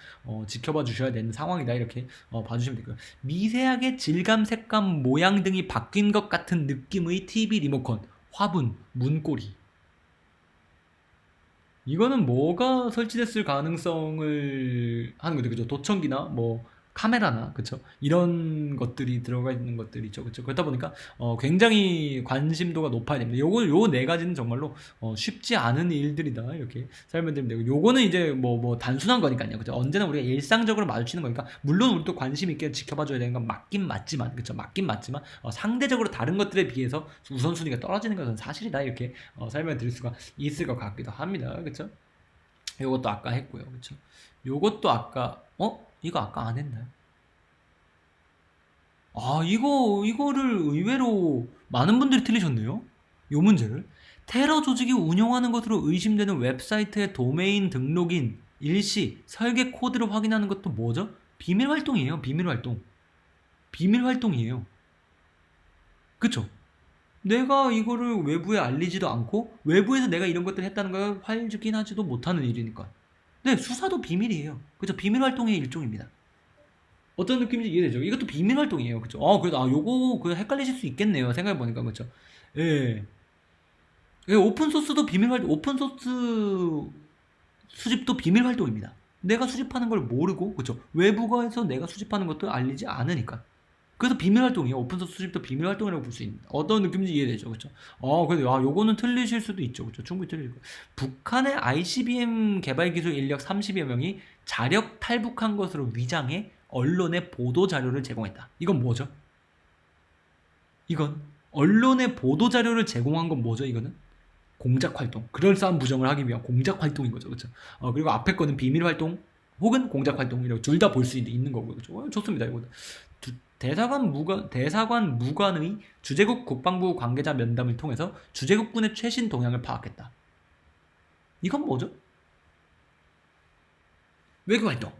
지켜봐 주셔야 되는 상황이다 이렇게 봐주시면 되고요. 미세하게 질감, 색감, 모양 등이 바뀐 것 같은 느낌의 TV 리모컨, 화분, 문고리. 이거는 뭐가 설치됐을 가능성을 하는 거죠. 그죠. 도청기나 뭐 카메라나 그쵸 이런 것들이 들어가 있는 것들이죠 그쵸 그렇다 보니까 굉장히 관심도가 높아야 됩니다. 요 네 가지는 정말로 쉽지 않은 일들이다 이렇게 설명드리면 되고 요거는 이제 뭐 단순한 거니까요 그쵸 언제나 우리가 일상적으로 마주치는 거니까 물론 우리도 관심 있게 지켜봐줘야 되는 건 맞긴 맞지만 그쵸 맞긴 맞지만 상대적으로 다른 것들에 비해서 우선순위가 떨어지는 것은 사실이다 이렇게 설명드릴 수가 있을 것 같기도 합니다 그쵸 요것도 아까 했고요 그쵸 요것도 아까 이거 아까 안 했나요? 아, 이거를 의외로 많은 분들이 틀리셨네요. 요 문제를. 테러 조직이 운영하는 것으로 의심되는 웹사이트의 도메인 등록인 일시 설계 코드를 확인하는 것도 뭐죠? 비밀 활동이에요. 비밀 활동. 비밀 활동이에요. 그쵸? 내가 이거를 외부에 알리지도 않고 외부에서 내가 이런 것들을 했다는 걸 확인하지도 못하는 일이니까. 네, 수사도 비밀이에요. 그죠? 비밀 활동의 일종입니다. 어떤 느낌인지 이해되죠? 이것도 비밀 활동이에요. 그쵸? 그래도, 요거, 헷갈리실 수 있겠네요. 생각해보니까, 그쵸? 예. 예, 오픈소스도 비밀 활동, 오픈소스 수집도 비밀 활동입니다. 내가 수집하는 걸 모르고, 그쵸? 외부가에서 내가 수집하는 것도 알리지 않으니까. 그래서 비밀 활동이에요. 오픈소스 수집도 비밀 활동이라고 볼 수 있습니다. 어떤 느낌인지 이해되죠? 그쵸? 그래도, 요거는 틀리실 수도 있죠. 그쵸? 충분히 틀리고. 북한의 ICBM 개발 기술 인력 30여 명이 자력 탈북한 것으로 위장해 언론에 보도 자료를 제공했다. 이건 뭐죠? 이건 언론에 보도 자료를 제공한 건 뭐죠? 이거는 공작 활동, 그럴싸한 부정을 하기 위한 공작 활동인 거죠, 그렇죠? 그리고 앞에 거는 비밀 활동 혹은 공작 활동 이렇게 둘 다 볼 수 있는 거고요, 그렇죠? 좋습니다, 이거. 대사관 무관의 주재국 국방부 관계자 면담을 통해서 주재국군의 최신 동향을 파악했다. 이건 뭐죠? 외교 활동.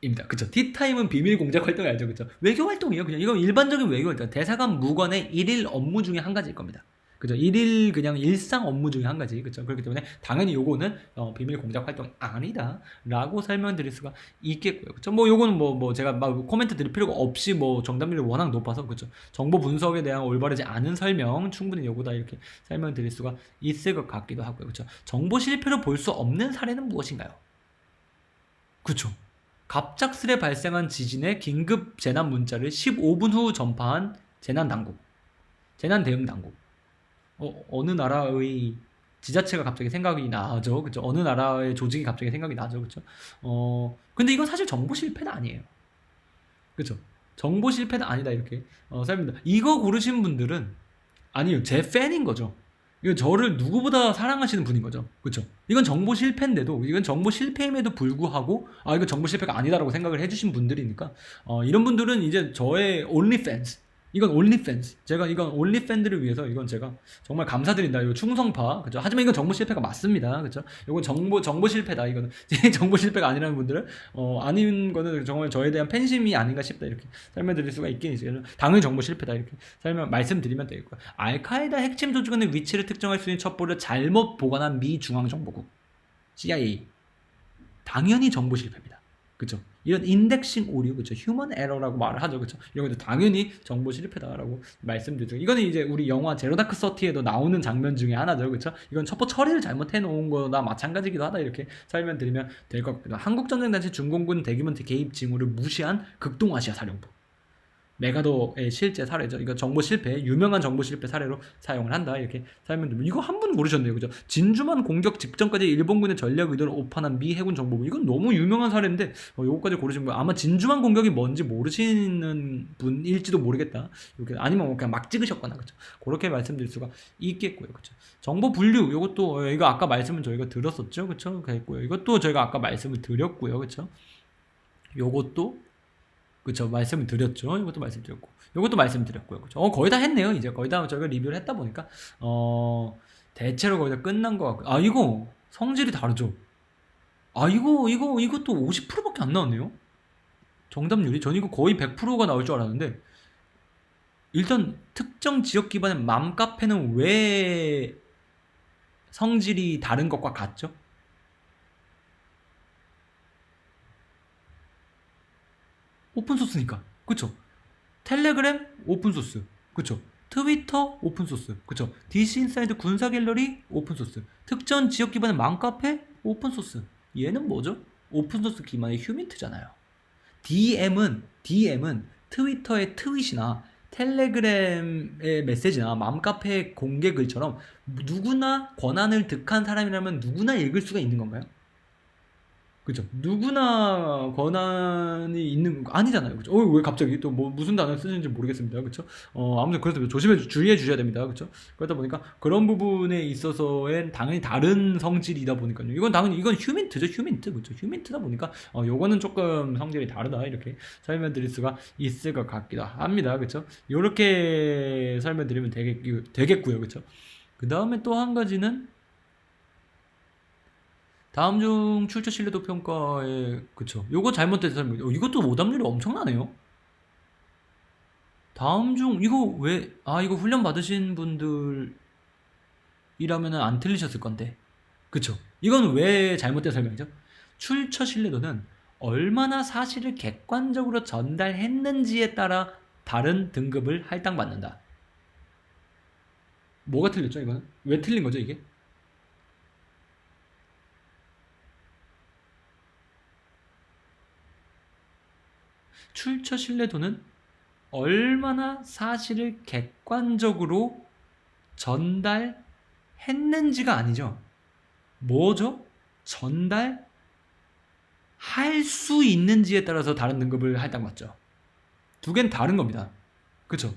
입니다. 그쵸. 티타임은 비밀 공작 활동이 알죠. 그쵸. 외교 활동이에요. 그냥 이건 일반적인 외교 활동. 대사관 무관의 일일 업무 중에 한 가지일 겁니다. 그죠. 일일 그냥 일상 업무 중에 한 가지. 그쵸. 그렇기 때문에 당연히 요거는 비밀 공작 활동이 아니다. 라고 설명드릴 수가 있겠고요. 그쵸. 요거는 제가 막 코멘트 드릴 필요가 없이 정답률이 워낙 높아서 그쵸. 정보 분석에 대한 올바르지 않은 설명 충분히 요거다 이렇게 설명드릴 수가 있을 것 같기도 하고요. 그쵸. 정보 실패로 볼 수 없는 사례는 무엇인가요? 그쵸. 갑작스레 발생한 지진에 긴급 재난 문자를 15분 후 전파한 재난 당국, 재난 대응 당국. 어느 나라의 지자체가 갑자기 생각이 나죠, 그죠? 어느 나라의 조직이 갑자기 생각이 나죠, 그죠? 근데 이건 사실 정보 실패는 아니에요, 그죠? 정보 실패는 아니다 이렇게 설명입니다. 이거 고르신 분들은 아니요, 제 팬인 거죠. 이건 저를 누구보다 사랑하시는 분인 거죠. 그렇죠? 이건 정보 실패인데도 이건 정보 실패임에도 불구하고 이거 정보 실패가 아니다라고 생각을 해주신 분들이니까 이런 분들은 이제 저의 onlyfans 이건 onlyfans 제가 이건 onlyfan들을 위해서 이건 제가 정말 감사드린다. 이거 충성파 그죠? 하지만 이건 정보 실패가 맞습니다. 그죠? 이건 정보 실패다. 이거는 정보 실패가 아니라는 분들은 아닌 거는 정말 저에 대한 팬심이 아닌가 싶다 이렇게 설명드릴 수가 있긴 있어요. 당연히 정보 실패다 이렇게 말씀드리면 되겠고요. 알카에다 핵심 조직원의 위치를 특정할 수 있는 첩보를 잘못 보관한 미 중앙정보국 CIA 당연히 정보 실패입니다. 그죠? 이런 인덱싱 오류, 그죠? 휴먼 에러라고 말을 하죠, 그죠? 이런 것도 당연히 정보 실패다라고 말씀드리죠. 이거는 이제 우리 영화 제로 다크 서티에도 나오는 장면 중에 하나죠, 그죠? 이건 첩보 처리를 잘못해 놓은 거나 마찬가지기도 하다 이렇게 설명드리면 될 것 같고요. 한국전쟁단체 중공군 대규모 개입 징후를 무시한 극동아시아 사령부. 메가더의 실제 사례죠. 이거 정보 실패, 유명한 정보 실패 사례로 사용을 한다. 이렇게 설명드리면 이거 한 분 모르셨네요. 그죠? 진주만 공격 직전까지 일본군의 전략 의도를 오판한 미 해군 정보부. 이건 너무 유명한 사례인데 요거까지 고르신 분 아마 진주만 공격이 뭔지 모르시는 분일지도 모르겠다. 이렇게 아니면 그냥 막 찍으셨거나 그죠? 그렇게 말씀드릴 수가 있겠고요. 그죠? 정보 분류 요것도 이거 아까 말씀은 저희가 들었었죠. 그죠? 그랬고요. 이것도 저희가 아까 말씀을 드렸고요. 그죠? 요것도 그쵸, 말씀을 드렸죠. 이것도 말씀드렸고, 이것도 말씀드렸고요. 그쵸. 거의 다 했네요. 이제 거의 다 저희가 리뷰를 했다 보니까, 대체로 거의 다 끝난 것 같고, 이거 성질이 다르죠. 이것도 50%밖에 안 나왔네요. 정답률이. 전 이거 거의 100%가 나올 줄 알았는데, 일단 특정 지역 기반의 맘카페는 왜 성질이 다른 것과 같죠? 오픈소스니까. 그쵸? 텔레그램 오픈소스. 그쵸? 트위터 오픈소스. 그쵸? 디스인사이드 군사갤러리 오픈소스. 특정 지역 기반의 맘카페 오픈소스. 얘는 뭐죠? 오픈소스 기반의 휴민트잖아요. DM은 트위터의 트윗이나 텔레그램의 메시지나 맘카페의 공개 글처럼 누구나 권한을 득한 사람이라면 누구나 읽을 수가 있는 건가요? 그죠? 누구나 권한이 있는 거 아니잖아요. 그죠? 왜 갑자기 또 뭐 무슨 단어를 쓰는지 모르겠습니다. 그죠? 아무튼 그래서 주의해 주셔야 됩니다. 그죠? 그러다 보니까 그런 부분에 있어서엔 당연히 다른 성질이다 보니까요. 이건 당연히 이건 휴민트죠. 휴민트. 그죠? 휴민트다 보니까 요거는 조금 성질이 다르다. 이렇게 설명드릴 수가 있을 것 같기도 합니다. 그죠? 요렇게 설명드리면 되겠고요. 그죠? 그 다음에 또 한 가지는 다음 중 출처 신뢰도 평가에 그쵸. 요거 잘못된 설명. 이것도 오답률이 엄청나네요. 다음 중 이거 왜 이거 훈련 받으신 분들이라면은 안 틀리셨을 건데. 그쵸. 이건 왜 잘못된 설명이죠? 출처 신뢰도는 얼마나 사실을 객관적으로 전달했는지에 따라 다른 등급을 할당받는다. 뭐가 틀렸죠, 이거는? 왜 틀린 거죠, 이게? 출처 신뢰도는 얼마나 사실을 객관적으로 전달했는지가 아니죠. 뭐죠? 전달할 수 있는지에 따라서 다른 등급을 할당받죠. 두 개는 다른 겁니다. 그쵸?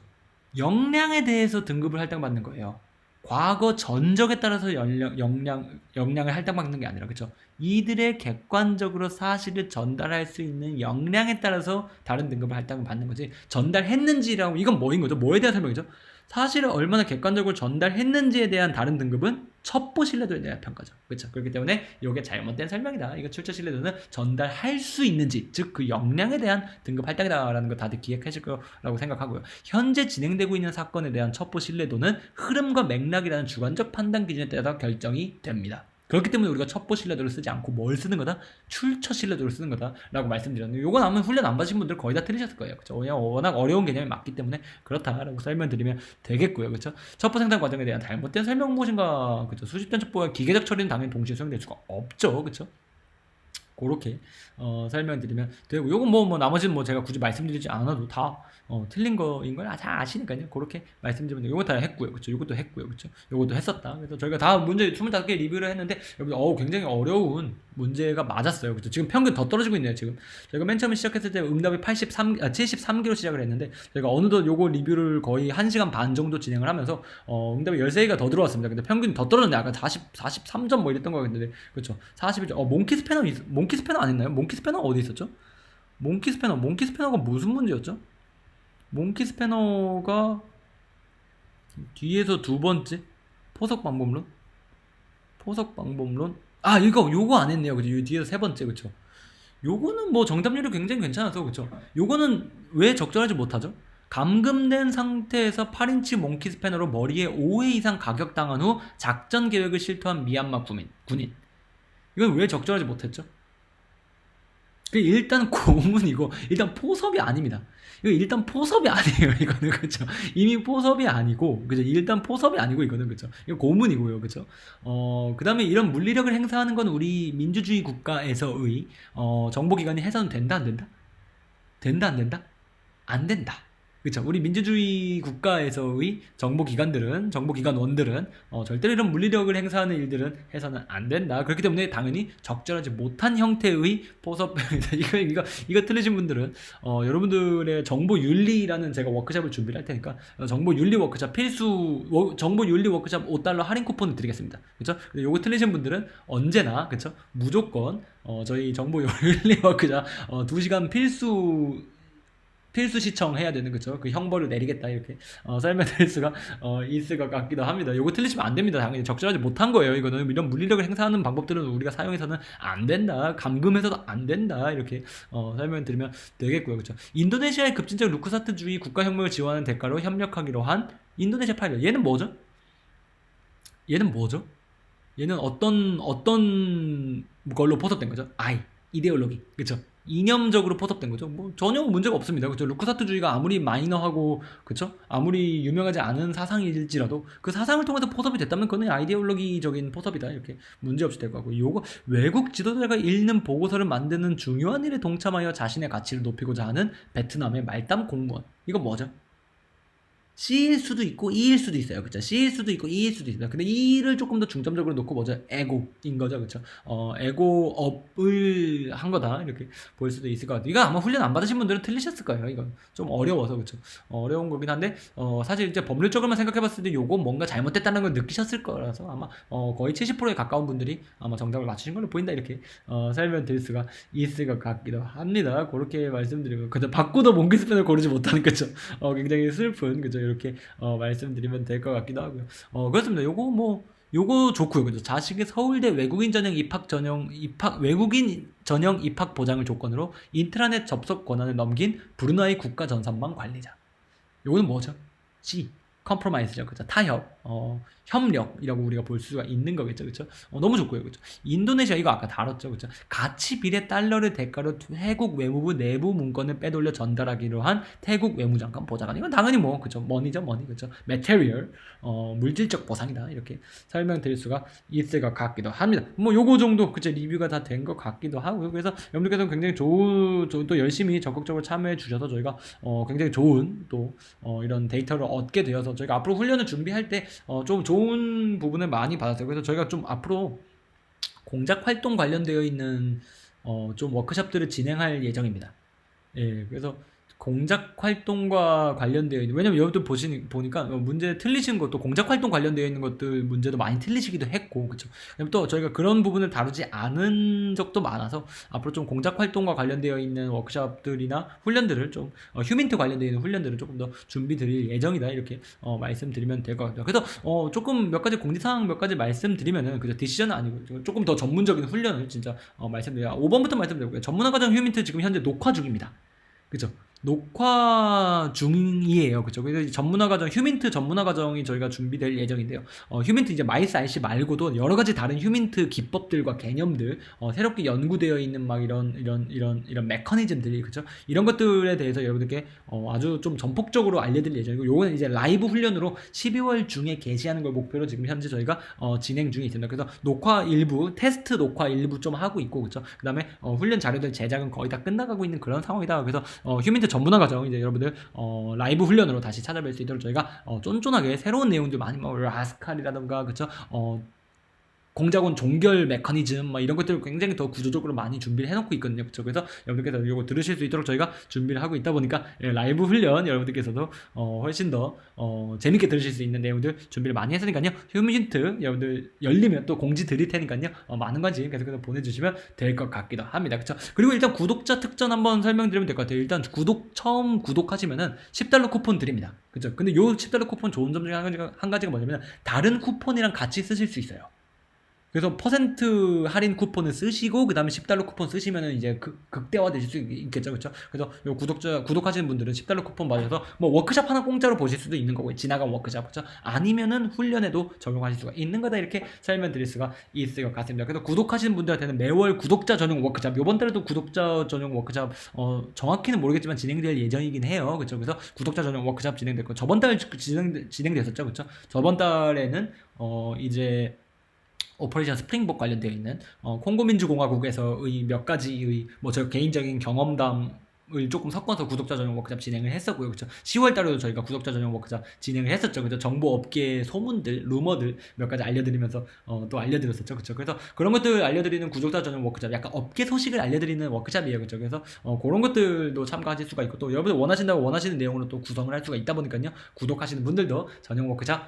역량에 대해서 등급을 할당받는 거예요. 과거 전적에 따라서 역량을 할당받는 게 아니라, 그쵸? 이들의 객관적으로 사실을 전달할 수 있는 역량에 따라서 다른 등급을 할당받는 거지. 전달했는지라고, 이건 뭐인 거죠? 뭐에 대한 설명이죠? 사실을 얼마나 객관적으로 전달했는지에 대한 다른 등급은 첩보 신뢰도에 대한 평가죠. 그렇죠? 그렇기 때문에 이게 잘못된 설명이다. 이거 출처 신뢰도는 전달할 수 있는지, 즉 그 역량에 대한 등급 할당이다라는 거 다들 기억하실 거라고 생각하고요. 현재 진행되고 있는 사건에 대한 첩보 신뢰도는 흐름과 맥락이라는 주관적 판단 기준에 따라서 결정이 됩니다. 그렇기 때문에 우리가 첩보 신뢰도를 쓰지 않고 뭘 쓰는 거다? 출처 신뢰도를 쓰는 거다라고 말씀드렸는데, 요건 아마 훈련 안 받으신 분들 거의 다 틀리셨을 거예요. 그렇죠? 워낙 어려운 개념이 맞기 때문에 그렇다라고 설명드리면 되겠고요. 그렇죠? 첩보 생산 과정에 대한 잘못된 설명 무엇인가, 그렇죠? 수집된 첩보와 기계적 처리는 당연히 동시에 수행될 수가 없죠. 그렇죠? 그렇게 설명드리면 되고, 요건 뭐 나머지는 제가 굳이 말씀드리지 않아도 다 틀린 거인 걸 잘 아시니까요. 그렇게 말씀드리면 요거 다 했고요. 그렇죠? 요것도 했고요. 그렇죠? 요것도 했었다. 그래서 저희가 다 문제 25개 리뷰를 했는데, 여러분 굉장히 어려운 문제가 맞았어요. 그렇죠? 지금 평균 더 떨어지고 있네요. 지금 저희가 맨 처음에 시작했을 때 응답이 73개로 시작을 했는데, 저희가 어느덧 요거 리뷰를 거의 1시간 반 정도 진행을 하면서 응답이 13개가 더 들어왔습니다. 근데 평균이 더 떨어졌네. 아까 43점 뭐 이랬던 거였는데, 그렇죠? 41점. 몽키 스패너 아니나요? 몽키 스패너 어디 있었죠? 몽키 스패너가 무슨 문제였죠? 몽키 스패너가 뒤에서 두 번째 포석 방법론. 요거 안 했네요. 그죠? 뒤에서 세 번째. 그쵸? 요거는 뭐 정답률이 굉장히 괜찮아서, 그쵸? 요거는 왜 적절하지 못하죠? 감금된 상태에서 8인치 몽키 스패너로 머리에 5회 이상 가격당한 후 작전 계획을 실토한 미얀마 군인. 이건 왜 적절하지 못했죠? 일단 고문이고, 일단 포섭이 아닙니다. 이거 일단 포섭이 아니에요. 이거는. 그렇죠? 이미 포섭이 아니고, 그죠? 일단 포섭이 아니고, 이거는. 그렇죠? 이거 고문이고요. 그렇죠? 그 다음에 이런 물리력을 행사하는 건 우리 민주주의 국가에서의 정보기관이 해서는 된다 안 된다? 된다 안 된다? 안 된다. 그렇죠? 우리 민주주의 국가에서의 정보기관원들은 절대로 이런 물리력을 행사하는 일들은 해서는 안 된다. 그렇기 때문에 당연히 적절하지 못한 형태의 포섭 이거 틀리신 분들은 여러분들의 정보윤리라는 제가 워크숍을 준비를 할 테니까 정보윤리 워크숍 정보윤리 워크숍 $5 할인 쿠폰을 드리겠습니다. 그렇죠? 요거 틀리신 분들은 언제나, 그렇죠? 무조건 저희 정보윤리 워크숍 2시간 필수 시청해야 되는, 그쵸? 그 형벌을 내리겠다, 이렇게 설명드릴 수가 있을 것 같기도 합니다. 요거 틀리시면 안 됩니다. 당연히 적절하지 못한 거예요. 이거는 이런 물리력을 행사하는 방법들은 우리가 사용해서는 안 된다. 감금해서도 안 된다. 이렇게 설명드리면 되겠고요. 그쵸? 인도네시아의 급진적 루크사트주의 국가혁명을 지원하는 대가로 협력하기로 한 인도네시아 파일럿. 얘는 뭐죠? 얘는 어떤 걸로 포섭된 거죠? 이데올로기. 그쵸? 이념적으로 포섭된 거죠. 뭐 전혀 문제가 없습니다. 그죠? 루크사트주의가 아무리 마이너하고 그죠? 아무리 유명하지 않은 사상일지라도 그 사상을 통해서 포섭이 됐다면 그건 아이디올로기적인 포섭이다. 이렇게 문제없이 될 거고. 요거 외국 지도자가 읽는 보고서를 만드는 중요한 일에 동참하여 자신의 가치를 높이고자 하는 베트남의 말단 공무원. 이거 뭐죠? C일 수도 있고 E일 수도 있어요. 그쵸? C일 수도 있고 E일 수도 있습니다. 근데 E를 조금 더 중점적으로 놓고 뭐죠? 에고인 거죠. 그쵸? 에고업을 한 거다. 이렇게 볼 수도 있을 것 같아요. 이거 아마 훈련 안 받으신 분들은 틀리셨을 거예요. 이건 좀 어려워서. 그쵸? 어려운 거긴 한데, 사실 이제 법률적으로만 생각해봤을 때 요거 뭔가 잘못됐다는 걸 느끼셨을 거라서 아마, 거의 70%에 가까운 분들이 아마 정답을 맞추신 걸로 보인다. 이렇게, 설명드릴 수가 있을 것 같기도 합니다. 그렇게 말씀드리고. 근데 바꾸도 몽기스펜을 고르지 못하는 거죠. 굉장히 슬픈, 그죠? 이렇게 말씀드리면 될 것 같기도 하고요. 그렇습니다. 요거 좋고요. 그죠? 자식의 서울대 외국인 전형 입학 보장을 조건으로 인트라넷 접속 권한을 넘긴 브루나이 국가 전산망 관리자. 요거는 뭐죠? C. 컴프로마이즈죠. 그죠? 타협, 협력이라고 우리가 볼 수가 있는 거겠죠. 그죠? 너무 좋고요. 그죠? 인도네시아 이거 아까 다뤘죠. 그죠? 가치 비례 달러를 대가로 태국 외무부 내부 문건을 빼돌려 전달하기로 한 태국 외무장관 보좌관. 이건 당연히 뭐, 그죠? 머니죠, 머니. 그죠? 메테리얼, 물질적 보상이다. 이렇게 설명드릴 수가 있을 것 같기도 합니다. 뭐, 요거 정도, 그죠? 리뷰가 다 된 것 같기도 하고요. 그래서 여러분들께서는 굉장히 또 열심히 적극적으로 참여해 주셔서 저희가, 굉장히 좋은 또, 이런 데이터를 얻게 되어서 저희가 앞으로 훈련을 준비할 때 좀 좋은 부분을 많이 받았어요. 그래서 저희가 좀 앞으로 공작 활동 관련되어 있는 좀 워크숍들을 진행할 예정입니다. 예, 그래서 공작 활동과 관련되어 있는, 왜냐면 여러분들 보니까 문제 틀리신 것도 공작 활동 관련되어 있는 것들 문제도 많이 틀리시기도 했고, 그쵸? 또 저희가 그런 부분을 다루지 않은 적도 많아서 앞으로 좀 공작 활동과 관련되어 있는 워크숍들이나 훈련들을 좀 휴민트 관련되어 있는 훈련들을 조금 더 준비 드릴 예정이다. 이렇게 말씀드리면 될 것 같아요. 그래서 조금 몇 가지 공지사항 몇 가지 말씀드리면은, 그죠? 디시전은 아니고 조금 더 전문적인 훈련을 진짜 말씀드려요. 5번부터 말씀드릴게요. 전문화과정 휴민트 지금 현재 녹화 중입니다. 그죠? 녹화 중이에요. 그죠? 그래서 전문화과정, 휴민트 전문화과정이 저희가 준비될 예정인데요. 휴민트 이제 마이스 RC 말고도 여러 가지 다른 휴민트 기법들과 개념들, 새롭게 연구되어 있는 막 이런 메커니즘들이, 그죠? 이런 것들에 대해서 여러분들께 아주 좀 전폭적으로 알려드릴 예정이고, 요거는 이제 라이브 훈련으로 12월 중에 개시하는 걸 목표로 지금 현재 저희가 진행 중에 있습니다. 그래서 녹화 일부, 테스트 녹화 일부 좀 하고 있고, 그죠? 그 다음에 훈련 자료들 제작은 거의 다 끝나가고 있는 그런 상황이다. 그래서 휴민트 전문화 과정 이제 여러분들 라이브 훈련으로 다시 찾아뵐 수 있도록 저희가 쫀쫀하게 새로운 내용들 많이 뭐 라스칼이라던가 그쵸 공작원 종결 메커니즘 막 이런 것들을 굉장히 더 구조적으로 많이 준비를 해놓고 있거든요. 그쵸? 그래서 여러분들께서 이거 들으실 수 있도록 저희가 준비를 하고 있다 보니까 라이브 훈련 여러분들께서도 훨씬 더 재밌게 들으실 수 있는 내용들 준비를 많이 했으니까요. 휴민트 여러분들 열리면 또 공지 드릴 테니까요. 많은 관심 계속해서 보내주시면 될 것 같기도 합니다. 그쵸? 그리고 일단 구독자 특전 한번 설명드리면 될 것 같아요. 일단 처음 구독하시면은 $10 쿠폰 드립니다. 그쵸? 근데 요 $10 쿠폰 좋은 점 중에 한 가지가 뭐냐면 다른 쿠폰이랑 같이 쓰실 수 있어요. 그래서 퍼센트 할인 쿠폰을 쓰시고 그 다음에 $10 쿠폰 쓰시면은 이제 극대화 되실 수 있겠죠. 그렇죠? 그래서 요 구독하시는 분들은 $10 쿠폰 받아서 뭐 워크숍 하나 공짜로 보실 수도 있는 거고, 지나간 워크숍, 그렇죠? 아니면은 훈련에도 적용하실 수가 있는 거다. 이렇게 설명드릴 수가 있을 것 같습니다. 그래서 구독하시는 분들한테는 매월 구독자 전용 워크숍, 요번 달에도 구독자 전용 워크숍 정확히는 모르겠지만 진행될 예정이긴 해요. 그렇죠? 그래서 구독자 전용 워크숍 진행됐고, 저번 달 진행됐었죠. 그렇죠? 저번 달에는 이제 오퍼레이션 스프링복 관련되어 있는 콩고민주공화국에서의 몇 가지의 뭐 저 개인적인 경험담을 조금 섞어서 구독자 전용 워크숍 진행을 했었고요. 그렇죠? 10월 달에도 저희가 구독자 전용 워크숍 진행을 했었죠. 그죠? 정보 업계의 소문들, 루머들 몇 가지 알려드리면서 또 알려드렸었죠. 그렇죠? 그래서 그런 것들 알려드리는 구독자 전용 워크숍, 약간 업계 소식을 알려드리는 워크숍이에요. 그렇죠? 그래서 그런 것들도 참가하실 수가 있고, 또 여러분들 원하시는 내용으로 또 구성을 할 수가 있다 보니까요. 구독하시는 분들도 전용 워크숍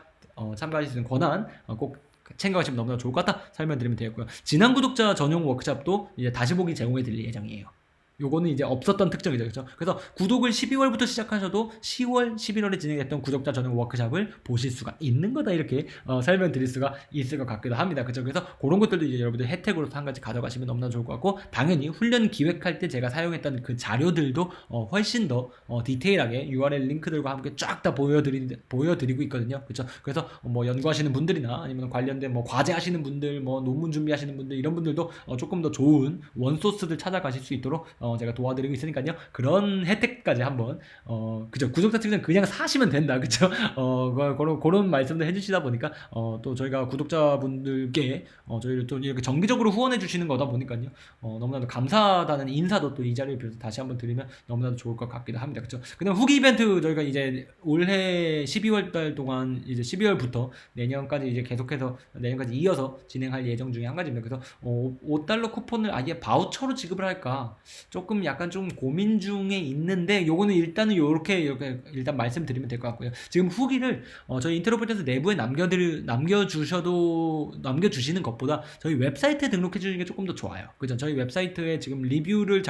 참가하실 수 있는 권한 꼭 챙겨가시면 너무나 좋을 것 같다 설명드리면 되겠고요. 지난 구독자 전용 워크숍도 이제 다시 보기 제공해 드릴 예정이에요. 요거는 이제 없었던 특징이죠. 그렇죠? 그래서 구독을 12월부터 시작하셔도 10월, 11월에 진행했던 구독자 전용 워크숍을 보실 수가 있는 거다. 이렇게 설명드릴 수가 있을 것 같기도 합니다. 그렇죠? 그래서 그런 것들도 이제 여러분들 혜택으로 한 가지 가져가시면 너무나 좋을 것 같고, 당연히 훈련 기획할 때 제가 사용했던 그 자료들도 훨씬 더 디테일하게 URL 링크들과 함께 쫙 다 보여드리고 있거든요. 그렇죠? 그래서 뭐 연구하시는 분들이나 아니면 관련된 뭐 과제하시는 분들, 뭐 논문 준비하시는 분들, 이런 분들도 조금 더 좋은 원소스들 찾아가실 수 있도록 제가 도와드리고 있으니까요. 그런 혜택까지 한번 그죠. 구독자 특전 그냥 사시면 된다. 그죠. 그런 말씀도 해주시다 보니까 또 저희가 구독자분들께 저희를 또 이렇게 정기적으로 후원해 주시는 거다 보니까요. 너무나도 감사하다는 인사도 또 이 자리를 빌어서 다시 한번 드리면 너무나도 좋을 것 같기도 합니다. 그렇죠? 그다음 후기 이벤트 저희가 이제 올해 12월 달 동안 이제 12월부터 내년까지 이제 계속해서 내년까지 이어서 진행할 예정 중에 한 가지입니다. 그래서 $5 쿠폰을 아예 바우처로 지급을 할까 조금 약간 좀 고민 중에 있는데 요거는 일단은 이렇게 일단 말씀드리면 될 것 같고요. 지금 후기를 저희 인트로포트에서 내부에 남겨주시는 것보다 저희 웹사이트에 등록해 주시는 게 조금 더 좋아요. 그죠? 저희 웹사이트에 지금 리뷰를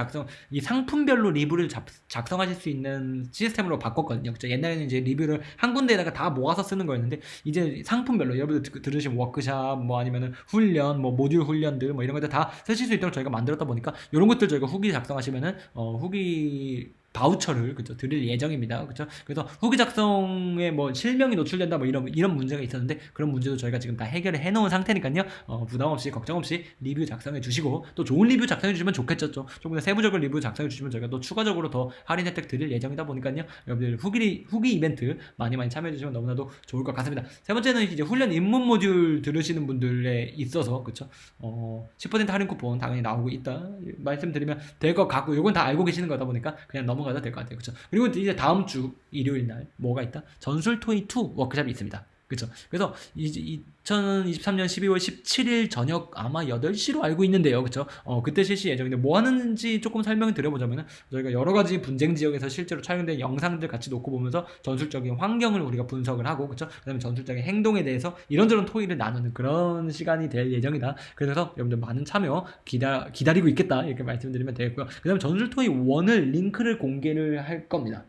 이 상품별로 리뷰를 작성하실 수 있는 시스템으로 바꿨거든요. 그죠? 옛날에는 이제 리뷰를 한 군데에다가 다 모아서 쓰는 거였는데 이제 상품별로 여러분들 들으신 워크샵 뭐 아니면은 훈련 뭐 모듈 훈련들 뭐 이런 것들 다 쓰실 수 있도록 저희가 만들었다 보니까 이런 것들 저희가 후기 작성하시면은 후기 바우처를 그죠 드릴 예정입니다. 그죠? 그래서 후기 작성에 뭐 실명이 노출된다 뭐 이런 문제가 있었는데 그런 문제도 저희가 지금 다 해결을 해놓은 상태니까요. 부담 없이 걱정 없이 리뷰 작성해 주시고 또 좋은 리뷰 작성해 주시면 좋겠죠. 조금 더 세부적인 리뷰 작성해 주시면 저희가 또 추가적으로 더 할인 혜택 드릴 예정이다 보니까요. 여러분들 후기 이벤트 많이 참여해 주시면 너무나도 좋을 것 같습니다. 세 번째는 이제 훈련 입문 모듈 들으시는 분들에 있어서 그쵸 10% 할인 쿠폰 당연히 나오고 있다 말씀드리면 될 것 같고 이건 다 알고 계시는 거다 보니까 그냥 넘어가도 될 것 같아요. 그쵸? 그리고 이제 다음 주 일요일 날 뭐가 있다? 전술토이2 워크숍이 있습니다. 그쵸? 그래서 2023년 12월 17일 저녁 아마 8시로 알고 있는데요. 그쵸? 그때 실시 예정인데 뭐 하는지 조금 설명을 드려보자면은 저희가 여러 가지 분쟁 지역에서 실제로 촬영된 영상들 같이 놓고 보면서 전술적인 환경을 우리가 분석을 하고 그쵸? 그다음에 전술적인 행동에 대해서 이런저런 토의를 나누는 그런 시간이 될 예정이다. 그래서 여러분들 많은 참여 기다리고 있겠다. 이렇게 말씀드리면 되겠고요. 그다음에 전술토이 1을 링크를 공개를 할 겁니다.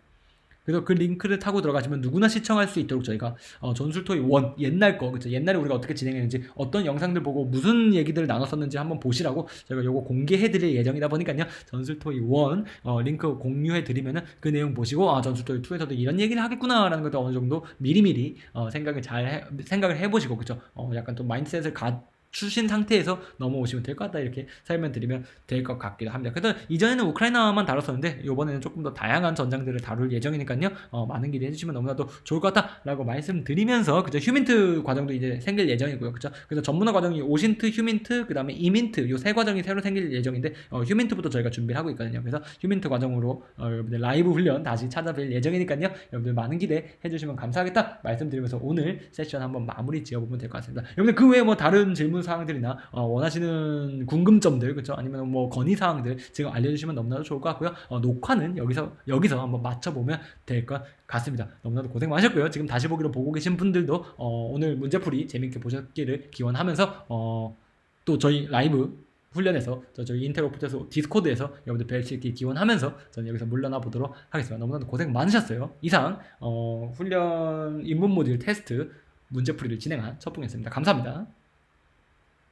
그래서 그 링크를 타고 들어가시면 누구나 시청할 수 있도록 저희가 전술토이 1 옛날 거 그쵸 옛날에 우리가 어떻게 진행했는지 어떤 영상들 보고 무슨 얘기들을 나눴었는지 한번 보시라고 저희가 요거 공개해드릴 예정이다 보니까요. 전술토이 1 링크 공유해드리면은 그 내용 보시고 전술토이 2에서도 이런 얘기를 하겠구나 라는 것도 어느 정도 미리미리 생각을 해보시고 그쵸 약간 또 마인드셋을 추신 상태에서 넘어오시면 될 것 같다 이렇게 설명드리면 될 것 같기도 합니다. 그래서 이전에는 우크라이나만 다뤘었는데 이번에는 조금 더 다양한 전장들을 다룰 예정이니까요. 많은 기대해 주시면 너무나도 좋을 것 같다라고 말씀드리면서 그죠 휴민트 과정도 이제 생길 예정이고요. 그죠? 그래서 전문화 과정이 오신트, 휴민트, 그다음에 이민트 요 세 과정이 새로 생길 예정인데 휴민트부터 저희가 준비를 하고 있거든요. 그래서 휴민트 과정으로 여러분들 라이브 훈련 다시 찾아뵐 예정이니까요. 여러분들 많은 기대해 주시면 감사하겠다 말씀드리면서 오늘 세션 한번 마무리 지어보면 될 것 같습니다. 여러분들 그 외에 뭐 다른 질문 사항들이나 원하시는 궁금점들 그렇죠 아니면 뭐 건의 사항들 지금 알려주시면 너무나도 좋을 것 같고요. 녹화는 여기서 한번 맞춰보면 될 것 같습니다. 너무나도 고생 많으셨고요. 지금 다시 보기로 보고 계신 분들도 오늘 문제풀이 재밌게 보셨기를 기원하면서 또 저희 라이브 훈련에서 저희 인텔오프에서 디스코드에서 여러분들 뵐 수 있게 기원하면서 저는 여기서 물러나 보도록 하겠습니다. 너무나도 고생 많으셨어요. 이상 훈련 입문 모듈 테스트 문제풀이를 진행한 첫붕이었습니다. 감사합니다.